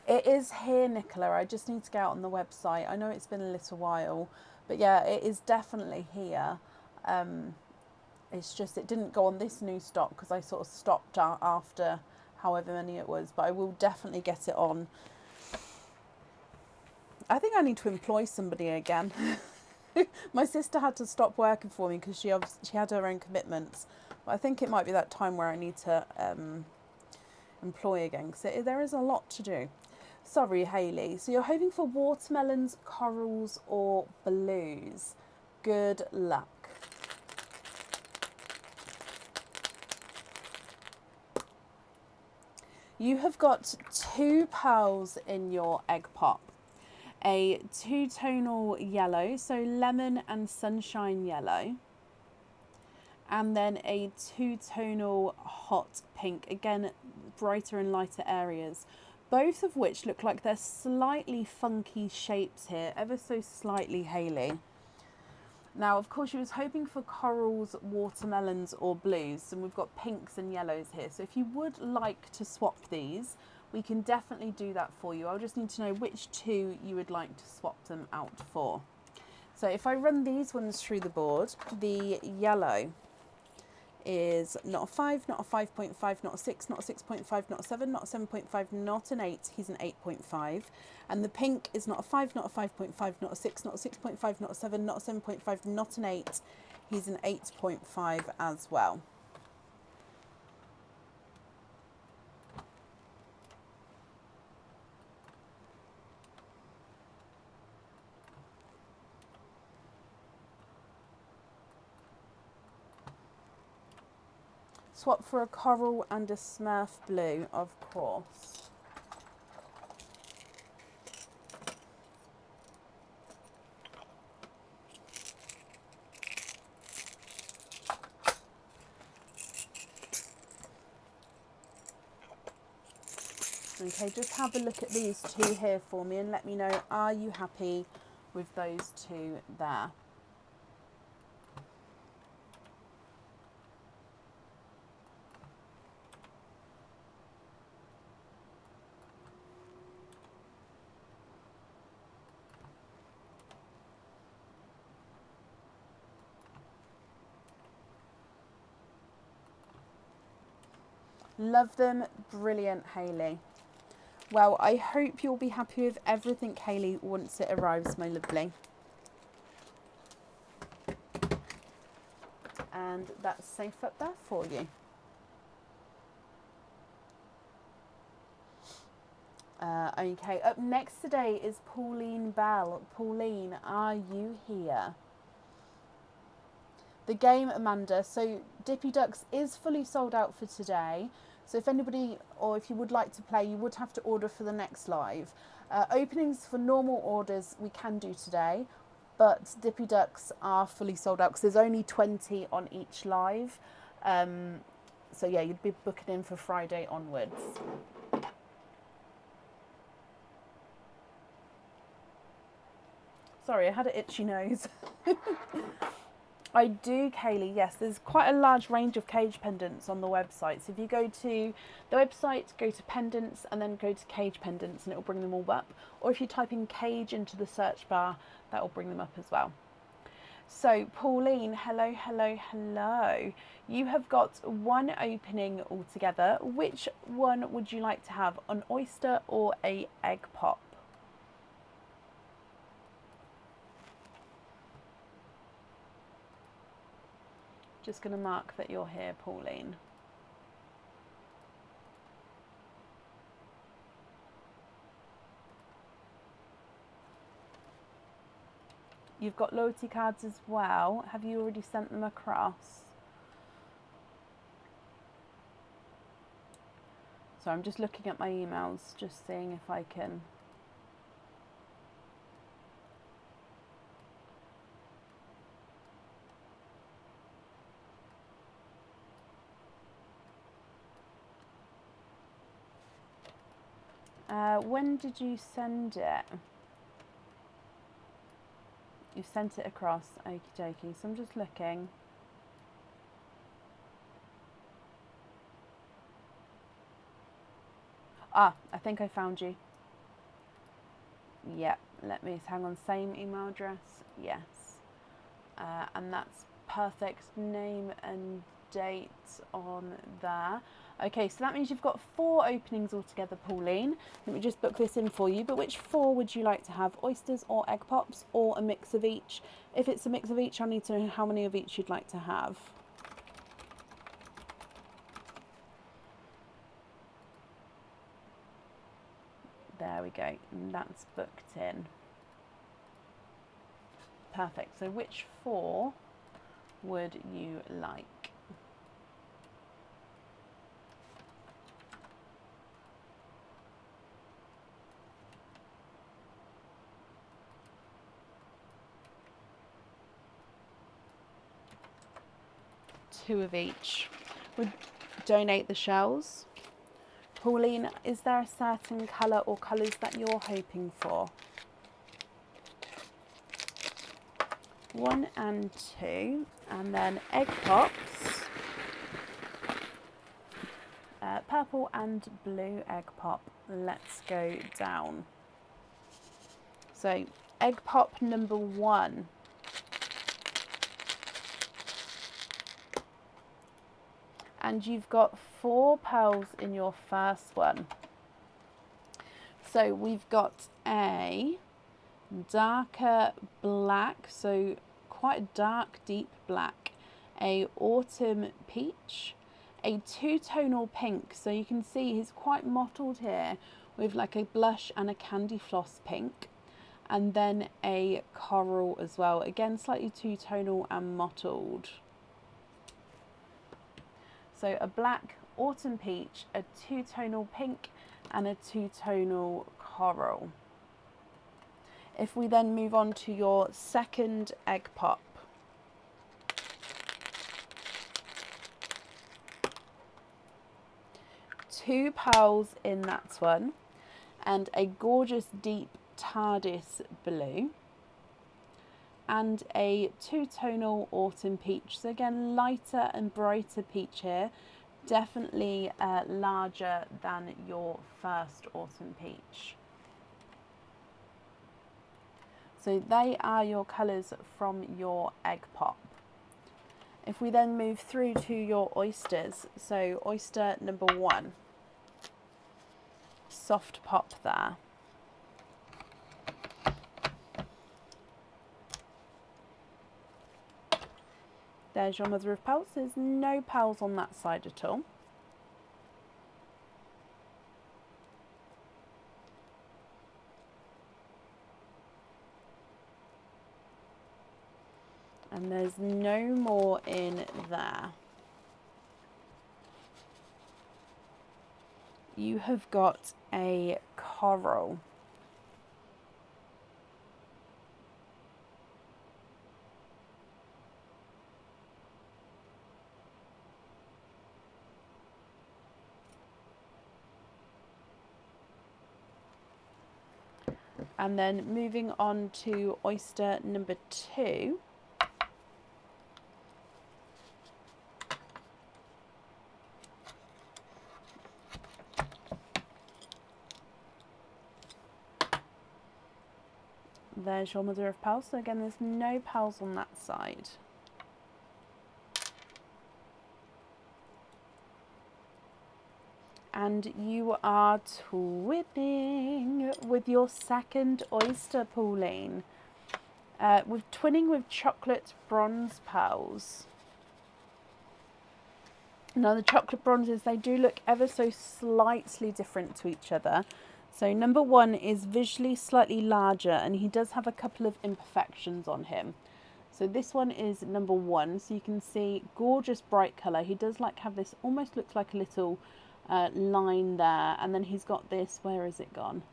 It is here, Nicola. I just need to get out on the website. I know it's been a little while, but yeah, it is definitely here. It's just it didn't go on this new stock because I sort of stopped after however many it was, but I will definitely get it on. I think I need to employ somebody again. My sister had to stop working for me because she had her own commitments. But I think it might be that time where I need to employ again, because there is a lot to do. Sorry, Hayley. So you're hoping for watermelons, corals, or blues. Good luck. You have got two pearls in your egg pop. A two-tonal yellow, so lemon and sunshine yellow. And then a two-tonal hot pink, again, brighter and lighter areas. Both of which look like they're slightly funky shapes here, ever so slightly, Hayley. Now, of course, you was hoping for corals, watermelons, or blues, and we've got pinks and yellows here. So if you would like to swap these, we can definitely do that for you. I'll just need to know which two you would like to swap them out for. So if I run these ones through the board, the yellow is not a 5, not a 5.5, not a 6, not a 6.5, not a 7, not a 7.5, not an 8, he's an 8.5. And the pink is not a 5, not a 5.5, not a 6, not a 6.5, not a 7, not a 7.5, not an 8, he's an 8.5 as well. Swap for a coral and a Smurf blue, of course. Okay, just have a look at these two here for me and let me know, are you happy with those two there? Love them. Brilliant, Hayley. Well, I hope you'll be happy with everything, Hayley, once it arrives, my lovely. And that's safe up there for you. Okay, up next today is Pauline Bell. Pauline, are you here? The game, Amanda. So Dippy Ducks is fully sold out for today. So if anybody, or if you would like to play, you would have to order for the next live. Openings for normal orders we can do today, but Dippy Ducks are fully sold out because there's only 20 on each live. So yeah, you'd be booking in for Friday onwards. Sorry, I had an itchy nose. I do, Kaylee, yes. There's quite a large range of cage pendants on the website. So if you go to the website, go to pendants and then go to cage pendants and it will bring them all up. Or if you type in cage into the search bar, that will bring them up as well. So Pauline, hello, hello, hello. You have got one opening altogether. Which one would you like to have, an oyster or a egg pop? Just going to mark that you're here, Pauline. You've got loyalty cards as well. Have you already sent them across? So I'm just looking at my emails, just seeing if I can. When did you send it? You sent it across, okie dokie. So I'm just looking. Ah, I think I found you. Yep, let me hang on. Same email address, yes. And that's perfect. Name and date on there. Okay, so that means you've got 4 openings altogether, Pauline. Let me just book this in for you. But which 4 would you like to have? Oysters or egg pops or a mix of each? If it's a mix of each, I need to know how many of each you'd like to have. There we go. And that's booked in. Perfect. So which 4 would you like? Two of each. Would donate the shells. Pauline, is there a certain colour or colours that you're hoping for? 1 and 2, and then egg pops, purple and blue egg pop. Let's go down. So egg pop number 1. And you've got 4 pearls in your first one. So we've got a darker black, so quite a dark deep black, a autumn peach, a 2-tonal pink, so you can see he's quite mottled here with like a blush and a candy floss pink, and then a coral as well, again slightly 2-tonal and mottled. So a black autumn peach, a 2-tonal pink and a 2-tonal coral. If we then move on to your second egg pop. Two pearls in that one and a gorgeous deep TARDIS blue and a 2-tonal autumn peach. So again, lighter and brighter peach here, definitely larger than your first autumn peach. So they are your colours from your egg pop. If we then move through to your oysters, so oyster number 1, soft pop there. There's your mother of pearls. There's no pearls on that side at all. And there's no more in there. You have got a coral. And then moving on to oyster number 2. There's your mother of pearls. So again, there's no pearls on that side. And you are twinning with your second oyster, Pauline. With twinning with chocolate bronze pearls. Now the chocolate bronzes, they do look ever so slightly different to each other. So number 1 is visually slightly larger, and he does have a couple of imperfections on him. So this one is number 1. So you can see gorgeous bright colour. He does like have this, almost looks like a little line there, and then he's got this, where is it gone?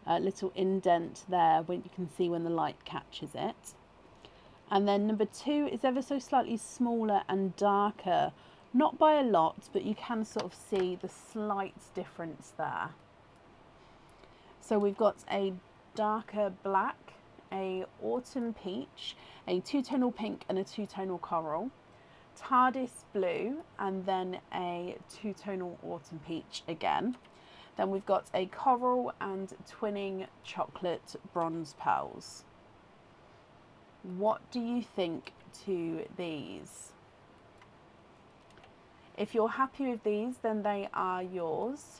Little indent there where you can see when the light catches it. And then number 2 is ever so slightly smaller and darker, not by a lot, but you can sort of see the slight difference there. So we've got a darker black, a autumn peach, a 2-tonal pink and a 2-tonal coral, TARDIS blue, and then a 2-tonal autumn peach again. Then we've got a coral and twinning chocolate bronze pearls. What do you think to these? If you're happy with these, then they are yours.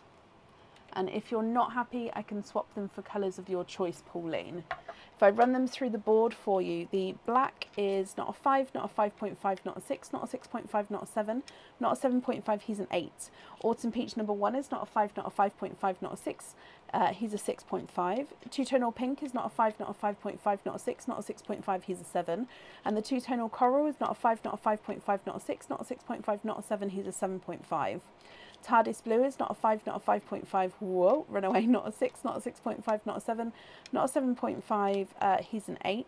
And if you're not happy, I can swap them for colours of your choice, Pauline. If I run them through the board for you, the black is not a 5, not a 5.5, not a 6, not a 6.5, not a 7, not a 7.5, he's an 8. Autumn peach number 1 is not a 5, not a 5.5, not a 6, he's a 6.5. Two-tonal pink is not a 5, not a 5.5, not a 6, not a 6.5, he's a 7. And the two-tonal coral is not a 5, not a 5.5, not a 6, not a 6.5, not a 7, he's a 7.5. TARDIS blue is not a 5, not a 5.5, whoa, run away, not a 6, not a 6.5, not a 7, not a 7.5, he's an 8.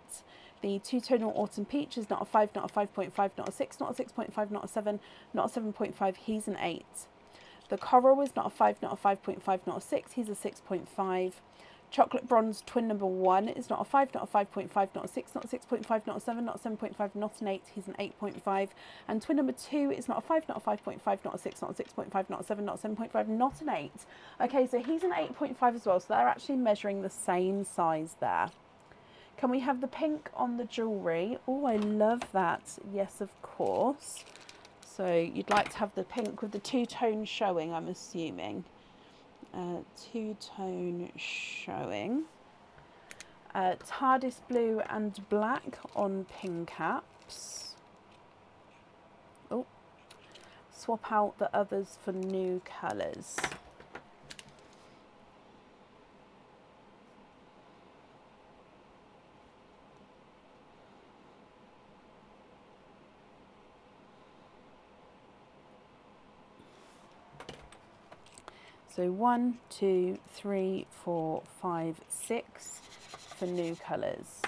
The two-tonal autumn peach is not a 5, not a 5.5, not a 6, not a 6.5, not a 7, not a 7.5, he's an 8. The coral is not a 5, not a 5.5, not a 6, he's a 6.5. Chocolate bronze twin number 1 is not a 5, not a 5.5, not a 6, not a 6.5, not a 7, not a 7.5, not an 8, he's an 8.5. And twin number 2 is not a 5, not a 5.5, not a 6, not a 6.5, not a 7, not a 7.5, not an 8. Okay, so he's an 8.5 as well, so they're actually measuring the same size there. Can we have the pink on the jewellery? Oh, I love that. Yes, of course. So you'd like to have the pink with the two-tone showing, I'm assuming. Two-tone showing. TARDIS blue and black on pin caps. Oh, swap out the others for new colours. So 1, 2, 3, 4, 5, 6 for new colours.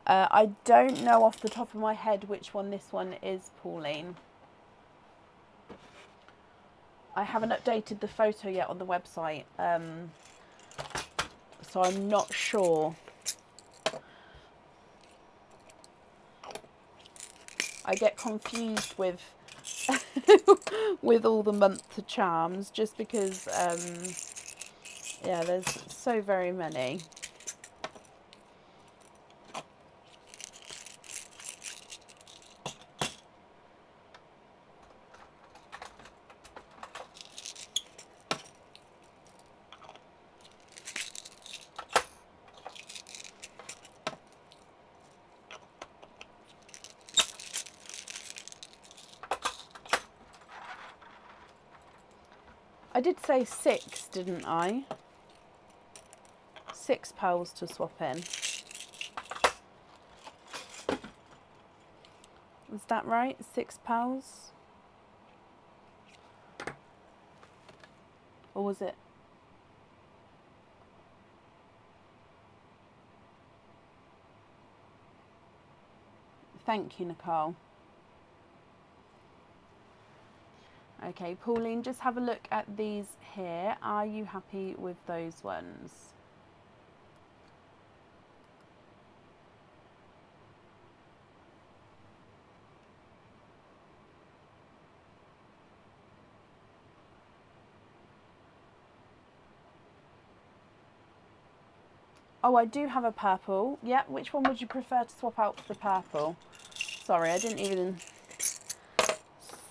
I don't know off the top of my head which one this one is, Pauline. I haven't updated the photo yet on the website, so I'm not sure. I get confused with with all the month charms, just because yeah, there's so very many. I did say 6, didn't I? 6 pearls to swap in. Was that right? 6 pearls? Or was it? Thank you, Nicole. Okay, Pauline, just have a look at these here. Are you happy with those ones? Oh, I do have a purple. Yeah, which one would you prefer to swap out for the purple? Sorry, I didn't even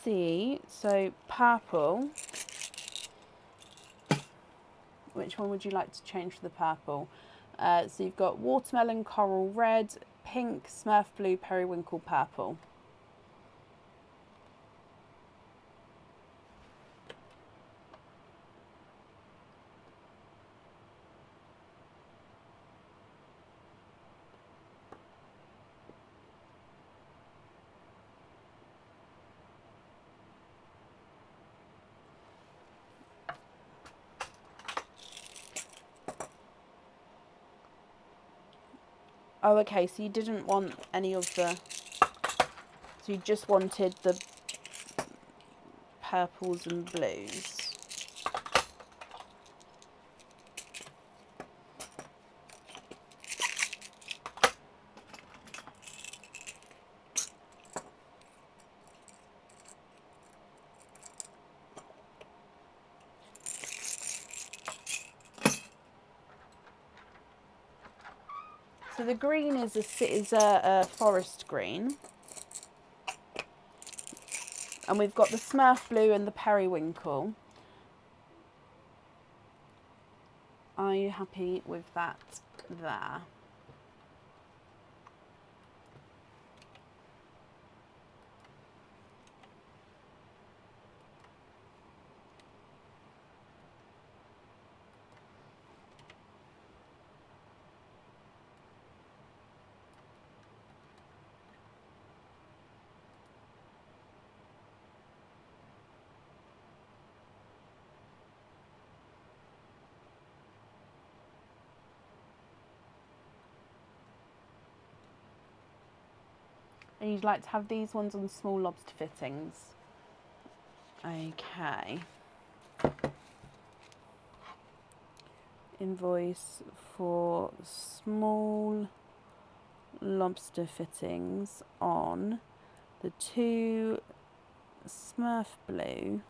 see. So, purple. Which one would you like to change for the purple? So you've got watermelon, coral red, pink, smurf blue, periwinkle, purple. Oh, okay, so you didn't want any of the... So you just wanted the purples and blues. So the green is a forest green. And we've got the smurf blue and the periwinkle. Are you happy with that there? And you'd like to have these ones on small lobster fittings. Okay. Invoice for small lobster fittings on the 2 smurf blue,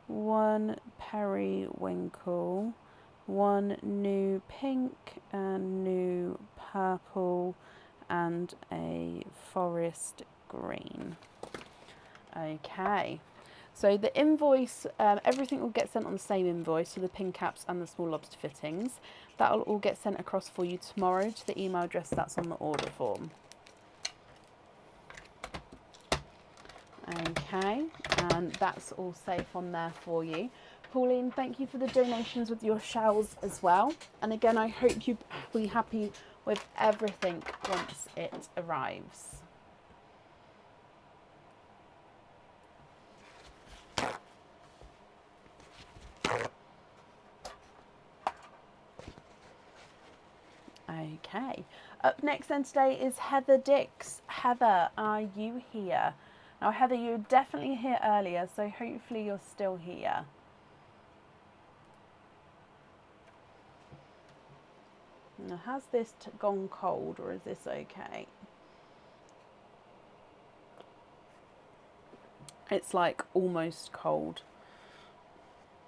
1 periwinkle, 1 new pink and new purple, and a forest green. Okay, so the invoice, everything will get sent on the same invoice, so the pin caps and the small lobster fittings. That'll all get sent across for you tomorrow to the email address that's on the order form. Okay, and that's all safe on there for you. Pauline, thank you for the donations with your shells as well. And again, I hope you'll be happy with everything once it arrives. Okay, up next then today is Heather Dix. Heather, are you here? Now Heather, you were definitely here earlier, so hopefully you're still here. Now, has this gone cold or is this okay? It's like almost cold.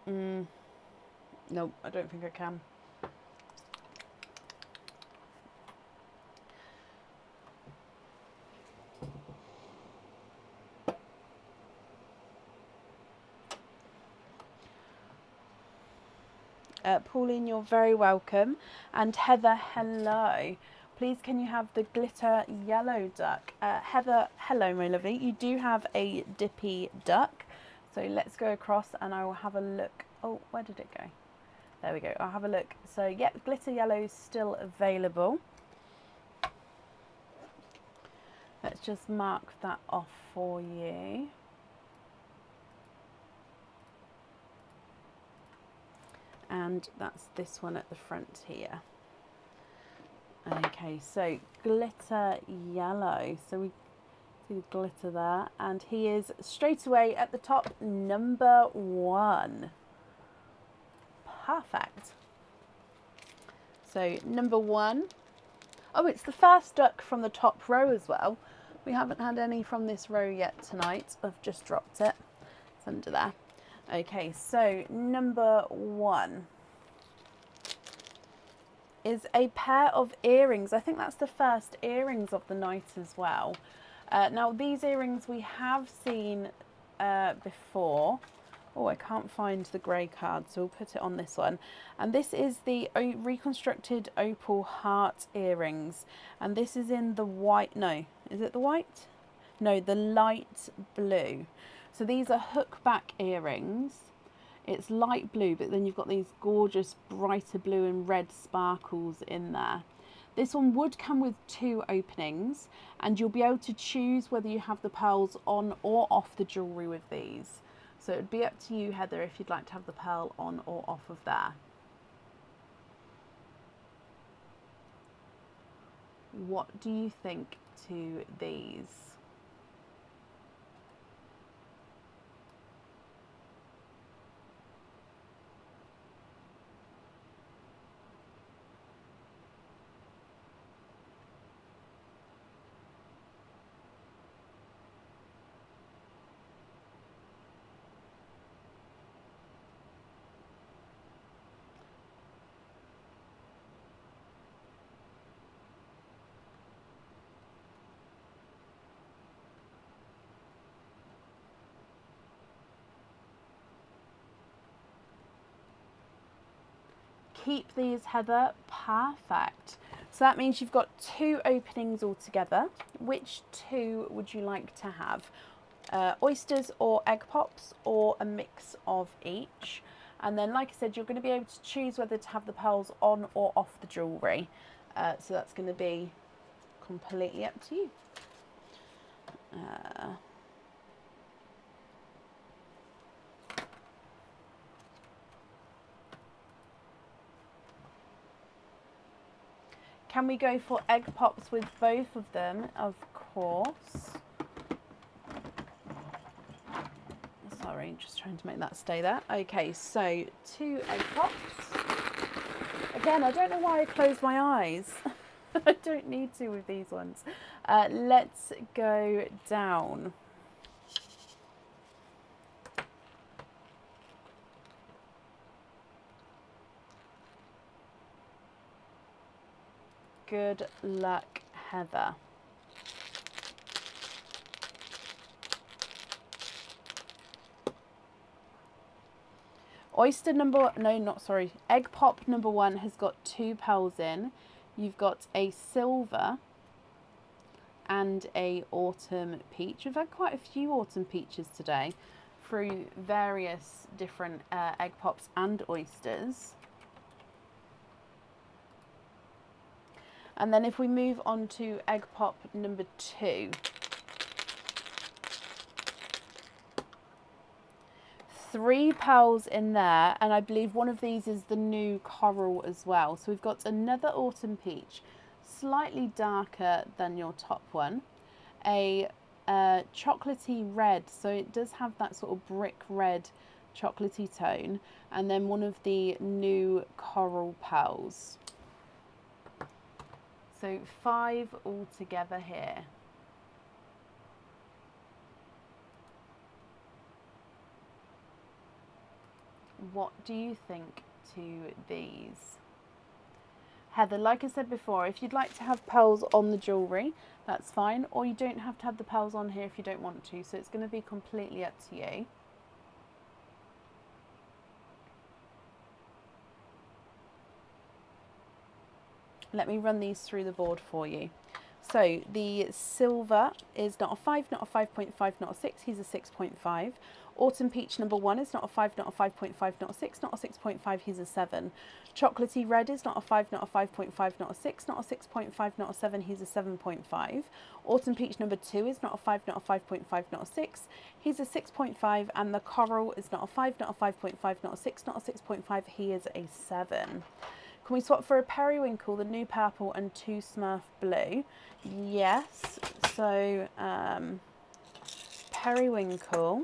No, I don't think I can. Pauline, you're very welcome. And Heather, hello. Please can you have the glitter yellow duck? Heather, hello my lovely. You do have a Dippy Duck. So let's go across and I will have a look Oh, where did it go? There we go. I'll have a look. So, yep, glitter yellow is still available. Let's just mark that off for you. And that's this one at the front here. Okay, so glitter yellow. So we see the glitter there. And he is straight away at the top, number 1. Perfect. So number 1. Oh, it's the first duck from the top row as well. We haven't had any from this row yet tonight. I've just dropped it. It's under there. Okay, so number 1 is a pair of earrings. I think that's the first earrings of the night as well. Now, these earrings we have seen before. Oh, I can't find the grey card, so we'll put it on this one. And this is the reconstructed opal heart earrings. And this is in the white, no, is it the white? No, the light blue. So these are hook back earrings. It's light blue, but then you've got these gorgeous brighter blue and red sparkles in there. This one would come with 2 openings, and you'll be able to choose whether you have the pearls on or off the jewellery with these. So it would be up to you, Heather, if you'd like to have the pearl on or off of there. What do you think to these? Keep these, Heather. Perfect. So that means you've got 2 openings altogether. Which 2 would you like to have? Oysters or egg pops, or a mix of each? And then, like I said, you're going to be able to choose whether to have the pearls on or off the jewellery. So that's going to be completely up to you. Can we go for egg pops with both of them? Of course. Sorry, just trying to make that stay there. Okay, so 2 egg pops. Again, I don't know why I closed my eyes. I don't need to with these ones. Let's go down. Good luck, Heather. Oyster number, no, not sorry. Egg pop number 1 has got 2 pearls in. You've got a silver and a autumn peach. We've had quite a few autumn peaches today through various different egg pops and oysters. And then if we move on to egg pop number 2. 3 pearls in there, and I believe one of these is the new coral as well. So we've got another autumn peach, slightly darker than your top one. A chocolatey red, so it does have that sort of brick red chocolatey tone. And then one of the new coral pearls. So 5 altogether here. What do you think to these? Heather, like I said before, if you'd like to have pearls on the jewellery, that's fine. Or you don't have to have the pearls on here if you don't want to. So it's going to be completely up to you. Let me run these through the board for you. So the silver is not a 5, not a 5.5, not a 6. He's a 6.5. Autumn peach number 1 is not a 5, not a 5.5, not a 6, not a 6.5. He's a 7. Chocolatey red is not a 5, not a 5.5, not a 6, not a 6.5, not a 7. He's a 7.5. Autumn peach number 2 is not a 5, not a 5.5, not a 6. He's a 6.5. And the coral is not a 5, not a 5.5, not a 6, not a 6.5. He is a 7. Can we swap for a periwinkle, the new purple, and 2 Smurf blue? Yes. So periwinkle,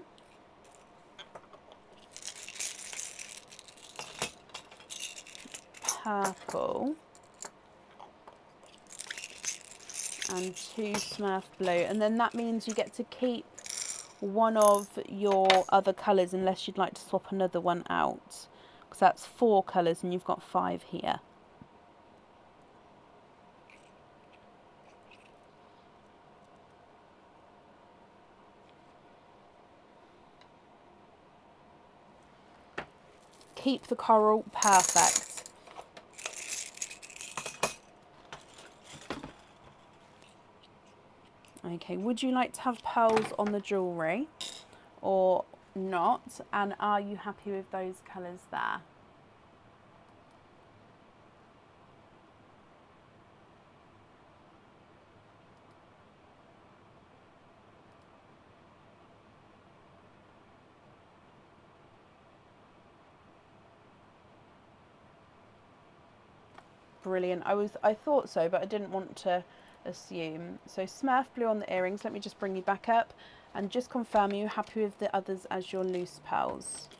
purple, and 2 Smurf blue. And then that means you get to keep one of your other colours unless you'd like to swap another one out. Because that's 4 colours and you've got 5 here. Keep the coral, perfect. Okay, would you like to have pearls on the jewellery or not? And are you happy with those colours there? Brilliant. I thought so, but I didn't want to assume. So Smurf blue on the earrings. Let me just bring you back up and just confirm you're happy with the others as your loose pearls.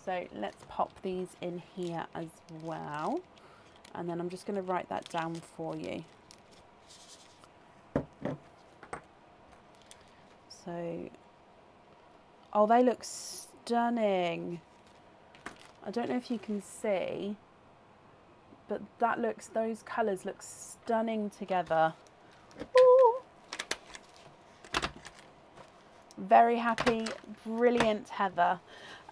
So let's pop these in here as well. And then I'm just going to write that down for you. So, oh, they look stunning. I don't know if you can see, but those colours look stunning together. Ooh. Very happy, brilliant, Heather.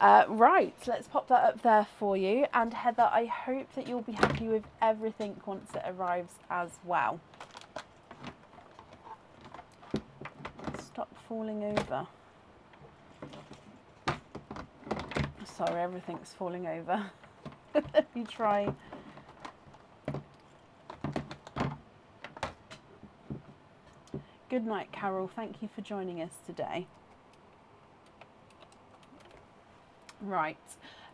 Right, let's pop that up there for you. And Heather, I hope that you'll be happy with everything once it arrives as well. Stop falling over. Sorry, everything's falling over. Let me try. Good night, Carol. Thank you for joining us today. Right.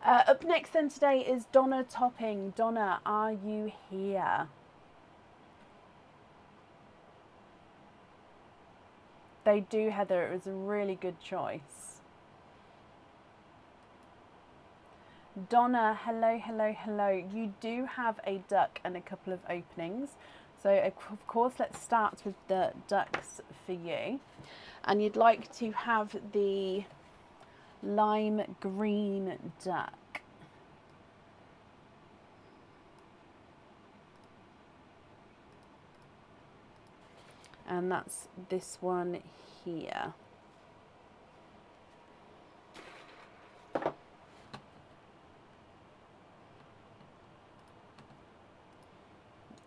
Up next then today is Donna Topping. Donna, are you here? They do, Heather. It was a really good choice. Donna, hello, hello, hello. You do have a duck and a couple of openings. So, of course, let's start with the ducks for you. And you'd like to have the lime green duck. And that's this one here.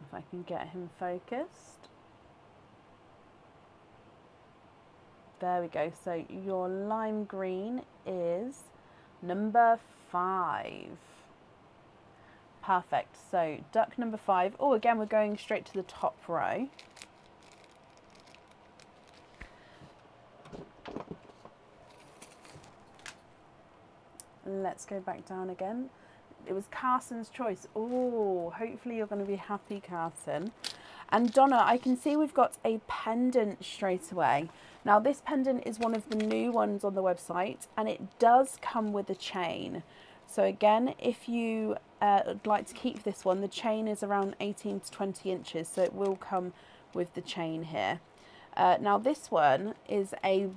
If I can get him focused. There we go. So your lime green is number 5. Perfect. So duck number 5. Oh, again, we're going straight to the top row. Let's go back down again. It was Carson's choice. Oh, hopefully you're going to be happy, Carson. And Donna, I can see we've got a pendant straight away. Now, this pendant is one of the new ones on the website, and it does come with a chain. So again, if you would like to keep this one, the chain is around 18 to 20 inches, so it will come with the chain here. Now, this one is a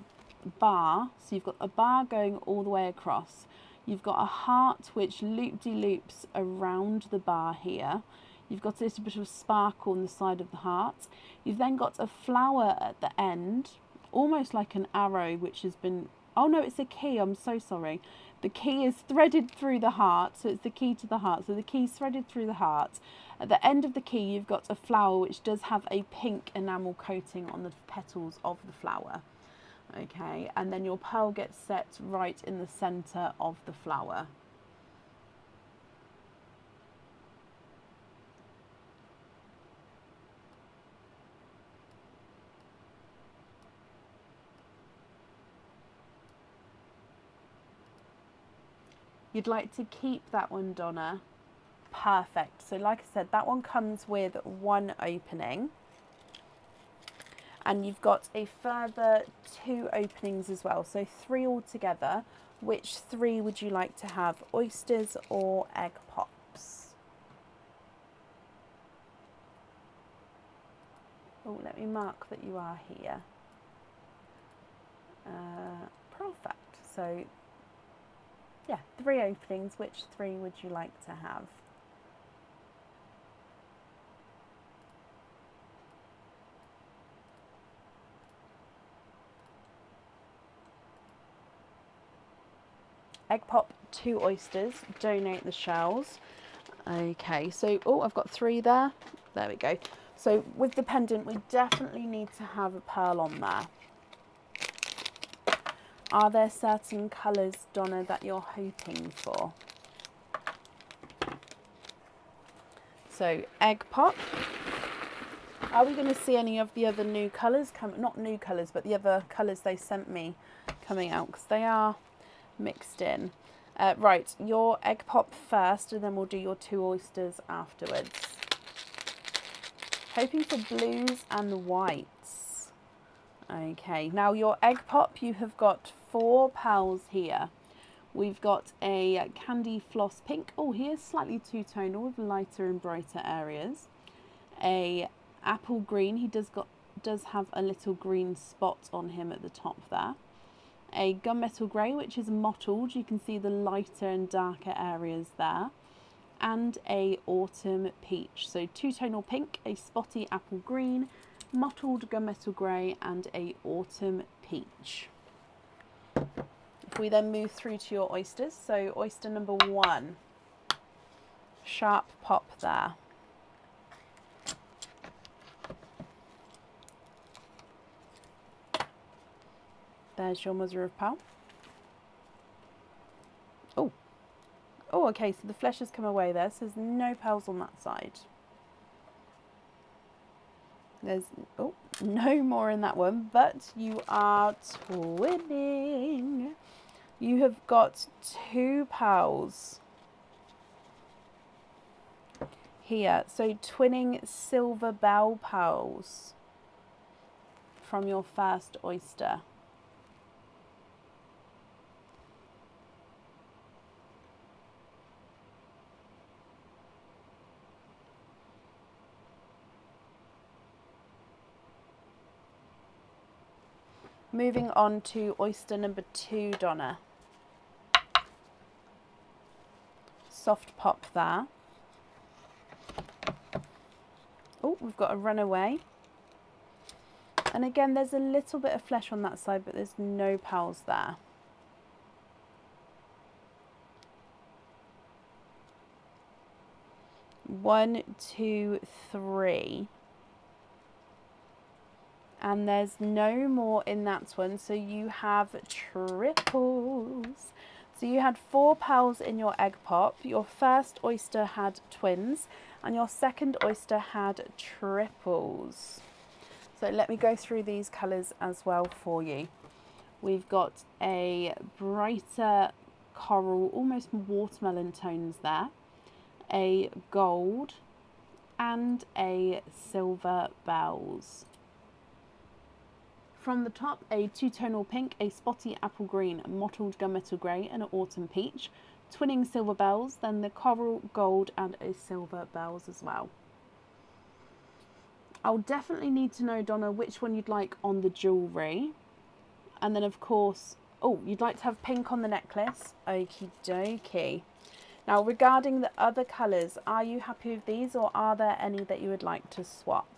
bar, so you've got a bar going all the way across. You've got a heart which loop-de-loops around the bar here. You've got a little bit of sparkle on the side of the heart. You've then got a flower at the end, almost like an arrow, which has been Oh no, it's a key. I'm so sorry. The key is threaded through the heart, so it's the key to the heart. So the key's threaded through the heart. At the end of the key, you've got a flower which does have a pink enamel coating on the petals of the flower. Okay, and then your pearl gets set right in the centre of the flower. You'd like to keep that one, Donna? Perfect. So like I said, that one comes with one opening. And you've got a further 2 openings as well. So 3 altogether. Which 3 would you like to have? Oysters or egg pops? Oh, let me mark that you are here. Perfect. So yeah, 3 openings. Which 3 would you like to have? Egg pop, 2 oysters, donate the shells. Okay, so, oh, I've got 3 there. There we go. So with the pendant, we definitely need to have a pearl on there. Are there certain colours, Donna, that you're hoping for? So egg pop. Are we going to see any of the other new colours come? Not new colours, but the other colours they sent me coming out, because they are mixed in. Right, your egg pop first, and then we'll do your 2 oysters afterwards. Hoping for blues and whites. Okay, now your egg pop, you have got 4 pearls here. We've got a candy floss pink. Oh, here's slightly two-tonal with lighter and brighter areas. A apple green. He does have a little green spot on him at the top there. A gunmetal grey, which is mottled. You can see the lighter and darker areas there. And a autumn peach. So two-tonal pink, a spotty apple green, mottled gunmetal grey, and a autumn peach. If we then move through to your oysters, so oyster number 1, sharp pop there. There's your mother of pearl. Oh, okay, so the flesh has come away there, so there's no pearls on that side. There's, no more in that one, but you are twinning. You have got 2 pearls here, so twinning silver bell pearls from your first oyster. Moving on to oyster number 2, Donna. Soft pop there. Oh, we've got a runaway. And again, there's a little bit of flesh on that side, but there's no pearls there. One, two, 3. And there's no more in that one, so you have triples. So you had 4 pearls in your egg pop. Your first oyster had twins, and your second oyster had triples. So let me go through these colours as well for you. We've got a brighter coral, almost watermelon tones there, a gold, and a silver bells. From the top, a two-tonal pink, a spotty apple green, mottled gunmetal grey, and an autumn peach. Twinning silver bells, then the coral, gold, and a silver bells as well. I'll definitely need to know, Donna, which one you'd like on the jewellery. And then, of course, you'd like to have pink on the necklace. Okie dokie. Now, regarding the other colours, are you happy with these, or are there any that you would like to swap?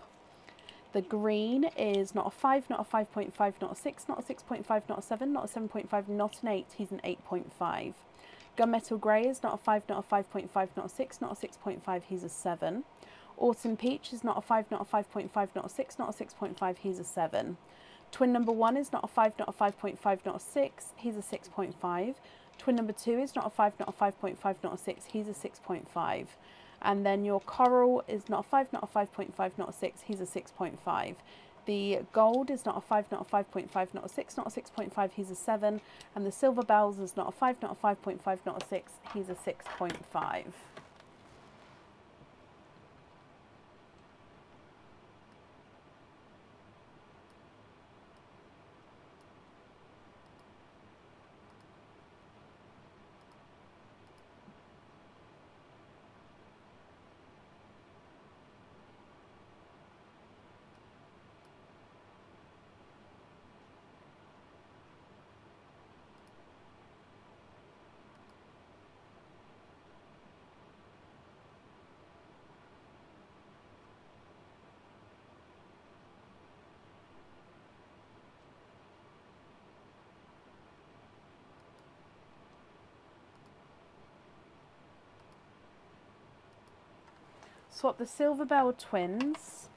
The green is not a 5, not a 5.5, not a 6, not a 6.5, not a 7, not a 7.5, not an 8. He's an 8.5. Gunmetal grey is not a 5, not a 5.5, not a 6, not a 6.5. He's a 7. Autumn peach is not a 5, not a 5.5, not a 6, not a 6.5. He's a 7. Twin number 1 is not a 5, not a 5.5, not a 6. He's a 6.5. Twin number 2 is not a 5, not a 5.5, not a 6. He's a 6.5. And then your coral is not a 5, not a 5.5, not a 6. He's a 6.5. The gold is not a 5, not a 5.5, not a 6, not a 6.5. He's a 7. And the silver bells is not a 5, not a 5.5, not a 6. He's a 6.5. Swap the silver bell twins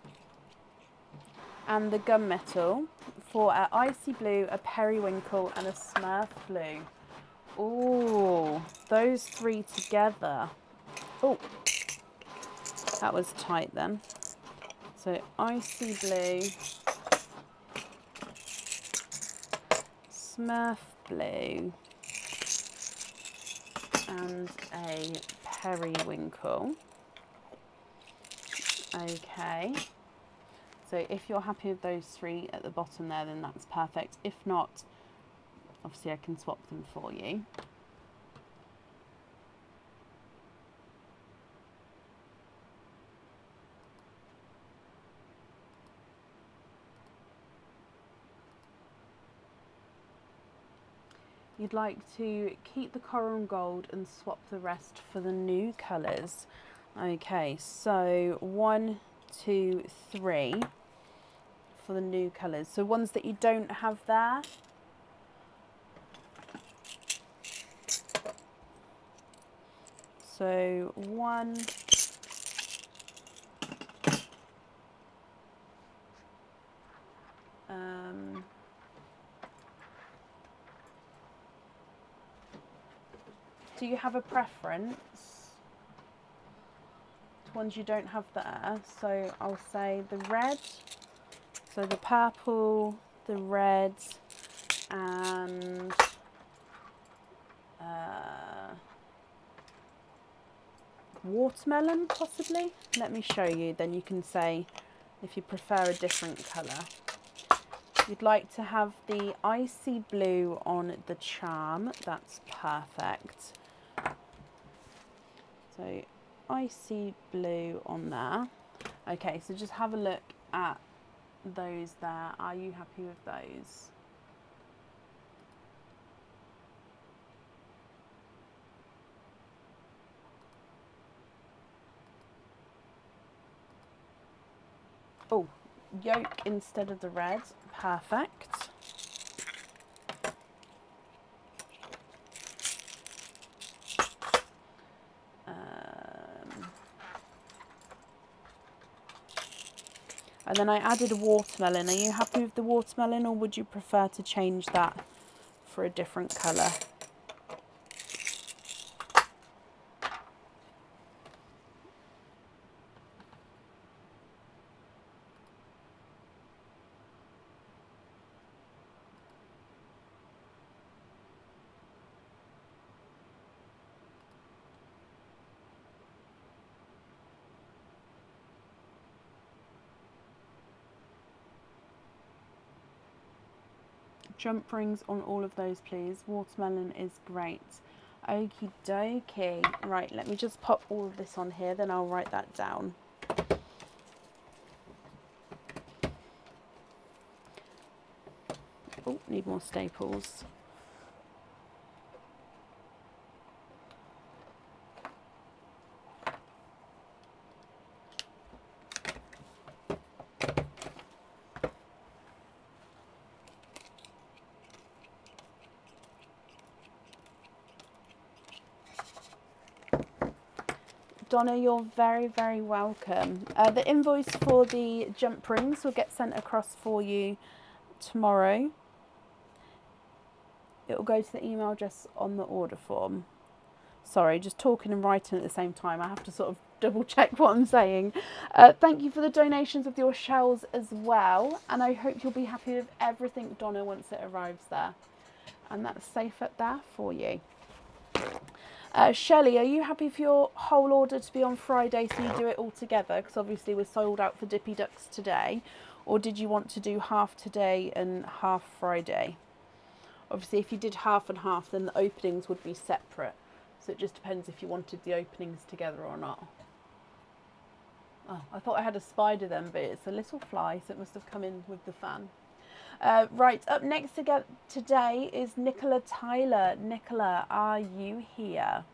and the gunmetal for an icy blue, a periwinkle, and a smurf blue. Ooh, those 3 together. Oh, that was tight then. So icy blue, smurf blue, and a periwinkle. Okay, so if you're happy with those 3 at the bottom there, then that's perfect. If not, obviously I can swap them for you. You'd like to keep the coral and gold and swap the rest for the new colours. Okay, so 1, 2, 3 for the new colours. So ones that you don't have there. So 1, do you have a preference? Ones you don't have there, so I'll say the red, so the purple, the red, and watermelon possibly. Let me show you, then you can say if you prefer a different colour. You'd like to have the icy blue on the charm, that's perfect. So icy blue on there. Okay, so just have a look at those there. Are you happy with those? Oh, yolk instead of the red, perfect. And then I added a watermelon. Are you happy with the watermelon, or would you prefer to change that for a different colour? Jump rings on all of those, please. Watermelon is great. Okie dokie. Right, let me just pop all of this on here, then I'll write that down. Oh, need more staples. Donna, you're very, very welcome. The invoice for the jump rings will get sent across for you tomorrow. It will go to the email address on the order form. Sorry, just talking and writing at the same time. I have to sort of double check what I'm saying. Thank you for the donations of your shells as well. And I hope you'll be happy with everything, Donna, once it arrives there. And that's safe up there for you. Shelley, are you happy for your whole order to be on Friday so you do it all together? Because obviously we're sold out for Dippy Ducks today. Or did you want to do half today and half Friday? Obviously if you did half and half, then the openings would be separate. So it just depends if you wanted the openings together or not. Oh, I thought I had a spider then, but it's a little fly, so it must have come in with the fan. Right, up next today is Nicola Tyler. Nicola, are you here?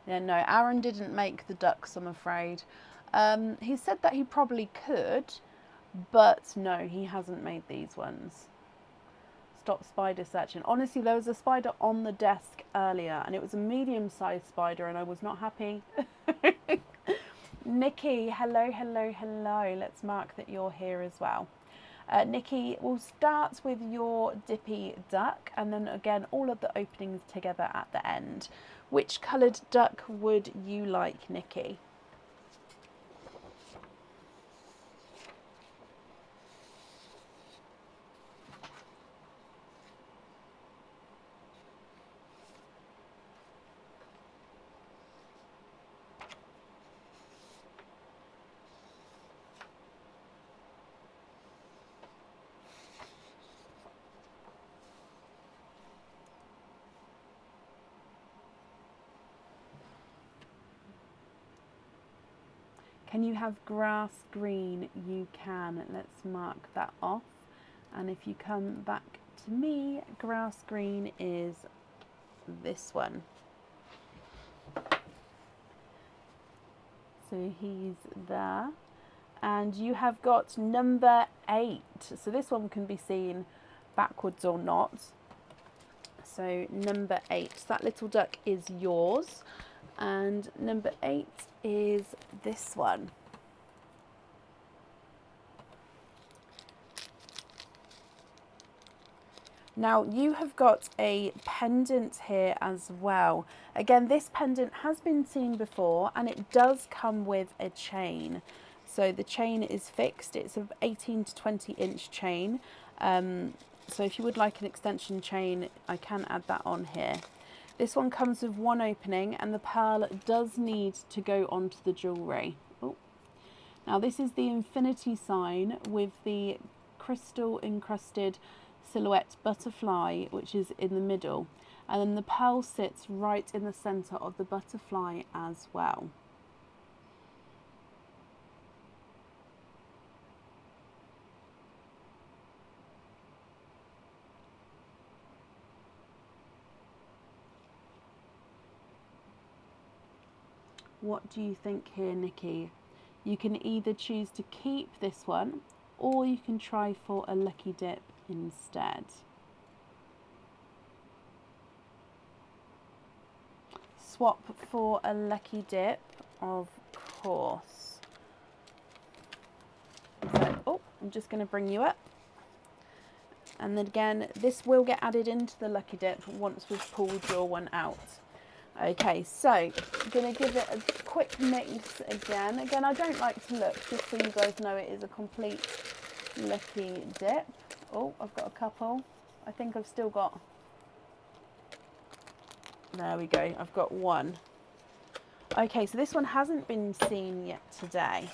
Yeah, no, Aaron didn't make the ducks, I'm afraid. He said that he probably could, but no, he hasn't made these ones. Stop spider searching. Honestly, there was a spider on the desk earlier and it was a medium-sized spider and I was not happy. Nikki, hello, hello, hello. Let's mark that you're here as well. Nikki, we'll start with your Dippy Duck and then again all of the openings together at the end. Which coloured duck would you like, Nikki? Can you have grass green? You can. Let's mark that off. And if you come back to me, grass green is this one. So he's there. And you have got number 8. So this one can be seen backwards or not. So number 8. That little duck is yours. And number 8 is this one. Now you have got a pendant here as well. Again, this pendant has been seen before and it does come with a chain. So the chain is fixed. It's an 18 to 20 inch chain. So if you would like an extension chain, I can add that on here. This one comes with one opening and the pearl does need to go onto the jewellery. Oh. Now this is the infinity sign with the crystal encrusted silhouette butterfly, which is in the middle. And then the pearl sits right in the centre of the butterfly as well. What do you think here, Nikki? You can either choose to keep this one or you can try for a lucky dip instead. Swap for a lucky dip, of course. So, oh, I'm just going to bring you up. And then again, this will get added into the lucky dip once we've pulled your one out. Okay, so I'm going to give it a quick mix again. Again, I don't like to look, just so you guys know it is a complete lucky dip. Oh, I've got a couple. I think I've still got... There we go, I've got one. Okay, so this one hasn't been seen yet today.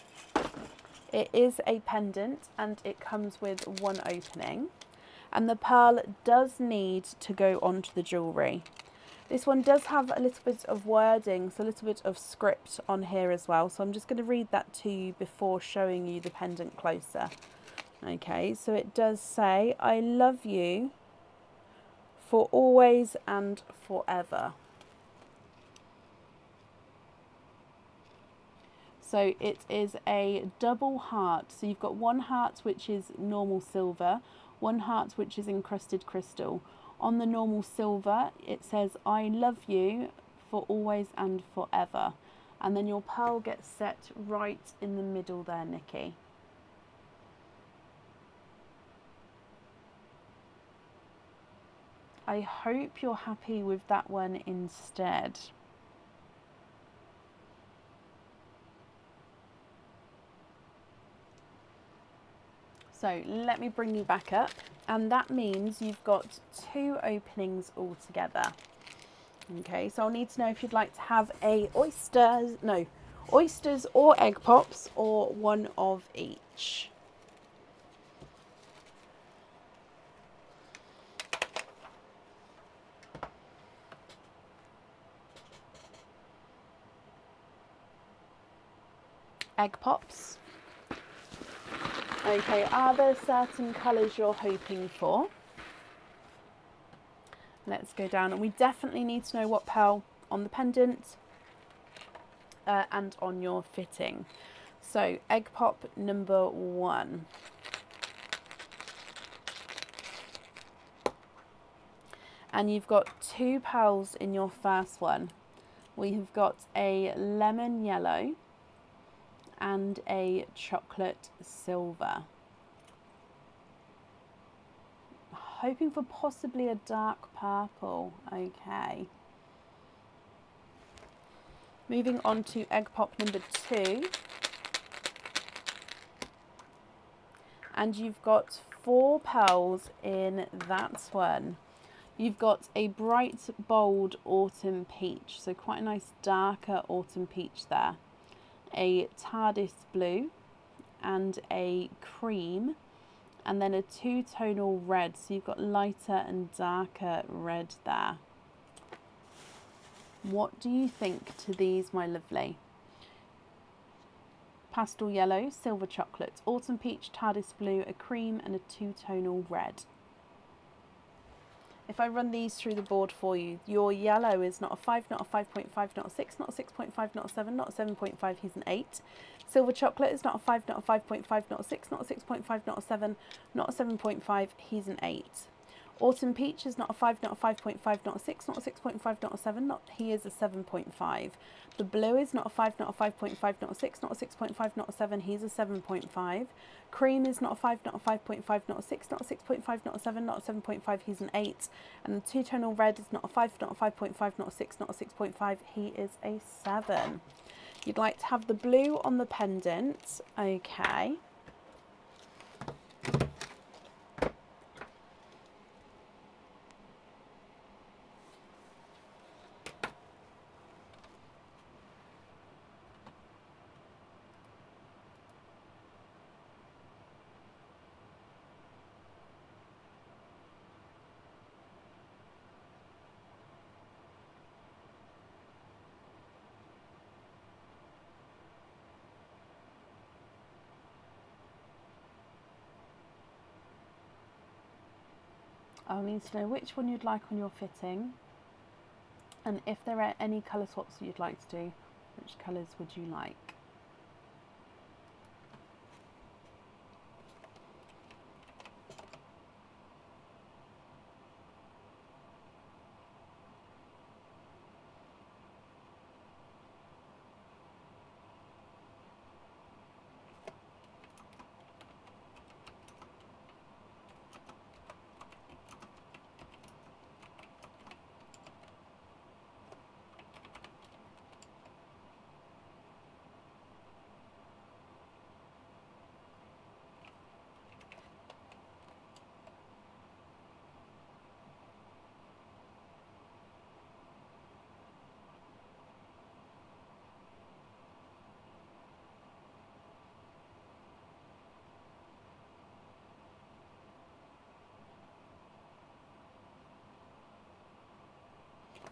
It is a pendant and it comes with one opening. And the pearl does need to go onto the jewellery. This one does have a little bit of wording, so a little bit of script on here as well. So I'm just going to read that to you before showing you the pendant closer. Okay, so it does say, I love you for always and forever. So it is a double heart. So you've got one heart which is normal silver, one heart which is encrusted crystal. On the normal silver, it says, I love you for always and forever. And then your pearl gets set right in the middle there, Nikki. I hope you're happy with that one instead. So let me bring you back up, and that means you've got 2 openings altogether. Okay, so I'll need to know if you'd like to have oysters or egg pops, or one of each. Egg pops. Okay, are there certain colours you're hoping for? Let's go down, and we definitely need to know what pearl on the pendant and on your fitting. So egg pop number 1. And you've got 2 pearls in your first one. We have got a lemon yellow and a chocolate silver. Hoping for possibly a dark purple. Okay. Moving on to egg pop number 2. And you've got 4 pearls in that one. You've got a bright, bold autumn peach. So quite a nice darker autumn peach there. A TARDIS blue and a cream, and then a 2-tonal red. So you've got lighter and darker red there. What do you think to these, my lovely? Pastel yellow, silver chocolate, autumn peach, TARDIS blue, a cream, and a 2-tonal red. If I run these through the board for you, your yellow is not a 5, not a 5.5, not a 6, not a 6.5, not a 7, not a 7.5, he's an 8. Silver chocolate is not a 5, not a 5.5, not a 6, not a 6.5, not a 7, not a 7.5, he's an 8. Autumn peach is not a 5, not a 5.5, not a 6, not a 6.5, not a 7, he is a 7.5. The blue is not a 5, not a 5.5, not a 6, not a 6.5, not a 7, he's a 7.5. Cream is not a 5, not a 5.5, not a 6, not a 6.5, not a 7, not a 7.5, he's an 8. And the 2-tonal red is not a 5, not a 5.5, not a 6, not a 6.5, he is a 7. You'd like to have the blue on the pendant, okay. I'll need to know which one you'd like on your fitting, and if there are any colour swaps you'd like to do, which colours would you like?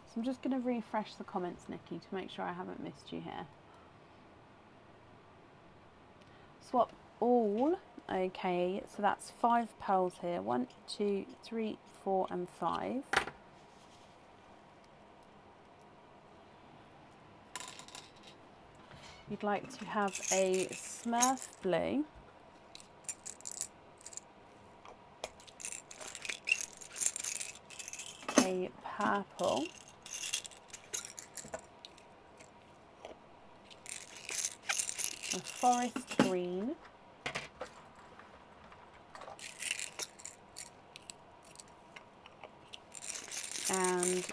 So I'm just going to refresh the comments, Nikki, to make sure I haven't missed you here. Swap all. Okay, so that's 5 pearls here. 1, 2, 3, 4, and 5. you'd like to have a Smurf blue, a purple, a forest green, and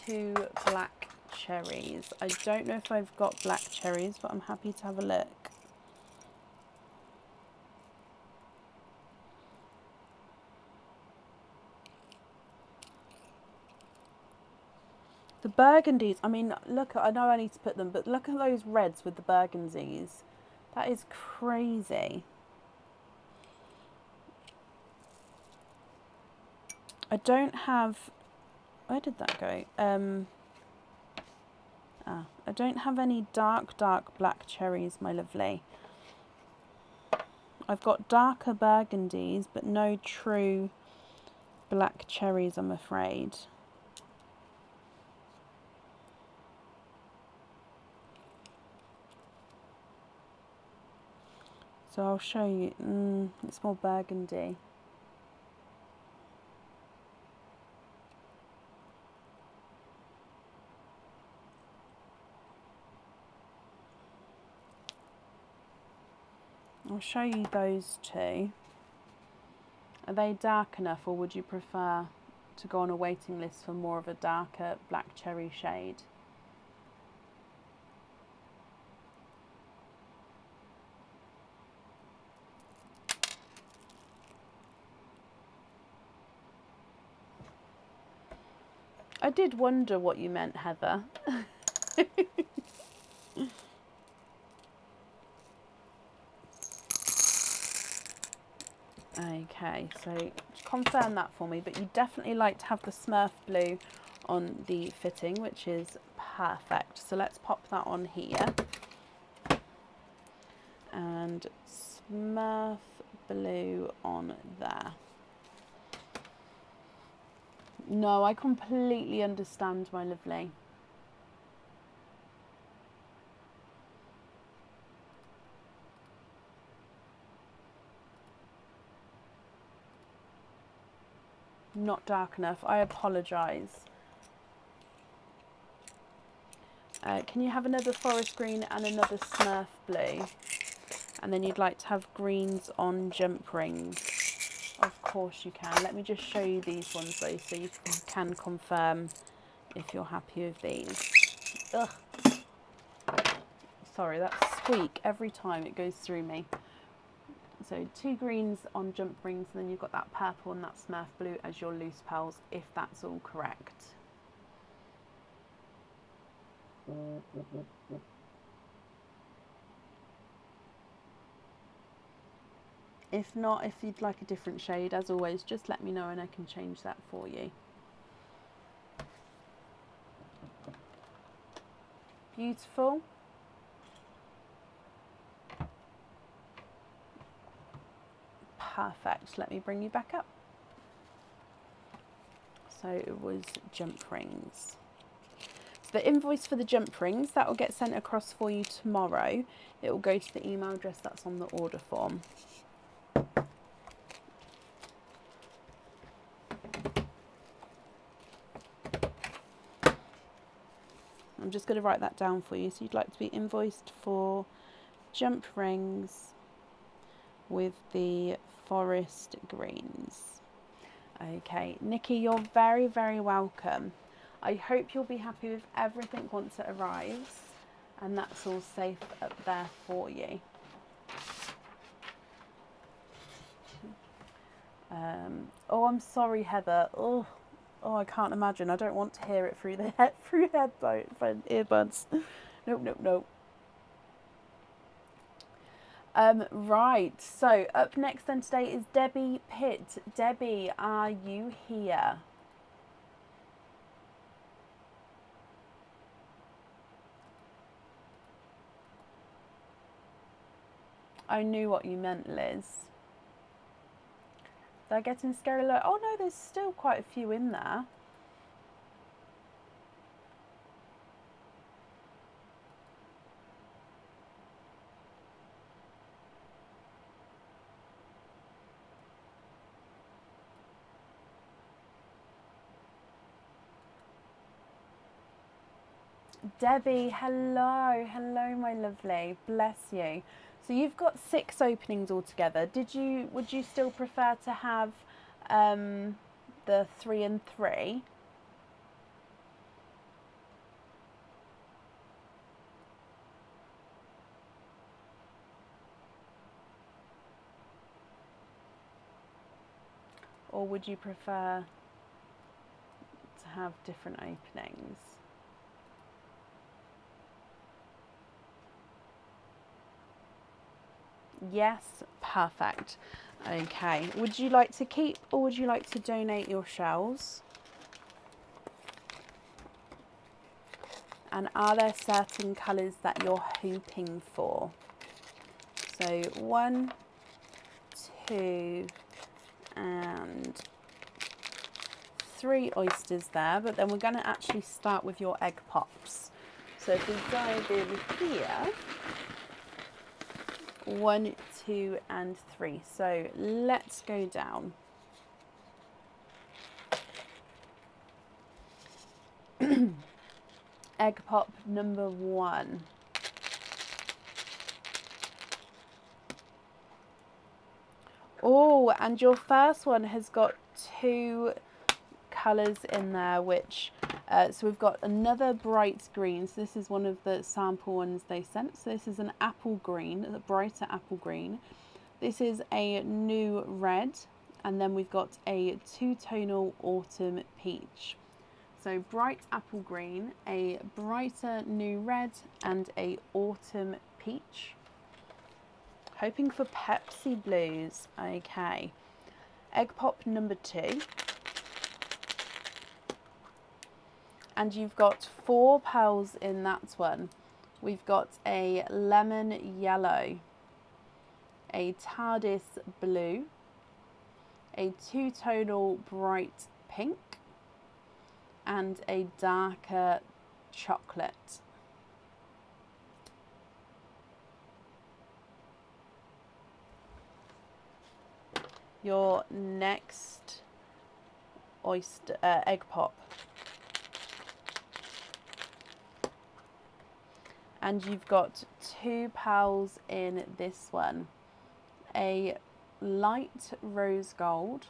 2 black cherries. I don't know if I've got black cherries, but I'm happy to have a look. The burgundies, I mean, look, I know I need to put them, but look at those reds with the burgundies. That is crazy. I don't have, where did that go? I don't have any dark black cherries, my lovely. I've got darker burgundies, but no true black cherries, I'm afraid. So I'll show you. It's more burgundy. I'll show you those 2. Are they dark enough, or would you prefer to go on a waiting list for more of a darker black cherry shade? I did wonder what you meant, Heather. Okay, so confirm that for me, but you definitely like to have the Smurf blue on the fitting, which is perfect. So let's pop that on here. And Smurf blue on there. No, I completely understand, my lovely. Not dark enough. I apologise. Can you have another forest green and another Smurf blue? And then you'd like to have greens on jump rings. Of course you can. Let me just show you these ones though, so you can confirm if you're happy with these. Ugh. Sorry, that squeak every time it goes through me. So 2 greens on jump rings, and then you've got that purple and that Smurf blue as your loose pearls, if that's all correct. If not, if you'd like a different shade, as always, just let me know and I can change that for you. Beautiful. Perfect. Let me bring you back up. So it was jump rings. So the invoice for the jump rings, that will get sent across for you tomorrow. It will go to the email address that's on the order form. I'm just going to write that down for you. So you'd like to be invoiced for jump rings with the forest greens. Okay, Nikki, you're very, very welcome. I hope you'll be happy with everything once it arrives, and that's all safe up there for you. Oh, I'm sorry, Heather. Oh, I can't imagine. I don't want to hear it through the earbuds. Nope. Right, so up next then today is Debbie Pitt. Debbie, are you here? I knew what you meant, Liz. They're getting scary low. Oh no, there's still quite a few in there. Debbie, hello, hello, my lovely. Bless you. So you've got 6 openings altogether. Would you still prefer to have the 3 and 3? Or would you prefer to have different openings? Yes, perfect. Okay, would you like to keep or would you like to donate your shells? And are there certain colours that you're hoping for? So 1, 2, and 3 oysters there, but then we're going to actually start with your egg pops. So if we dive in here, 1, 2, and 3. So let's go down. Egg pop number 1. Oh, and your first one has got 2 colours in there, which so we've got another bright green. So this is one of the sample ones they sent. So this is an apple green, a brighter apple green. This is a new red, and then we've got a 2-tonal autumn peach. So bright apple green, a brighter new red, and a autumn peach. Hoping for Pepsi blues. Okay. Egg pop number 2. And you've got 4 pearls in that one. We've got a lemon yellow, a TARDIS blue, a 2-tonal bright pink, and a darker chocolate. Your next oyster egg pop. And you've got 2 pearls in this one, a light rose gold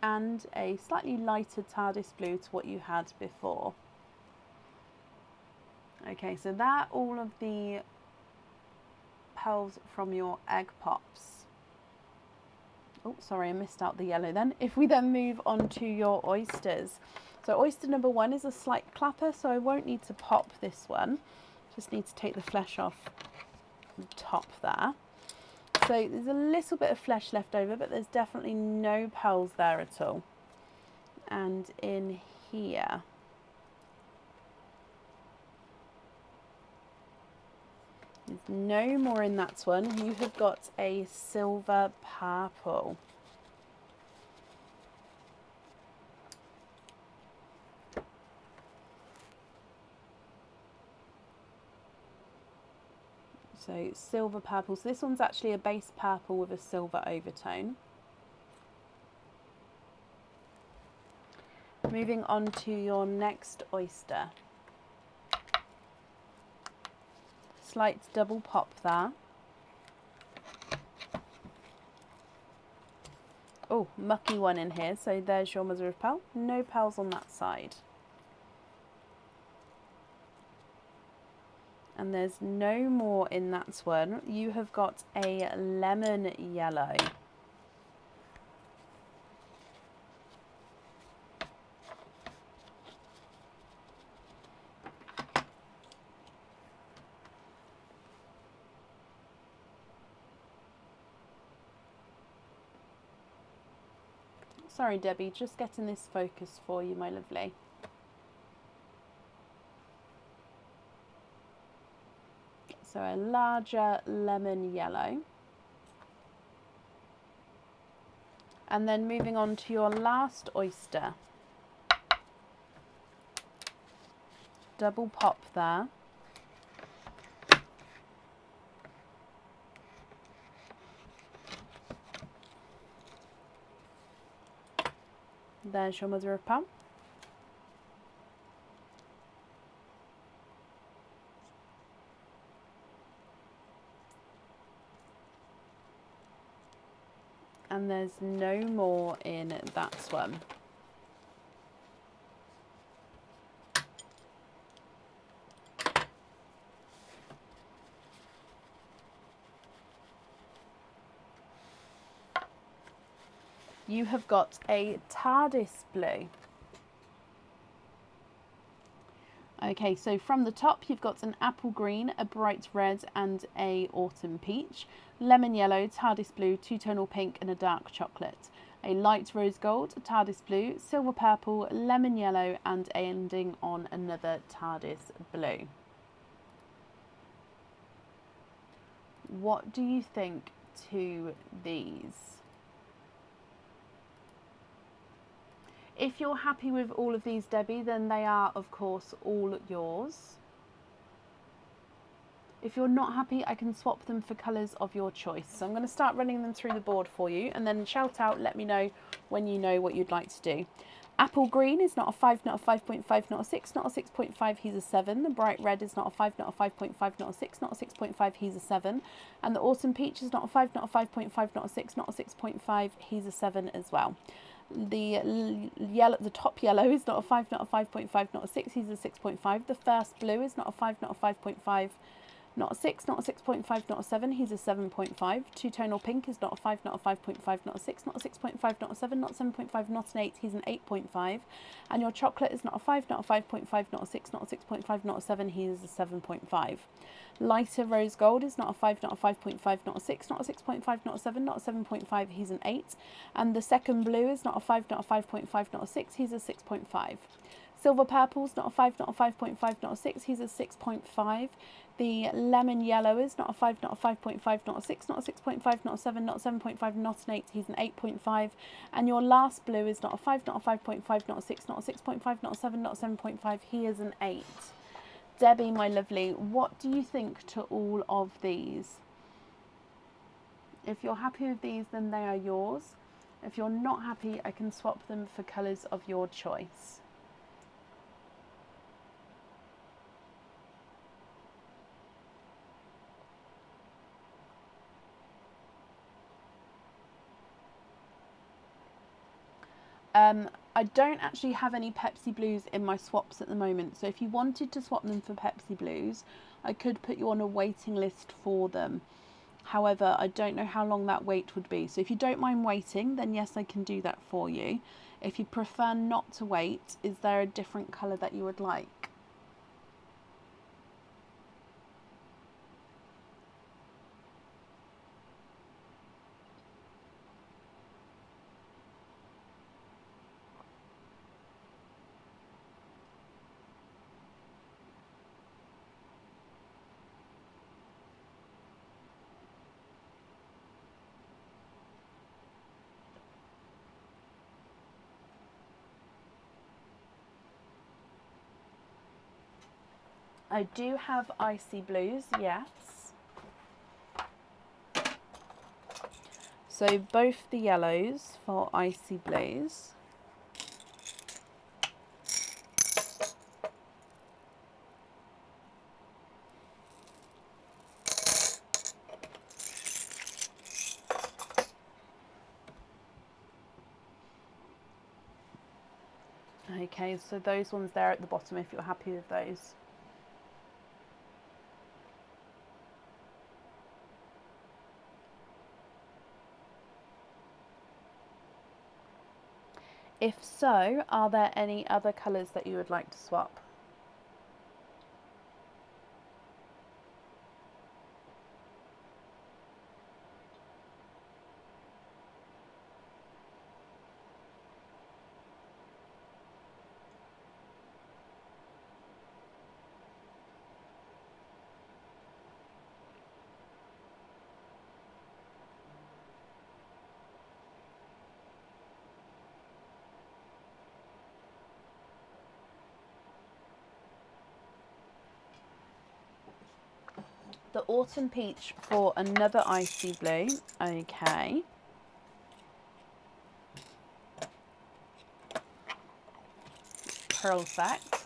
and a slightly lighter TARDIS blue to what you had before. Okay, so that all of the pearls from your egg pops. Oh, sorry, I missed out the yellow then. If we then move on to your oysters. So oyster number 1 is a slight clapper, so I won't need to pop this one. Just need to take the flesh off the top there. So there's a little bit of flesh left over, but there's definitely no pearls there at all. And in here, there's no more in that one. You have got a silver purple. So silver purple. So this one's actually a base purple with a silver overtone. Moving on to your next oyster. Slight double pop there. Oh, mucky one in here. So there's your mother of pearl. No pearls on that side. And there's no more in that one. You have got a lemon yellow. Sorry, Debbie, just getting this focused for you, my lovely. So a larger lemon yellow. And then moving on to your last oyster. Double pop there. There's your mother of pearl. and there's no more in that one. You have got a TARDIS blue. Okay, so from the top you've got an apple green, a bright red and a autumn peach, lemon yellow, TARDIS blue, two-tonal pink and a dark chocolate, a light rose gold, TARDIS blue, silver purple, lemon yellow and ending on another TARDIS blue. What do you think to these? If you're happy with all of these, Debbie, then they are, of course, all yours. If you're not happy, I can swap them for colours of your choice. So I'm going to start running them through the board for you, and then shout out, let me know when you know what you'd like to do. Apple green is not a 5, not a 5.5, not a 6, not a 6.5, he's a 7. The bright red is not a 5, not a 5.5, not a 6, not a 6.5, he's a 7. And the autumn peach is not a 5, not a 5.5, not a 6, not a 6.5, he's a 7 as well. The top yellow is not a 5, not a 5.5, not a 6, he's a 6.5. The first blue is not a 5, not a 5.5, not a 6, not a 6.5, not a 7, he's a 7.5. Two-tonal pink is not a 5, not a 5.5, not a 6, not a 6.5, not a 7, not a 7.5, not an 8, he's an 8.5. And your chocolate is not a 5, not a 5.5, not a 6, not a 6.5, not a 7, he is a 7.5. Lighter rose gold is not a 5, not a 5.5, not a 6, not a 6.5, not a 7, not a 7.5, he's an 8. And the second blue is not a 5, not a 5.5, not a 6, he's a 6.5. Silver purple is not a 5, not a 5.5, not a 6, he's a 6.5. The lemon yellow is not a 5, not a 5.5, not a 6, not a 6.5, not a 7, not a 7.5, not an 8, he's an 8.5. And your last blue is not a 5, not a 5.5, not a 6, not a 6.5, not a 7, not a 7.5, he is an 8. Debbie, my lovely, what do you think to all of these? If you're happy with these, then they are yours. If you're not happy, I can swap them for colours of your choice. I don't actually have any Pepsi Blues in my swaps at the moment, so if you wanted to swap them for Pepsi Blues, I could put you on a waiting list for them. However, I don't know how long that wait would be, so if you don't mind waiting, then yes, I can do that for you. If you prefer not to wait, is there a different colour that you would like? I do have icy blues, yes. So both the yellows for icy blues. Okay, so those ones there at the bottom if you're happy with those. If so, are there any other colours that you would like to swap? The autumn peach for another icy blue. Okay. Perfect.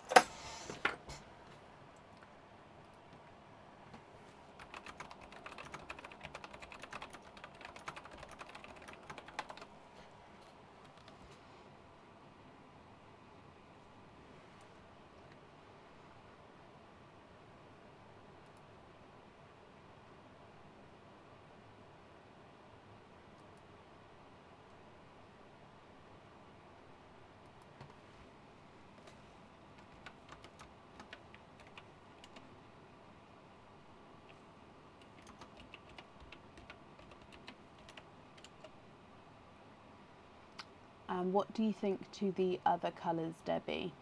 And what do you think to the other colours, Debbie?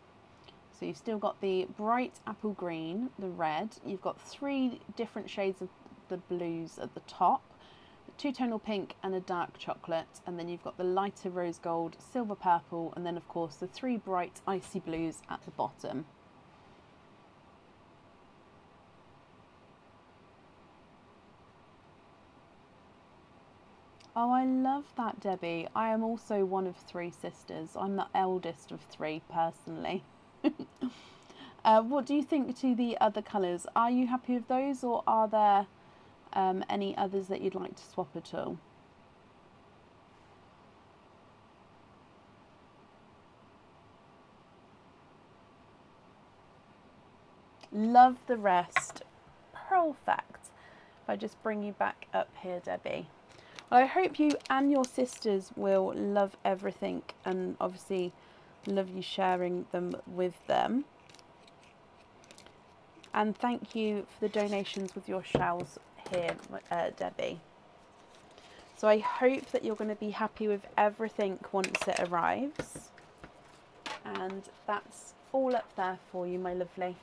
So you've still got the bright apple green, the red, you've got 3 different shades of the blues at the top, a two-tonal pink and a dark chocolate, and then you've got the lighter rose gold, silver purple, and then of course the 3 bright icy blues at the bottom. Oh, I love that, Debbie. I am also one of 3 sisters. I'm the eldest of 3 personally. What do you think to the other colours? Are you happy with those, or are there any others that you'd like to swap at all? Love the rest. Perfect. If I just bring you back up here, Debbie. Well, I hope you and your sisters will love everything, and obviously love you sharing them with them. And thank you for the donations with your shells here, Debbie. So I hope that you're going to be happy with everything once it arrives. And that's all up there for you, my lovely.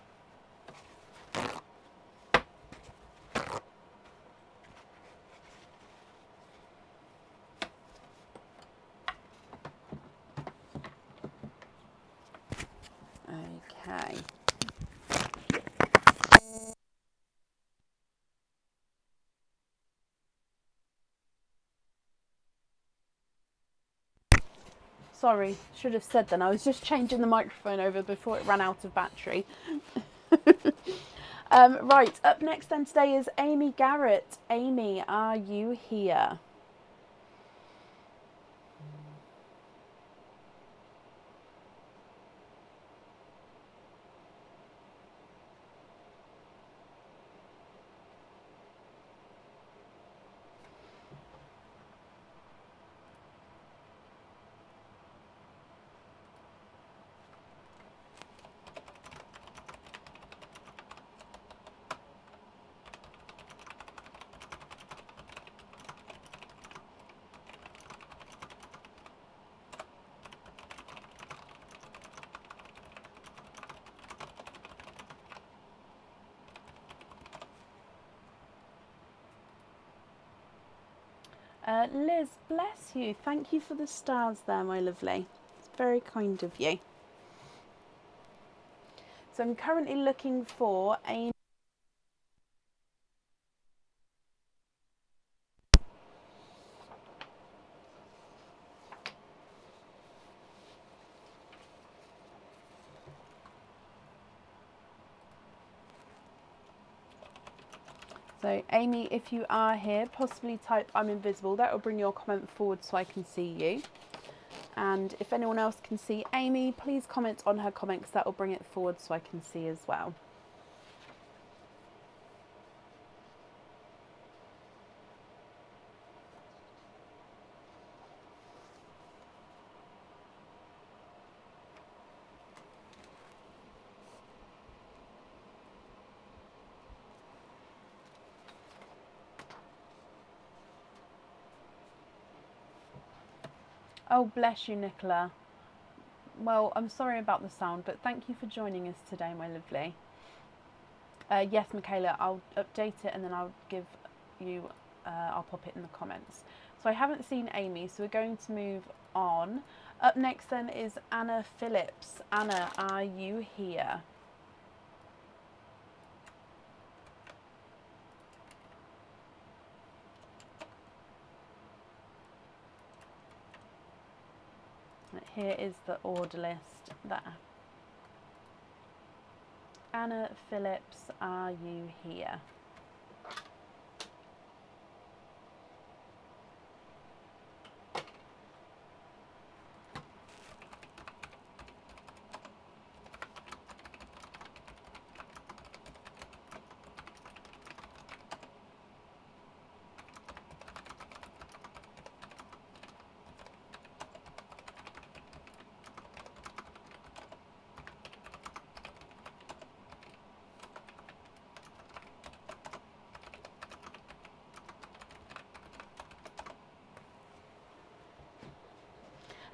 Okay. Sorry, should have said then. I was just changing the microphone over before it ran out of battery. Right, up next then today is Amy Garrett. Amy, are you here? Liz, bless you. Thank you for the stars there, my lovely. It's very kind of you. So I'm currently looking for a... So Amy, if you are here, possibly type I'm invisible. That will bring your comment forward so I can see you. And if anyone else can see Amy, please comment on her comments. That will bring it forward so I can see as well. Oh, bless you, Nicola. Well, I'm sorry about the sound, but thank you for joining us today, my lovely. Yes, Michaela, I'll update it and then I'll give you, I'll pop it in the comments. So I haven't seen Amy, so we're going to move on. Up next then is Anna Phillips. Anna, are you here? Here is the order list there. Anna Phillips, are you here?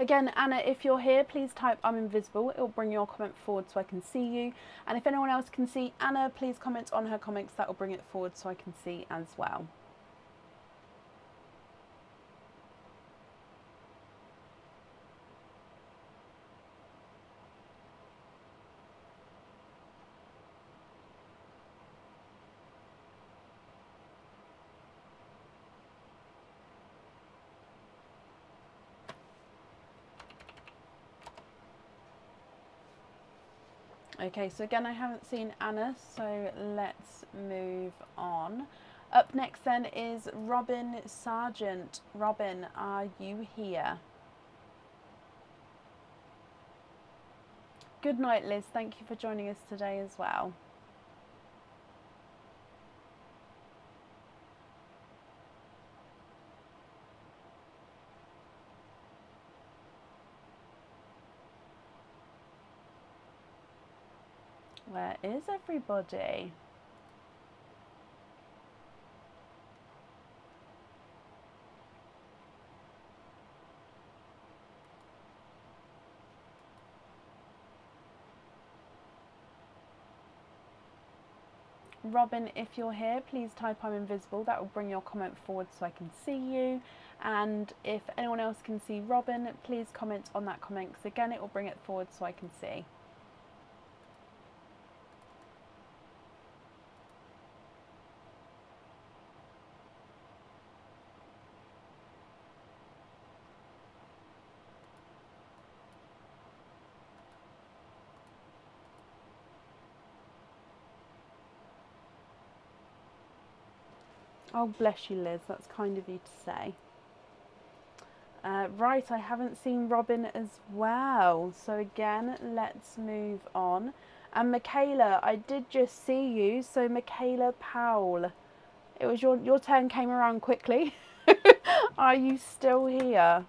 Again, Anna, if you're here, please type I'm invisible. It will bring your comment forward so I can see you. And if anyone else can see Anna, please comment on her comments. That will bring it forward so I can see as well. Okay, so again, I haven't seen Anna, so let's move on. Up next then is Robin Sargent. Robin, are you here? Good night, Liz. Thank you for joining us today as well. Where is everybody? Robin, if you're here, please type I'm invisible. That will bring your comment forward so I can see you. And if anyone else can see Robin, please comment on that comment, because again, it will bring it forward so I can see. Oh, bless you, Liz. That's kind of you to say. Right, I haven't seen Robin as well. So again, let's move on. And Michaela, I did just see you. So Michaela Powell, it was your turn came around quickly. Are you still here?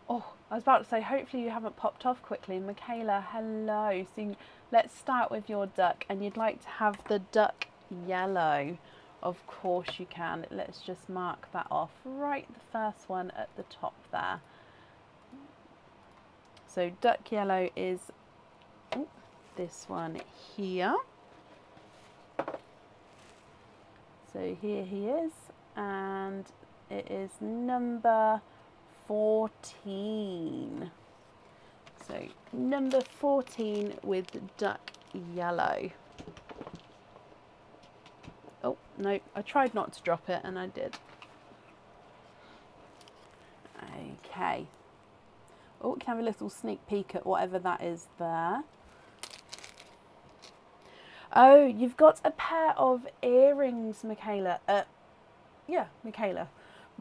Oh, I was about to say, hopefully you haven't popped off quickly. Michaela, hello. So let's start with your duck, and you'd like to have the duck yellow. Of course you can. Let's just mark that off. Right, the first one at the top there. So duck yellow is this one here. So here he is, and it is number 14. So number 14 with duck yellow. Oh, no, I tried not to drop it and I did. Okay. Oh, we can have a little sneak peek at whatever that is there. Oh, you've got a pair of earrings, Michaela. Yeah, Michaela.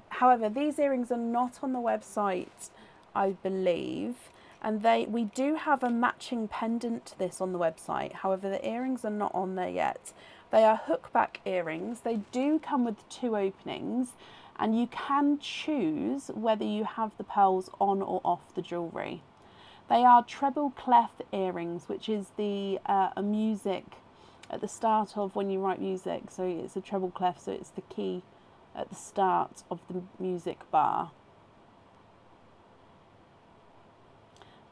However, these earrings are not on the website, I believe. And we do have a matching pendant to this on the website. However, the earrings are not on there yet. They are hookback earrings. They do come with 2 openings, and you can choose whether you have the pearls on or off the jewellery. They are treble clef earrings, which is a music at the start of when you write music. So it's a treble clef, so it's the key at the start of the music bar.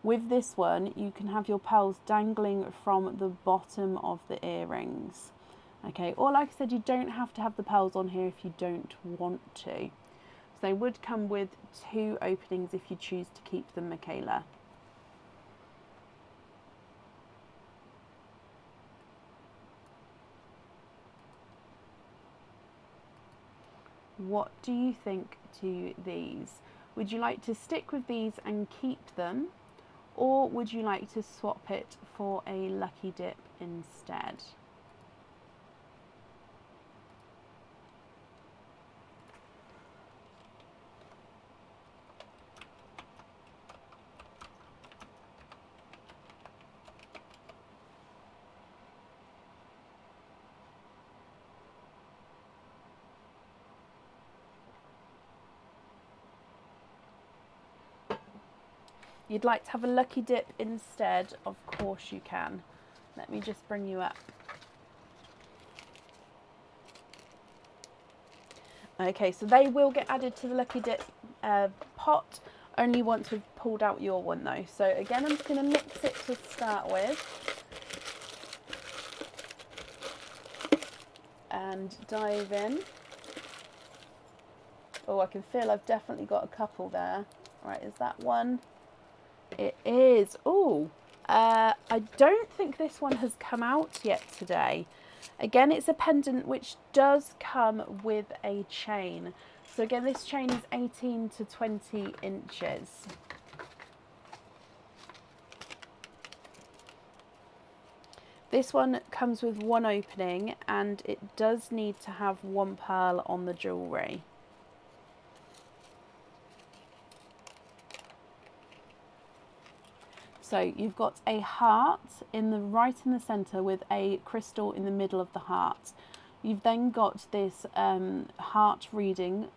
With this one, you can have your pearls dangling from the bottom of the earrings. Okay, or like I said, you don't have to have the pearls on here if you don't want to. So they would come with 2 openings if you choose to keep them, Michaela. What do you think to these? Would you like to stick with these and keep them, or would you like to swap it for a lucky dip instead? You'd like to have a lucky dip instead? Of course you can. Let me just bring you up. Okay, so they will get added to the lucky dip pot only once we've pulled out your one though. So again, I'm just going to mix it to start with. And dive in. Oh, I can feel I've definitely got a couple there. Right, is that one? It is. Oh, I don't think this one has come out yet today. Again, it's a pendant which does come with a chain. So again, this chain is 18 to 20 inches. This one comes with one opening and it does need to have one pearl on the jewellery. So you've got a heart right in the centre with a crystal in the middle of the heart. You've then got this heart reading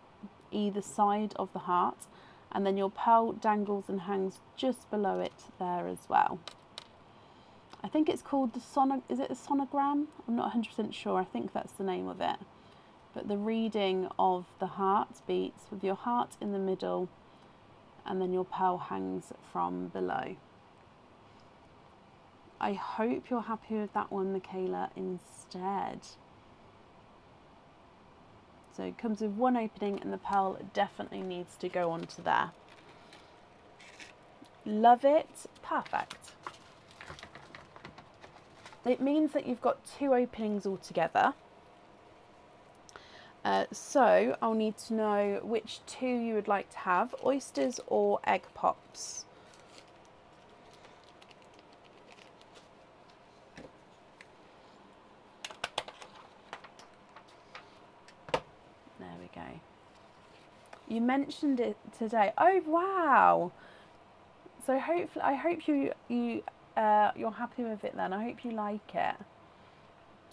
either side of the heart, and then your pearl dangles and hangs just below it there as well. I think it's called is it a sonogram? I'm not 100% sure. I think that's the name of it. But the reading of the heart beats with your heart in the middle, and then your pearl hangs from below. I hope you're happy with that one, Michaela, instead. So it comes with one opening and the pearl definitely needs to go onto there. Love it. Perfect. It means that you've got two openings altogether. So I'll need to know which two you would like to have, oysters or egg pops. There we go. You mentioned it today. Oh wow! So hopefully, I hope you're happy with it then. I hope you like it.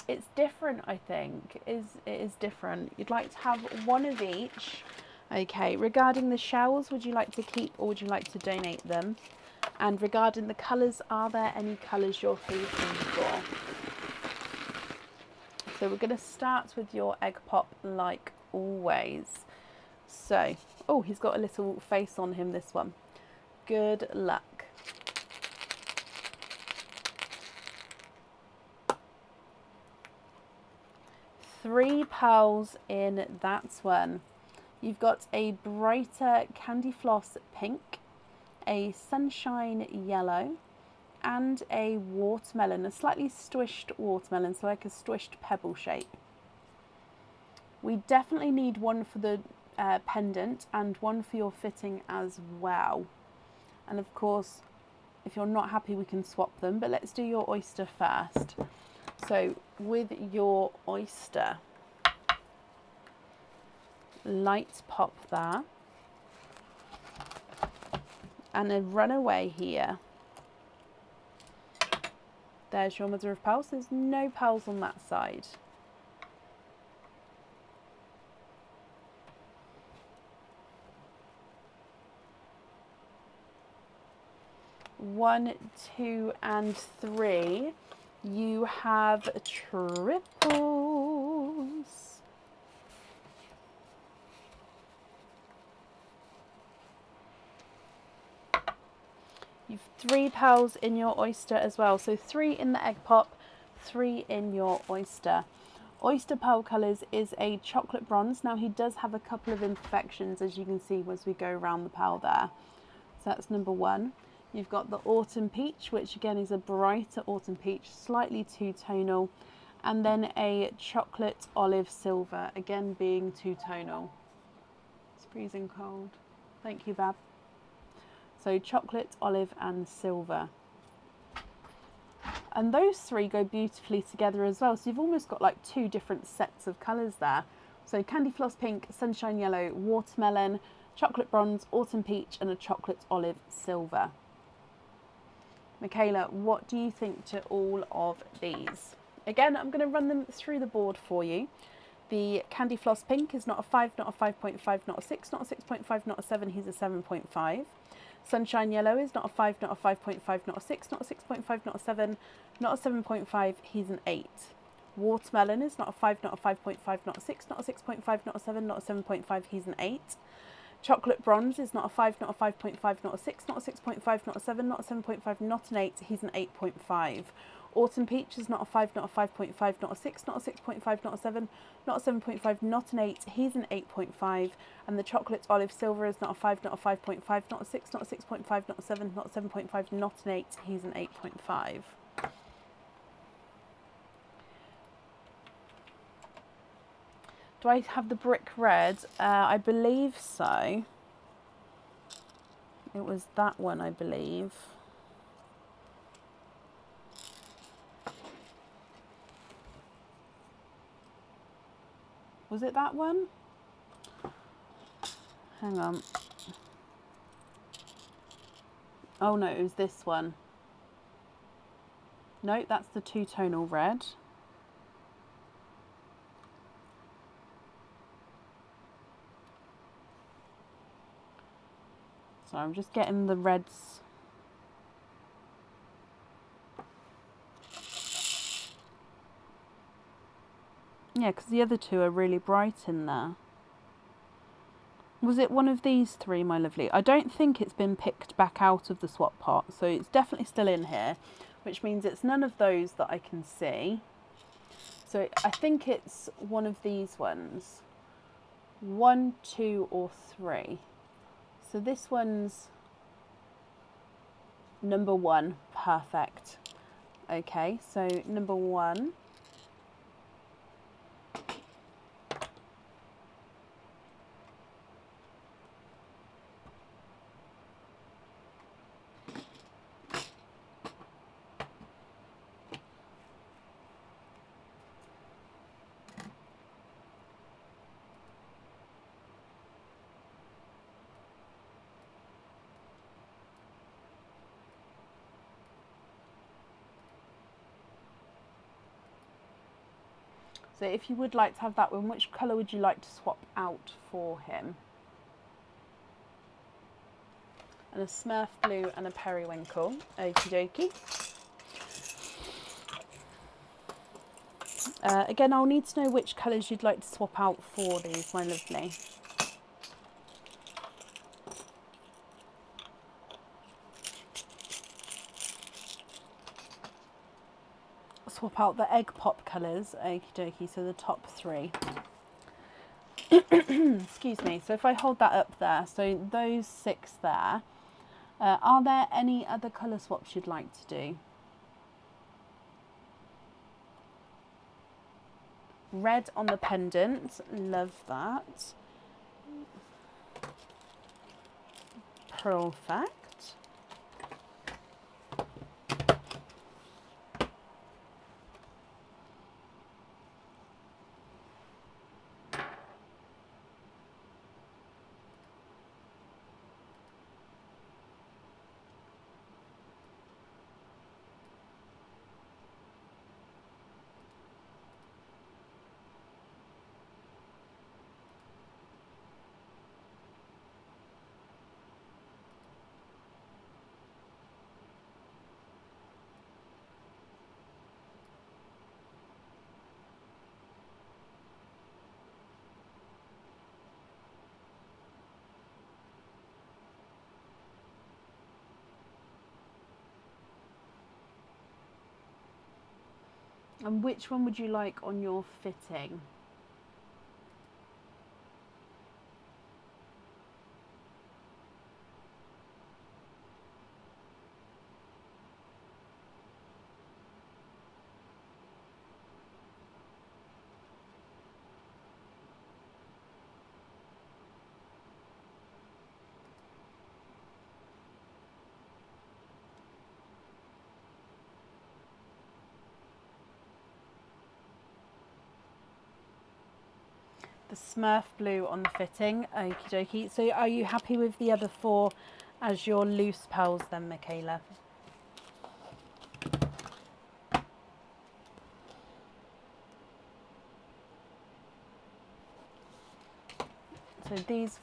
It's different, I think. It is different. You'd like to have one of each. Okay. Regarding the shells, would you like to keep or would you like to donate them? And regarding the colours, are there any colours you're hoping for? So we're going to start with your egg pop like always. So, oh, he's got a little face on him, this one. Good luck. Three pearls in that one. You've got a brighter candy floss pink, a sunshine yellow, and a watermelon, a slightly squished watermelon, so like a squished pebble shape. We definitely need one for the pendant and one for your fitting as well. And of course, if you're not happy, we can swap them, but let's do your oyster first. So with your oyster, light pop there, and a runaway here. There's your mother of pearls. There's no pearls on that side. One, two, and three. You have triples. You've three pearls in your oyster as well. So three in the egg pop, three in your oyster. Oyster pearl colours is a chocolate bronze. Now he does have a couple of imperfections, as you can see as we go around the pearl there. So that's number one. You've got the autumn peach, which again is a brighter autumn peach, slightly two-tonal, and then a chocolate olive silver, again being two-tonal. It's freezing cold. Thank you, Bab. So chocolate, olive, and silver. And those three go beautifully together as well. So you've almost got like two different sets of colours there. So candy floss pink, sunshine yellow, watermelon, chocolate bronze, autumn peach, and a chocolate olive silver. Michaela, what do you think to all of these? Again, I'm going to run them through the board for you. The candy floss pink is not a 5, not a 5.5, not a 6, not a 6.5, not a 7. He's a 7.5. Sunshine Yellow is not a 5, not a 5.5, not a 6, not a 6.5, not a 7, not a 7.5, he's an 8. Watermelon is not a 5, not a 5.5, not a 6, not a 6.5, not a 7, not a 7.5, he's an 8. Chocolate Bronze is not a 5, not a 5.5, not a 6, not a 6.5, not a 7, not a 7.5, not an 8, he's an 8.5. Autumn Peach is not a 5, not a 5.5, not a 6, not a 6.5, not a 7, not a 7.5, not an 8, he's an 8.5. And the Chocolate Olive Silver is not a 5, not a 5.5, not a 6, not a 6.5, not a 7, not a 7.5, not an 8, he's an 8.5. Do I have the brick red? I believe so. It was that one, I believe. Was it that one? Hang on. Oh no, it was this one. No, that's the two-tonal red. So I'm just getting the reds. Yeah, because the other two are really bright in there. Was it one of these three, my lovely? I don't think it's been picked back out of the swap pot, so it's definitely still in here, which means it's none of those that I can see. So I think it's one of these ones. 1, 2, or 3. So this one's number 1. Perfect. Okay, so number 1. So if you would like to have that one, which colour would you like to swap out for him? And a Smurf Blue and a Periwinkle. Okie dokie. Again, I'll need to know which colours you'd like to swap out for these, my lovely. Swap out the egg pop colours, okie dokie, so the top 3. Excuse me, so if I hold that up there, so those 6 there, are there any other colour swaps you'd like to do? Red on the pendant, love that. Perfect. And which one would you like on your fitting? The Smurf Blue on the fitting, okie dokie. So are you happy with the other 4 as your loose pearls then, Michaela? So these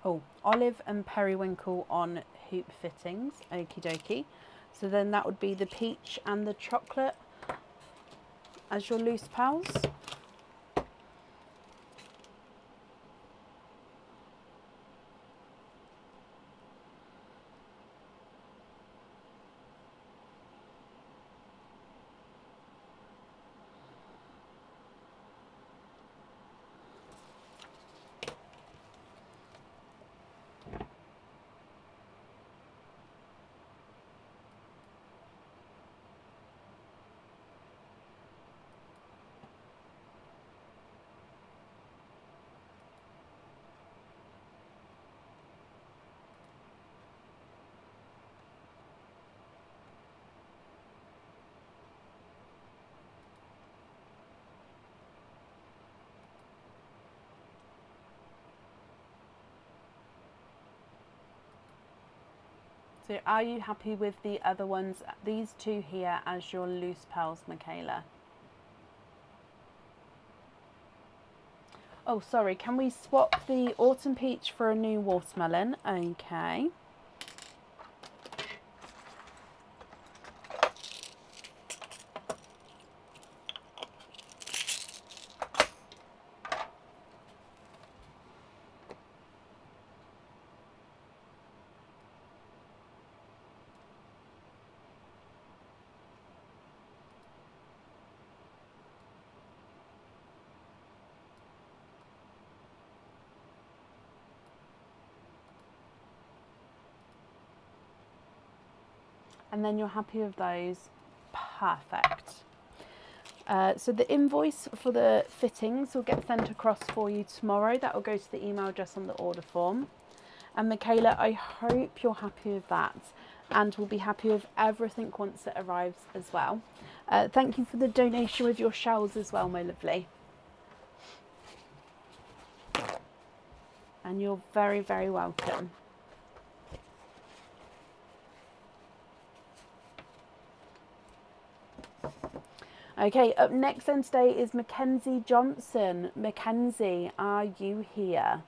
Oh, olive and periwinkle on hoop fittings. Okie dokie. So then that would be the peach and the chocolate as your loose pals. So are you happy with the other ones, these two here as your loose pals, Michaela? Oh, sorry, can we swap the autumn peach for a new watermelon? Okay. And then you're happy with those? Perfect. So the invoice for the fittings will get sent across for you tomorrow. That will go to the email address on the order form. And Michaela, I hope you're happy with that and will be happy with everything once it arrives as well. Thank you for the donation with your shells as well, my lovely. And you're very, very welcome. Okay, up next then today is Mackenzie Johnson. Mackenzie, are you here?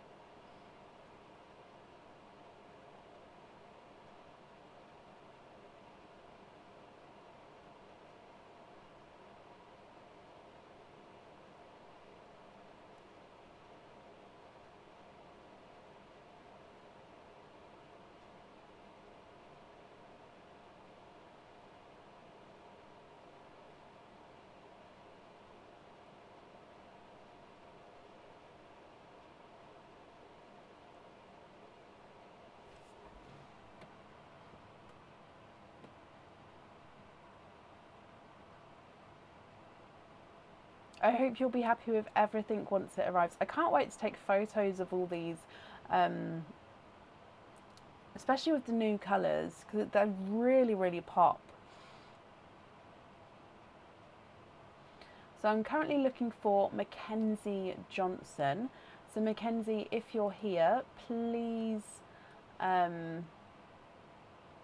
I hope you'll be happy with everything once it arrives. I can't wait to take photos of all these, especially with the new colours, because they really, really pop. So I'm currently looking for Mackenzie Johnson. So Mackenzie, if you're here, please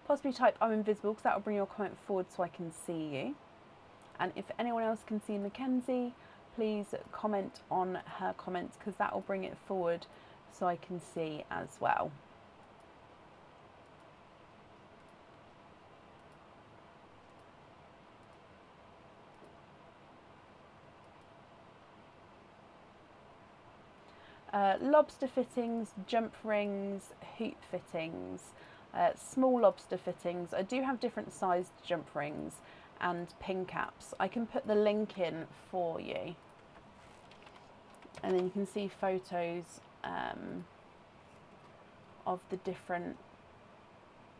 possibly type I'm invisible, because that will bring your comment forward so I can see you. And if anyone else can see Mackenzie, please comment on her comments, because that will bring it forward so I can see as well. Lobster fittings, jump rings, hoop fittings, small lobster fittings. I do have different sized jump rings and pin caps. I can put the link in for you, and then you can see photos of the different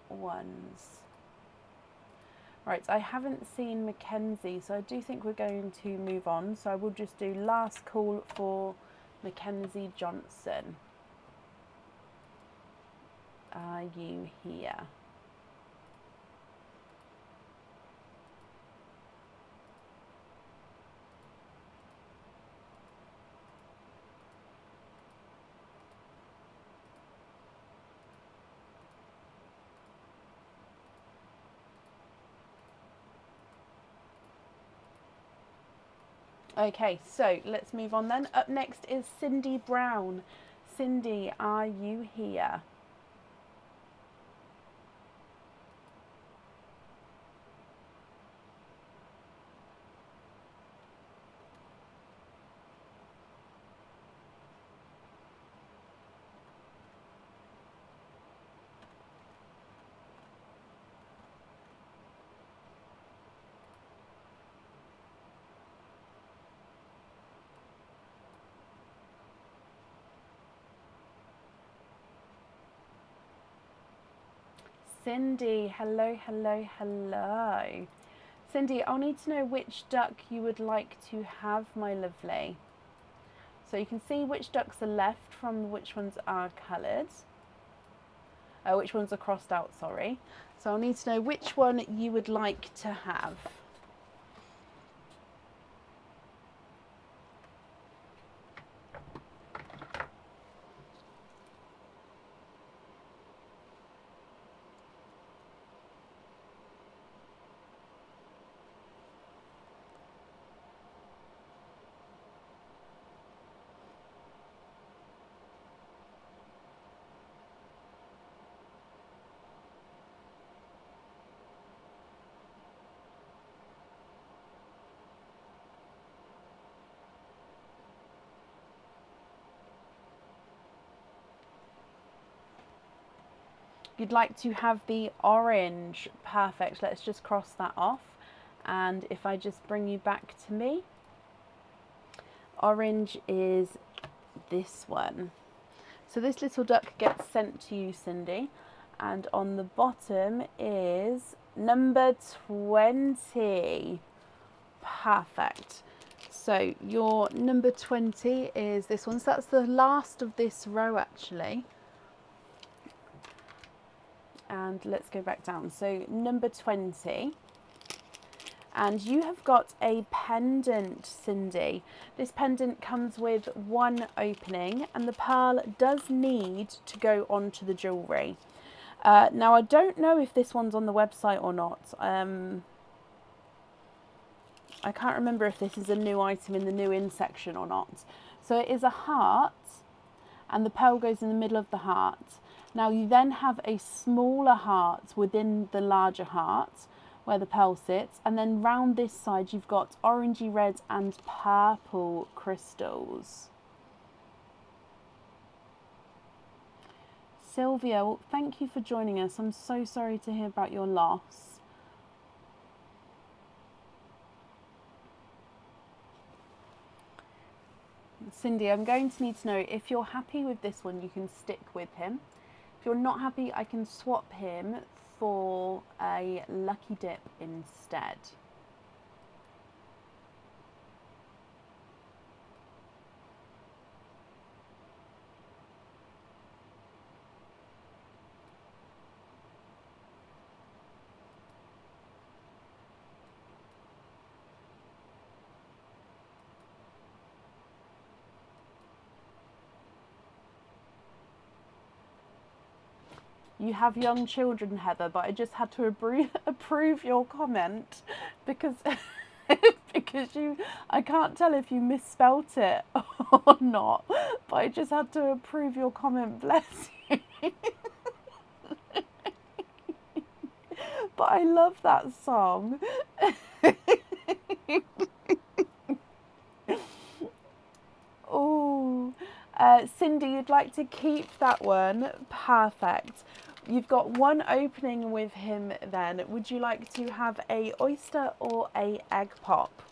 ones. Right, I haven't seen Mackenzie, so I do think we're going to move on. So I will just do last call for Mackenzie Johnson. Are you here? Okay, so let's move on then. Up next is Cindy Brown. Cindy, are you here? Cindy, hello, hello, hello. Cindy, I'll need to know which duck you would like to have, my lovely. So you can see which ducks are left from which ones are coloured. Which ones are crossed out, sorry. So I'll need to know which one you would like to have. You'd like to have the orange. Perfect. Let's just cross that off. And if I just bring you back to me, orange is this one. So this little duck gets sent to you, Cindy. And on the bottom is number 20. Perfect. So your number 20 is this one. So that's the last of this row, actually. And let's go back down. So number 20. And you have got a pendant, Cindy. This pendant comes with one opening, and the pearl does need to go onto the jewellery. Now, I don't know if this one's on the website or not. I can't remember if this is a new item in the new in section or not. So it is a heart, and the pearl goes in the middle of the heart. Now you then have a smaller heart within the larger heart where the pearl sits, and then round this side you've got orangey red and purple crystals. Sylvia, well, thank you for joining us. I'm so sorry to hear about your loss. Cindy, I'm going to need to know if you're happy with this one, you can stick with him. If you're not happy, I can swap him for a lucky dip instead. You have young children, Heather, but I just had to approve your comment because because I can't tell if you misspelt it or not, but I just had to approve your comment, bless you. But I love that song. Oh, Cindy, you'd like to keep that one? Perfect. You've got one opening with him then. Would you like to have a oyster or a egg pop?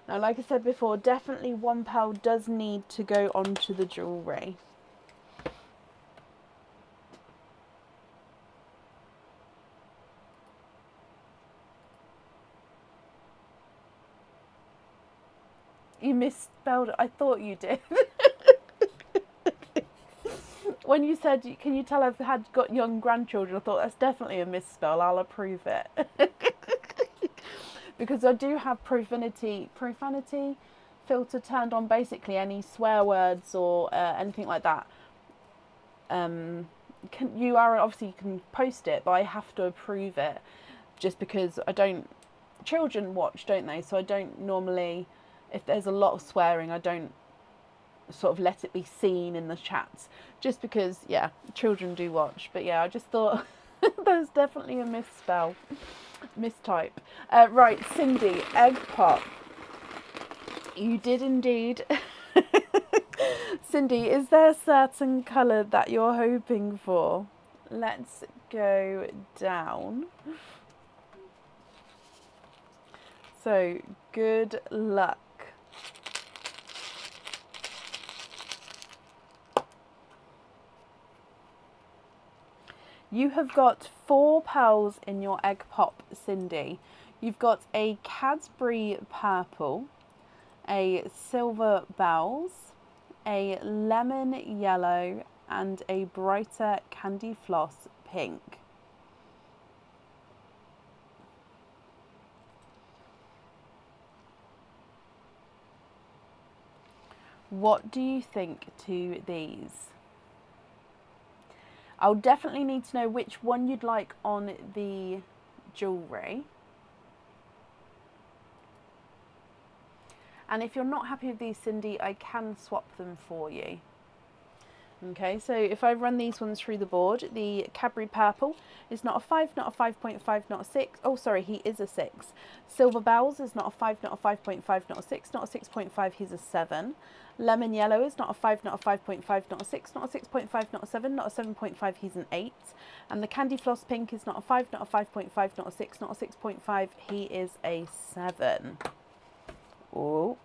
Now, like I said before, definitely one pearl does need to go onto the jewellery. You misspelled it. I thought you did. When you said, can you tell I've got young grandchildren, I thought that's definitely a misspell. I'll approve it. Because I do have profanity filter turned on basically any swear words or anything like that. You can post it, but I have to approve it just because children watch, don't they? So I don't normally, if there's a lot of swearing, I don't sort of let it be seen in the chats, just because, yeah, children do watch. But yeah, I just thought there's definitely a misspell, mistype. Right, Cindy, egg pop. You did indeed. Cindy, is there a certain colour that you're hoping for? Let's go down. So, good luck. You have got 4 pearls in your egg pop, Cindy. You've got a Cadbury purple, a silver bells, a lemon yellow, and a brighter candy floss pink. What do you think to these? I'll definitely need to know which one you'd like on the jewellery. And if you're not happy with these, Cindy, I can swap them for you. Okay, so if I run these ones through the board, the Cadbury Purple is not a 5, not a 5.5, not a 6. Oh, sorry, he is a 6. Silver Bells is not a 5, not a 5.5, not a 6, not a 6.5, he's a 7. Lemon Yellow is not a 5, not a 5.5, not a 6, not a 6.5, not a 7, not a 7.5, he's an 8. And the Candy Floss Pink is not a 5, not a 5.5, not a 6, not a 6.5, he is a 7. Oh.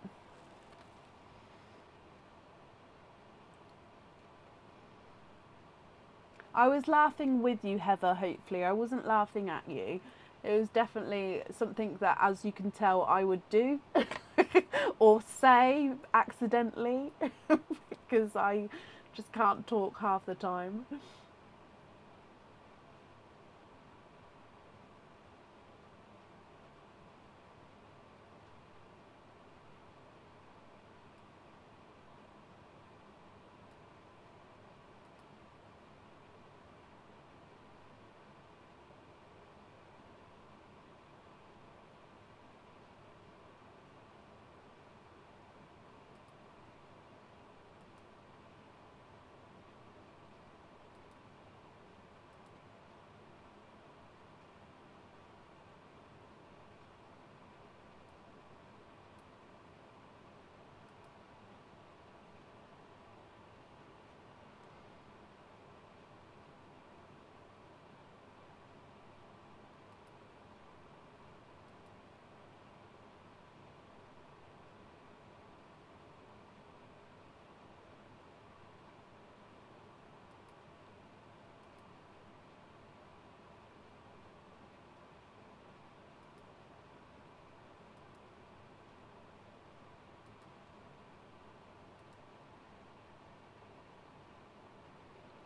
I was laughing with you, Heather, hopefully. I wasn't laughing at you. It was definitely something that, as you can tell, I would do or say accidentally because I just can't talk half the time.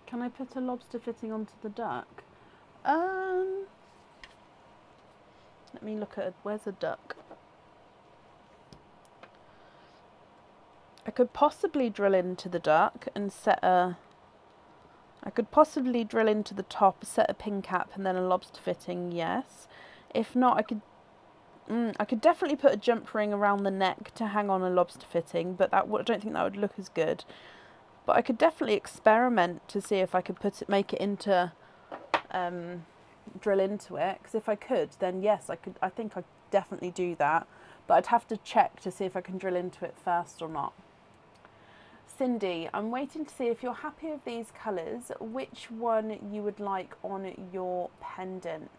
Can I put a lobster fitting onto the duck? Let me look at it. Where's a duck? I could possibly drill into the duck and set a... I could possibly drill into the top, set a pin cap and then a lobster fitting, yes. If not, I could definitely put a jump ring around the neck to hang on a lobster fitting, but I don't think that would look as good. But I could definitely experiment to see if I could make it into, drill into it. Because if I could, then yes, I could. I think I'd definitely do that. But I'd have to check to see if I can drill into it first or not. Cindy, I'm waiting to see if you're happy with these colours, which one you would like on your pendant.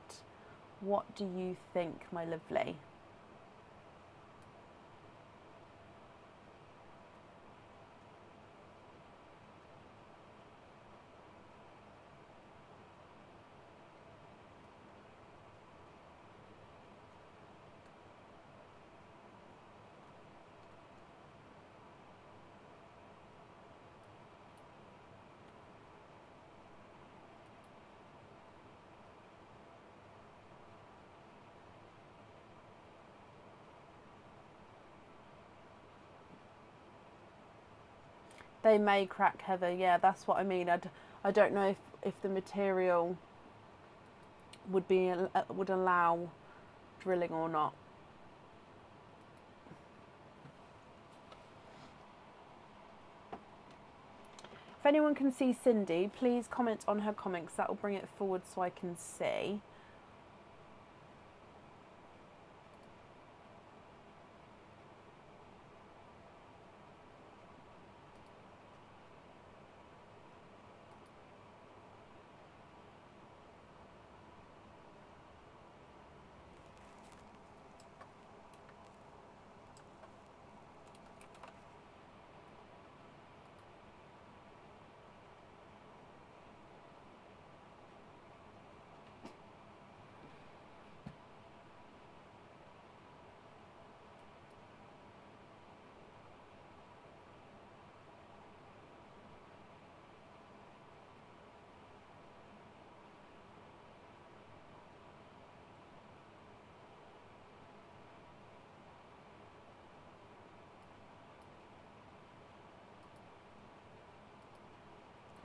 What do you think, my lovely? They may crack, Heather. Yeah, that's what I mean. I don't know if the material would allow drilling or not. If anyone can see Cindy, please comment on her comments. That will bring it forward so I can see.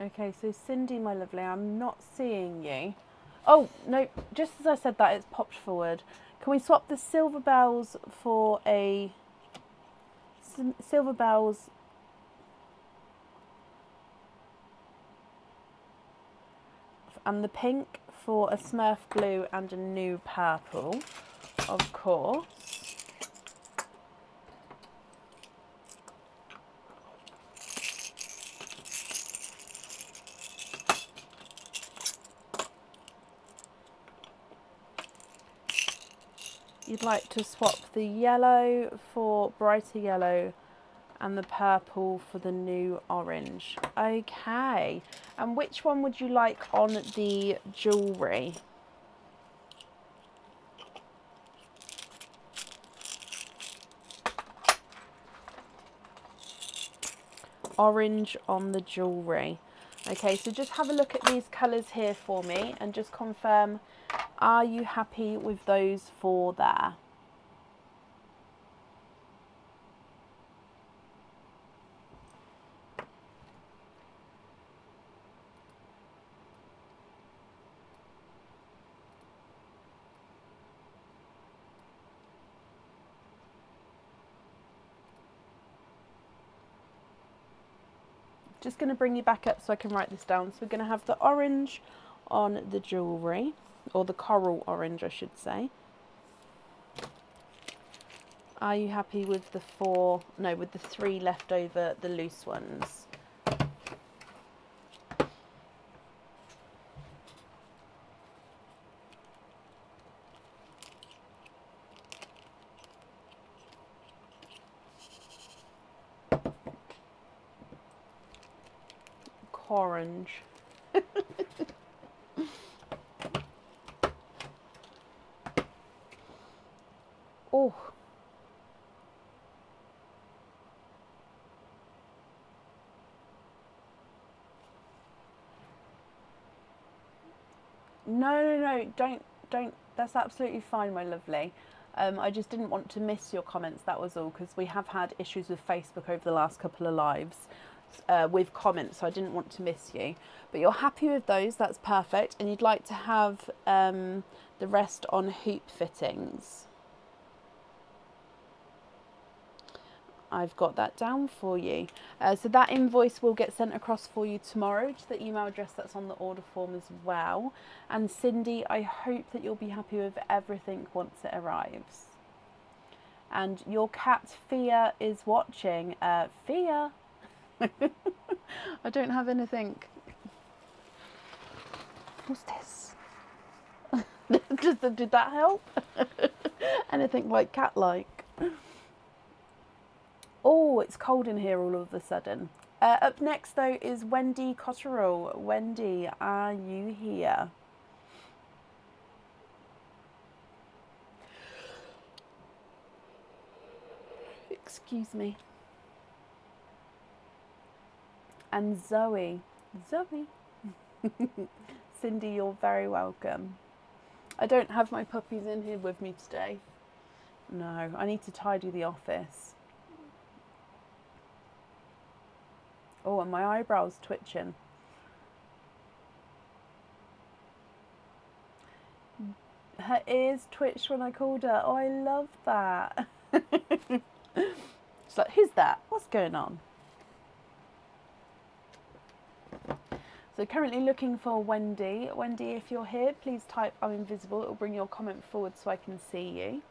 Okay, so Cindy, my lovely, I'm not seeing you. Oh, no, just as I said that, it's popped forward. Can we swap the silver bells for a... silver bells and the pink for a Smurf blue and a new purple, of course. You'd like to swap the yellow for brighter yellow and the purple for the new orange. Okay, and which one would you like on the jewellery? Orange on the jewellery. Okay, so just have a look at these colours here for me and just confirm, are you happy with those four there? Just going to bring you back up so I can write this down. So we're going to have the orange on the jewellery, or the coral orange I should say. Are you happy with the four, no, with the three left over, the loose ones? Orange. Oh. No, don't. That's absolutely fine, my lovely. I just didn't want to miss your comments, that was all, because we have had issues with Facebook over the last couple of lives with comments, so I didn't want to miss you. But you're happy with those, that's perfect, and you'd like to have the rest on hoop fittings. I've got that down for you. So that invoice will get sent across for you tomorrow to the email address that's on the order form as well. And Cindy, I hope that you'll be happy with everything once it arrives. And your cat Fia is watching. Fia? I don't have anything. What's this? Did that help? Anything like cat-like? Oh, it's cold in here all of a sudden. Up next, though, is Wendy Cotterill. Wendy, are you here? Excuse me. And Zoe. Zoe. Cindy, you're very welcome. I don't have my puppies in here with me today. No, I need to tidy the office. Oh, and my eyebrows twitching. Her ears twitched when I called her. Oh, I love that. It's like, who's that? What's going on? So currently looking for Wendy. Wendy, if you're here, please type I'm invisible. It will bring your comment forward so I can see you.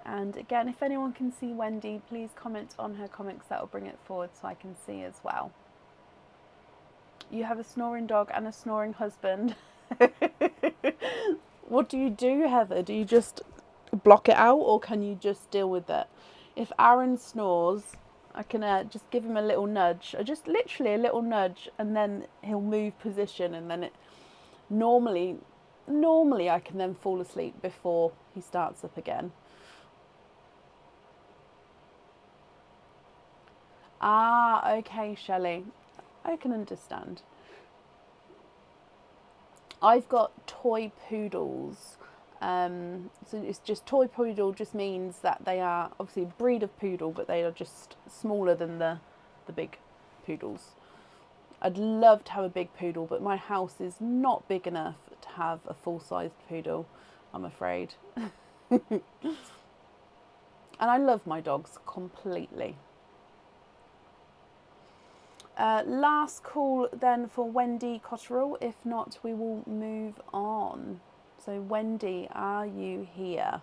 And again, if anyone can see Wendy, please comment on her comments. That will bring it forward so I can see as well. You have a snoring dog and a snoring husband. What do you do, Heather? Do you just block it out, or can you just deal with it? If Aaron snores, I can just give him a little nudge, or just literally a little nudge, and then he'll move position, and then it normally I can then fall asleep before he starts up again. Ah, okay, Shelley. I can understand. I've got toy poodles. So it's just toy poodle just means that they are obviously a breed of poodle, but they are just smaller than the big poodles. I'd love to have a big poodle, but my house is not big enough to have a full-sized poodle, I'm afraid. And I love my dogs completely. Last call then for Wendy Cotterill. If not, we will move on. So Wendy, are you here?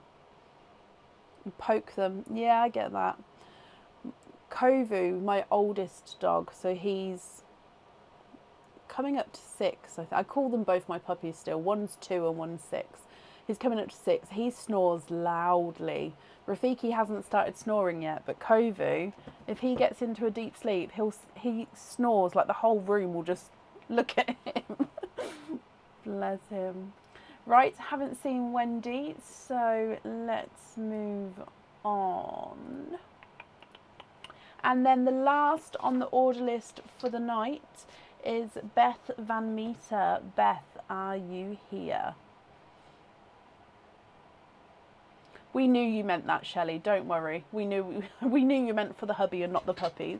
Poke them. Yeah, I get that. Kovu, my oldest dog, so he's coming up to 6. I call them both my puppies still. One's 2 and one's 6. He's coming up to 6. He snores loudly. Rafiki hasn't started snoring yet, but Kovu, if he gets into a deep sleep, he snores like the whole room will just look at him. Bless him. Right, haven't seen Wendy, so let's move on. And then the last on the order list for the night is Beth Van Meter. Beth, are you here? We knew you meant that, Shelley. Don't worry. We knew you meant for the hubby and not the puppies.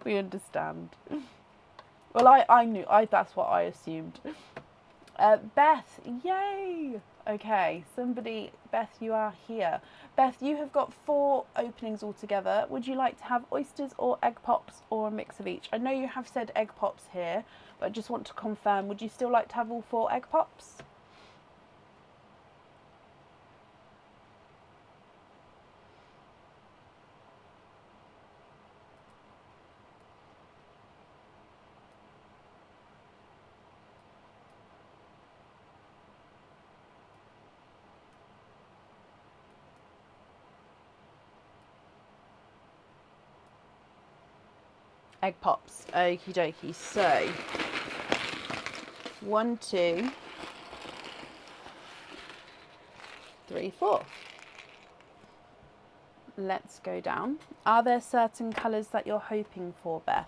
We understand. Well, I knew. That's what I assumed. Beth, yay! Okay, Beth, you are here. Beth, you have got 4 openings altogether. Would you like to have oysters or egg pops or a mix of each? I know you have said egg pops here, but I just want to confirm. Would you still like to have all 4 egg pops? Egg pops. Okie dokie. So 1, 2, 3, 4. Let's go down. Are there certain colours that you're hoping for, Beth?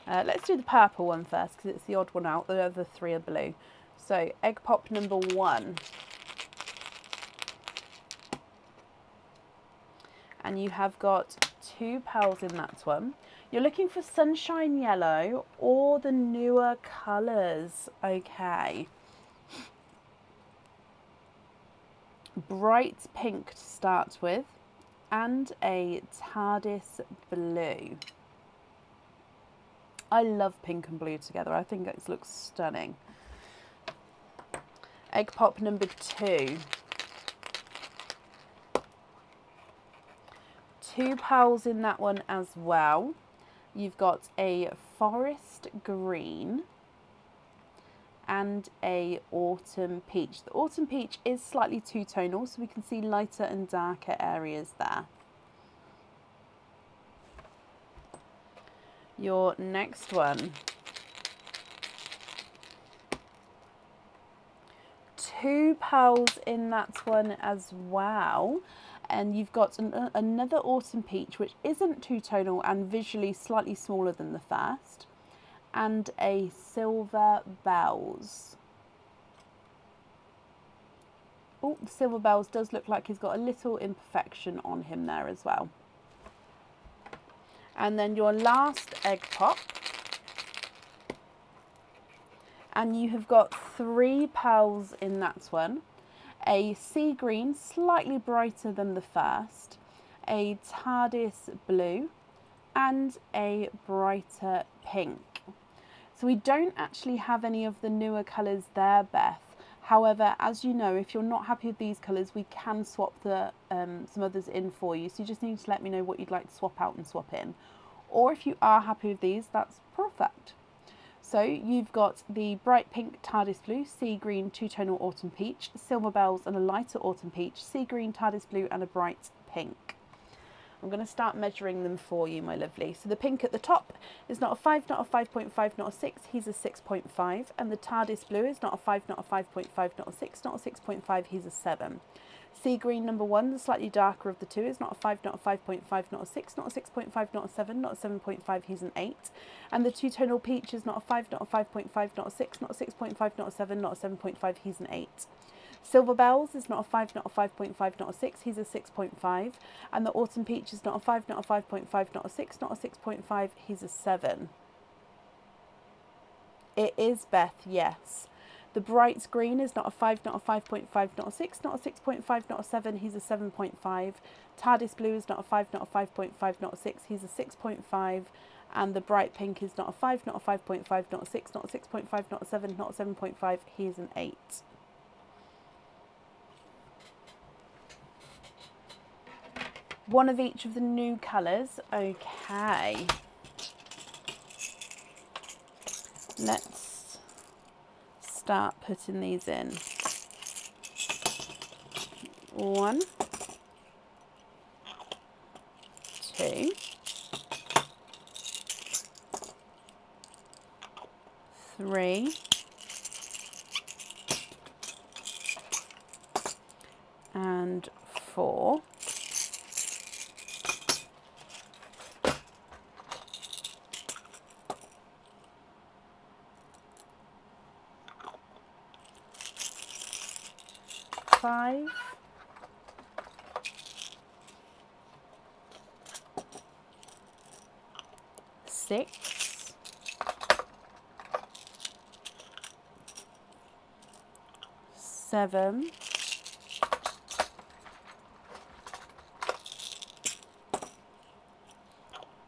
Let's do the purple one first because it's the odd one out. The other 3 are blue. So egg pop number 1. And you have got 2 pearls in that one. You're looking for sunshine yellow or the newer colours. Okay. Bright pink to start with and a TARDIS blue. I love pink and blue together. I think it looks stunning. Egg pop number 2. 2 pearls in that one as well. You've got a forest green and a autumn peach. The autumn peach is slightly two-tonal, so we can see lighter and darker areas there. Your next one. 2 pearls in that one as well. And you've got another autumn peach, which isn't two-tonal and visually slightly smaller than the first. And a silver bells. Oh, the silver bells does look like he's got a little imperfection on him there as well. And then your last egg pop. And you have got 3 pearls in that one. A sea green, slightly brighter than the first. a TARDIS blue, and a brighter pink. So we don't actually have any of the newer colours there, Beth. However, as you know, if you're not happy with these colours, we can swap the some others in for you. So you just need to let me know what you'd like to swap out and swap in. Or if you are happy with these, that's perfect. So you've got the bright pink TARDIS blue, sea green two-tonal autumn peach, silver bells and a lighter autumn peach, sea green TARDIS blue and a bright pink. I'm going to start measuring them for you, my lovely. So the pink at the top is not a 5, not a 5.5, not a 6, he's a 6.5. And the TARDIS blue is not a 5, not a 5.5, not a 6, not a 6.5, he's a 7. Sea green number 1, the slightly darker of the two, is not a 5, not a 5.5, not a 6, not a 6.5, not a 7, not a 7.5, he's an 8. And the two-tonal peach is not a 5, not a 5.5, not a 6, not a 6.5, not a 7, not a 7.5, he's an 8. Silver bells is not a 5, not a 5.5, not a 6, he's a 6.5. And the autumn peach is not a 5, not a 5.5, not a 6, not a 6.5, he's a 7. It is, Beth, yes. The bright green is not a 5, not a 5.5, not a 6, not a 6.5, not a 7, he's a 7.5. TARDIS blue is not a 5, not a 5.5, not a 6, he's a 6.5. And the bright pink is not a 5, not a 5.5, not a 6, not a 6.5, not a 7, not a 7.5, he is an 8. One of each of the new colours. Okay. Let's start putting these in. 1, 2, 3, and 4. Five, 6, 7,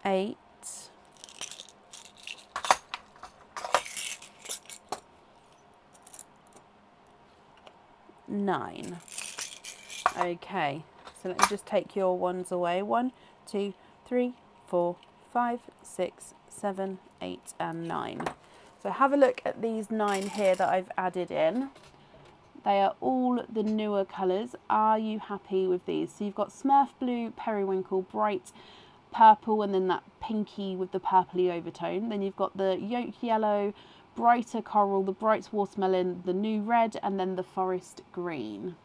8, 9. Okay, so let me just take your ones away. 1, 2, 3, 4, 5, 6, 7, 8, and 9. So have a look at these 9 here that I've added in. They are all the newer colours. Are you happy with these? So you've got Smurf blue, periwinkle, bright purple, and then that pinky with the purpley overtone. Then you've got the yolk yellow, brighter coral, the bright watermelon, the new red, and then the forest green.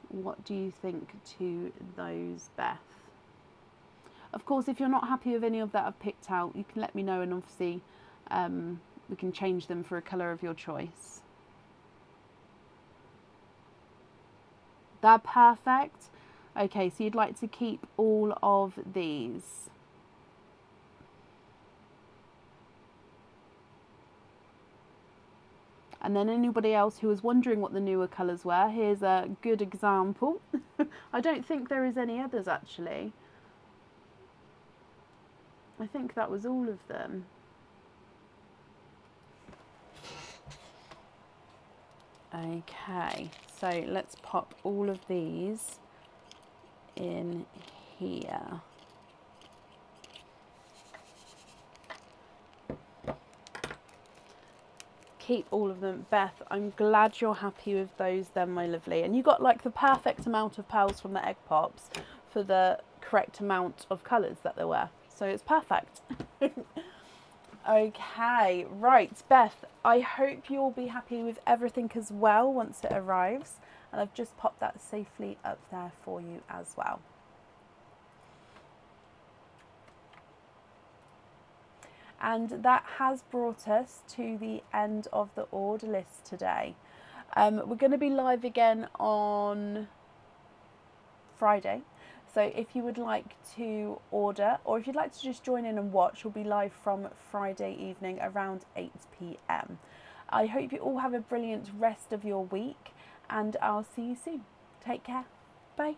What do you think to those, Beth? Of course, if you're not happy with any of that I've picked out, you can let me know, and obviously we can change them for a colour of your choice. They're perfect. Okay, so you'd like to keep all of these. And then anybody else who was wondering what the newer colours were, here's a good example. I don't think there is any others actually. I think that was all of them. Okay, so let's pop all of these in here. Keep all of them. Beth, I'm glad you're happy with those then, my lovely. And you got like the perfect amount of pearls from the egg pops for the correct amount of colours that there were. So it's perfect. Okay, right, Beth, I hope you'll be happy with everything as well once it arrives. And I've just popped that safely up there for you as well. And that has brought us to the end of the order list today. We're going to be live again on Friday. So if you would like to order, or if you'd like to just join in and watch, we'll be live from Friday evening around 8 p.m. I hope you all have a brilliant rest of your week, and I'll see you soon. Take care. Bye.